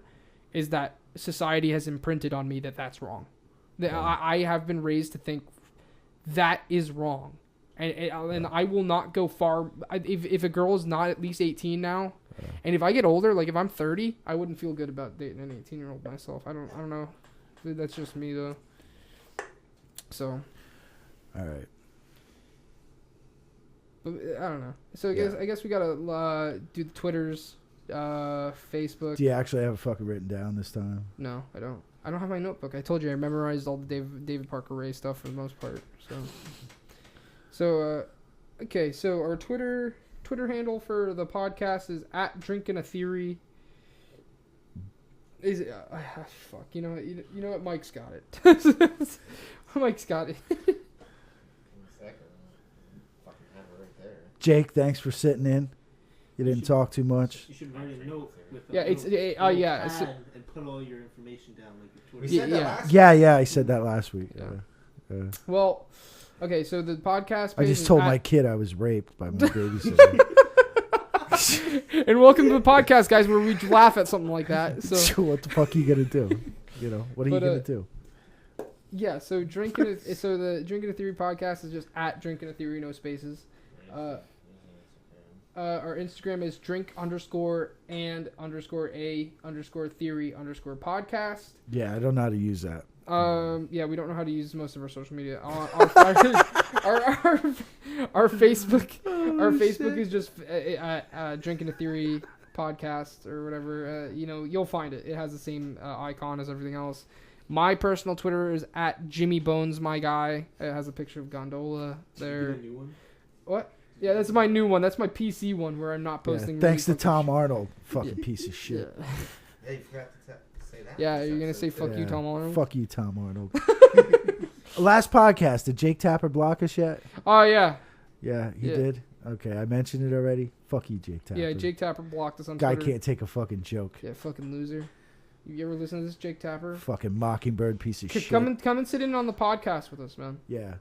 is that society has imprinted on me that that's wrong. I have been raised to think that is wrong. And I will not go far. If a girl is not at least 18 now, and if I get older, like if I'm 30, I wouldn't feel good about dating an 18-year-old myself. I don't know. That's just me though. So. All right. But I don't know. So I guess we gotta do the Twitters, Facebook. Do you actually have it fucking written down this time? No, I don't. I don't have my notebook. I told you I memorized all the David Parker Ray stuff for the most part. So okay. So our Twitter handle for the podcast is @DrinkinATheory. Is it, fuck. You know what? Mike's got it. Mike's got it. Jake, thanks for sitting in. You didn't talk too much. You should write a note with and put all your information down, like your Twitter. I said that last week. Yeah. Well, okay, so the podcast. I just told my kid I was raped by my babysitter. And welcome to the podcast, guys, where we laugh at something like that. So what the fuck are you gonna do? What are you gonna do? Yeah, so the Drinking a Theory podcast is just @DrinkinATheory, no spaces. Our Instagram is drink_and_a_theory_podcast. Yeah, I don't know how to use that. Yeah, we don't know how to use most of our social media. Our Facebook is just Drinking a Theory podcast or whatever. You'll find it. It has the same icon as everything else. My personal Twitter is @JimmyBonesMyGuy. It has a picture of Gondola there. New one? What? Yeah, that's my new one. That's my PC one where I'm not posting. Thanks to Tom Arnold, fucking piece of shit. Yeah, you forgot to say that. Yeah, you're gonna say fuck you, Tom Arnold. Fuck you, Tom Arnold. Last podcast, did Jake Tapper block us yet? Oh yeah. Yeah, he did. Okay, I mentioned it already. Fuck you, Jake Tapper. Yeah, Jake Tapper blocked us on Guy Twitter. can't take a fucking joke. Yeah, fucking loser. You ever listen to this, Jake Tapper? Fucking mockingbird piece of shit. Come and sit in on the podcast with us, man. Yeah.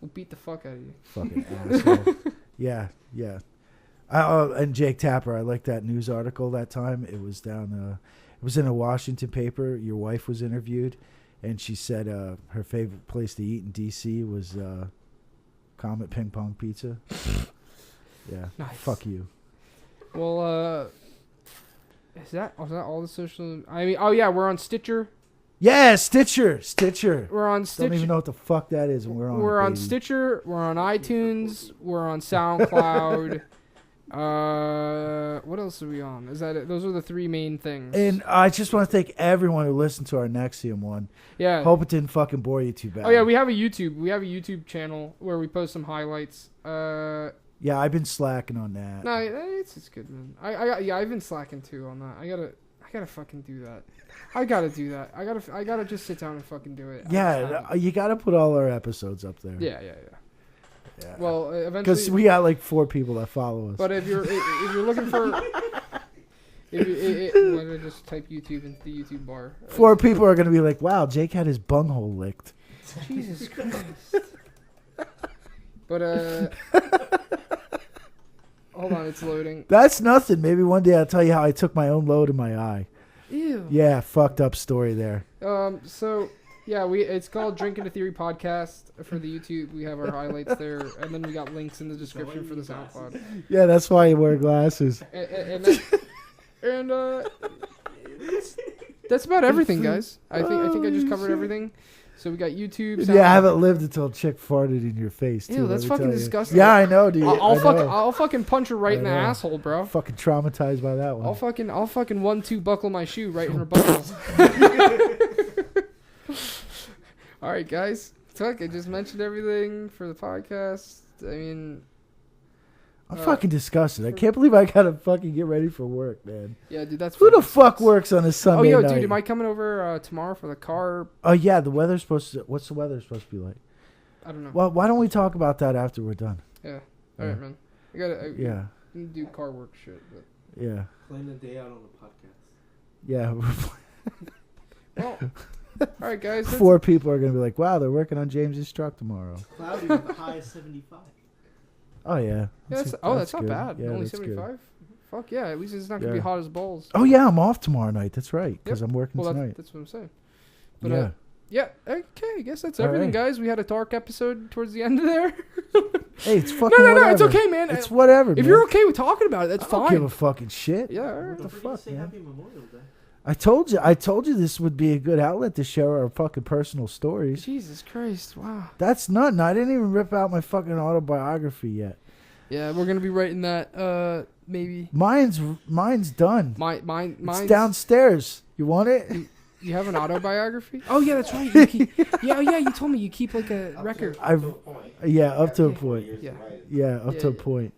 We'll beat the fuck out of you. Fucking asshole. Yeah. And Jake Tapper, I liked that news article that time. It was it was in a Washington paper. Your wife was interviewed, and she said her favorite place to eat in D.C. was Comet Ping Pong Pizza. Yeah. Nice. Fuck you. Well, is that all the social? I mean, oh yeah, we're on Stitcher. Yeah, Stitcher. We're on Stitcher. Don't even know what the fuck that is. We're on Stitcher. We're on iTunes. We're on SoundCloud. What else are we on? Is that it? Those are the three main things. And I just want to thank everyone who listened to our Nexium one. Yeah. Hope it didn't fucking bore you too bad. Oh yeah, we have a YouTube channel where we post some highlights. Yeah, I've been slacking on that. No, it's good, man. I've been slacking too on that. I gotta fucking do that. I gotta do that. I gotta just sit down and fucking do it. Yeah, you gotta put all our episodes up there. Yeah. Well, eventually, because we got like 4 people that follow us. But if you're looking for, why did I just type YouTube into the YouTube bar? 4 people are gonna be like, "Wow, Jake had his bunghole licked." Jesus Christ. But hold on, it's loading. That's nothing. Maybe one day I'll tell you how I took my own load in my eye. Ew. Yeah, fucked up story there. So yeah, it's called Drinking a Theory podcast for the YouTube. We have our highlights there, and then we got links in the description for the SoundCloud. Yeah, that's why you wear glasses. And that's about everything, guys. I think I just covered everything. So we got YouTube. Yeah, I haven't lived until a chick farted in your face. Too, Ew, that's fucking disgusting. Yeah, I know, dude. I'll fucking punch her right in the asshole, bro. Fucking traumatized by that one. I'll fucking 1-2 buckle my shoe right in her butthole. All right, guys. I just mentioned everything for the podcast. I mean, I'm fucking disgusted. I can't believe I gotta fucking get ready for work, man. Yeah, dude, that's who the fuck works on a Sunday night? Dude, am I coming over tomorrow for the car? Oh yeah, the weather's supposed to. What's the weather supposed to be like? I don't know. Well, why don't we talk about that after we're done? Yeah. All right, man. I gotta. Yeah. Do car work shit. But. Yeah. Plan the day out on the podcast. Yeah. Well. All right, guys. 4 people are gonna be like, "Wow, they're working on James's truck tomorrow." Cloudy with a high of 75. Oh yeah. That's not bad. Yeah, only 75. Fuck yeah. At least it's not gonna be hot as balls. Oh yeah, I'm off tomorrow night. That's right, because I'm working tonight. That's what I'm saying. But yeah. Okay. I guess that's everything, guys. We had a dark episode towards the end of there. Hey, it's fucking no. It's okay, man. It's whatever. If you're okay with talking about it, that's fine. I don't give a fucking shit. Yeah. All right. What the fuck, man? Happy Memorial Day. I told you this would be a good outlet to share our fucking personal stories. Jesus Christ, wow. That's nothing. I didn't even rip out my fucking autobiography yet. Yeah, we're gonna be writing that maybe. Mine's done. Mine's downstairs. You want it? You have an autobiography? Oh yeah, that's right. You keep, you told me you keep like a record. Up to a point. Yeah, up to a point.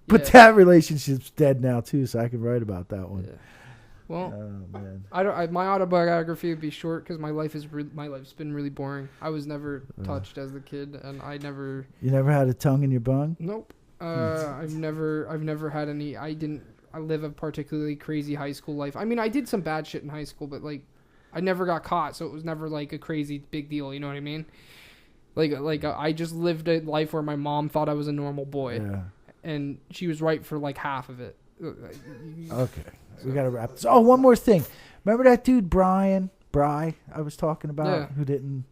But Yeah. that relationship's dead now too, so I can write about that one. Yeah. Well, oh, man. my autobiography would be short because my life's been really boring. I was never touched as a kid, and I never. You never had a tongue in your bung? Nope. I've never had any. I live a particularly crazy high school life. I mean, I did some bad shit in high school, but like, I never got caught, so it was never like a crazy big deal. You know what I mean? Like I just lived a life where my mom thought I was a normal boy, and she was right for like half of it. Okay. We gotta wrap this. Oh, one more thing. Remember that dude Bry I was talking about who didn't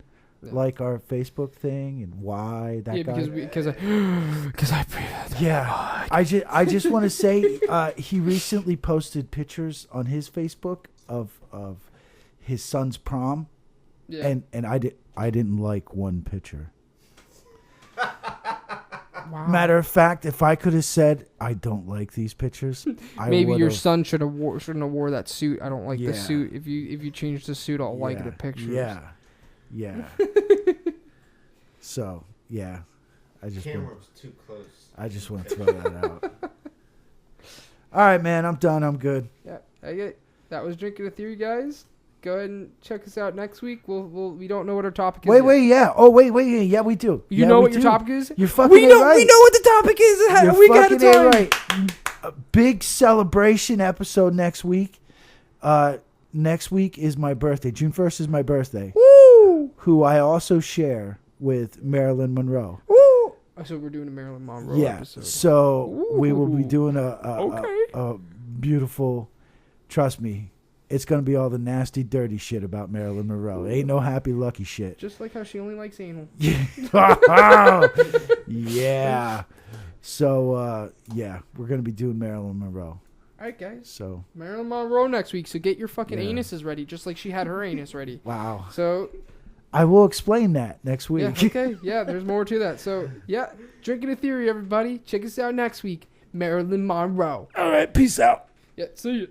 like our Facebook thing and why that guy? because I breathed. Yeah. I just want to say he recently posted pictures on his Facebook of his son's prom. Yeah. And I didn't like one picture. Wow. Matter of fact, if I could have said I don't like these pictures, maybe your son shouldn't have wore that suit. I don't like the suit. If you change the suit, I'll like the pictures. Yeah. So I just camera was too close. I just want to throw that out. All right, man. I'm done. I'm good. Yeah, that was Drinking a Theory, guys. Go ahead and check us out next week. We don't know what our topic is. Wait, yeah. Oh, wait, yeah, we do. You know what your topic is? You're fucking right. We know what the topic is. We got it right. A big celebration episode next week. Next week is my birthday. June 1st is my birthday. Woo! Who I also share with Marilyn Monroe. Woo! So we're doing a Marilyn Monroe episode. So we will be doing a beautiful, trust me, it's going to be all the nasty, dirty shit about Marilyn Monroe. Ain't no happy, lucky shit. Just like how she only likes anal. Yeah. So, we're going to be doing Marilyn Monroe. All right, guys. So Marilyn Monroe next week. So get your fucking anuses ready, just like she had her anus ready. Wow. So I will explain that next week. Yeah, okay. Yeah, there's more to that. So, Drinking a Theory, everybody. Check us out next week. Marilyn Monroe. All right. Peace out. Yeah, see you.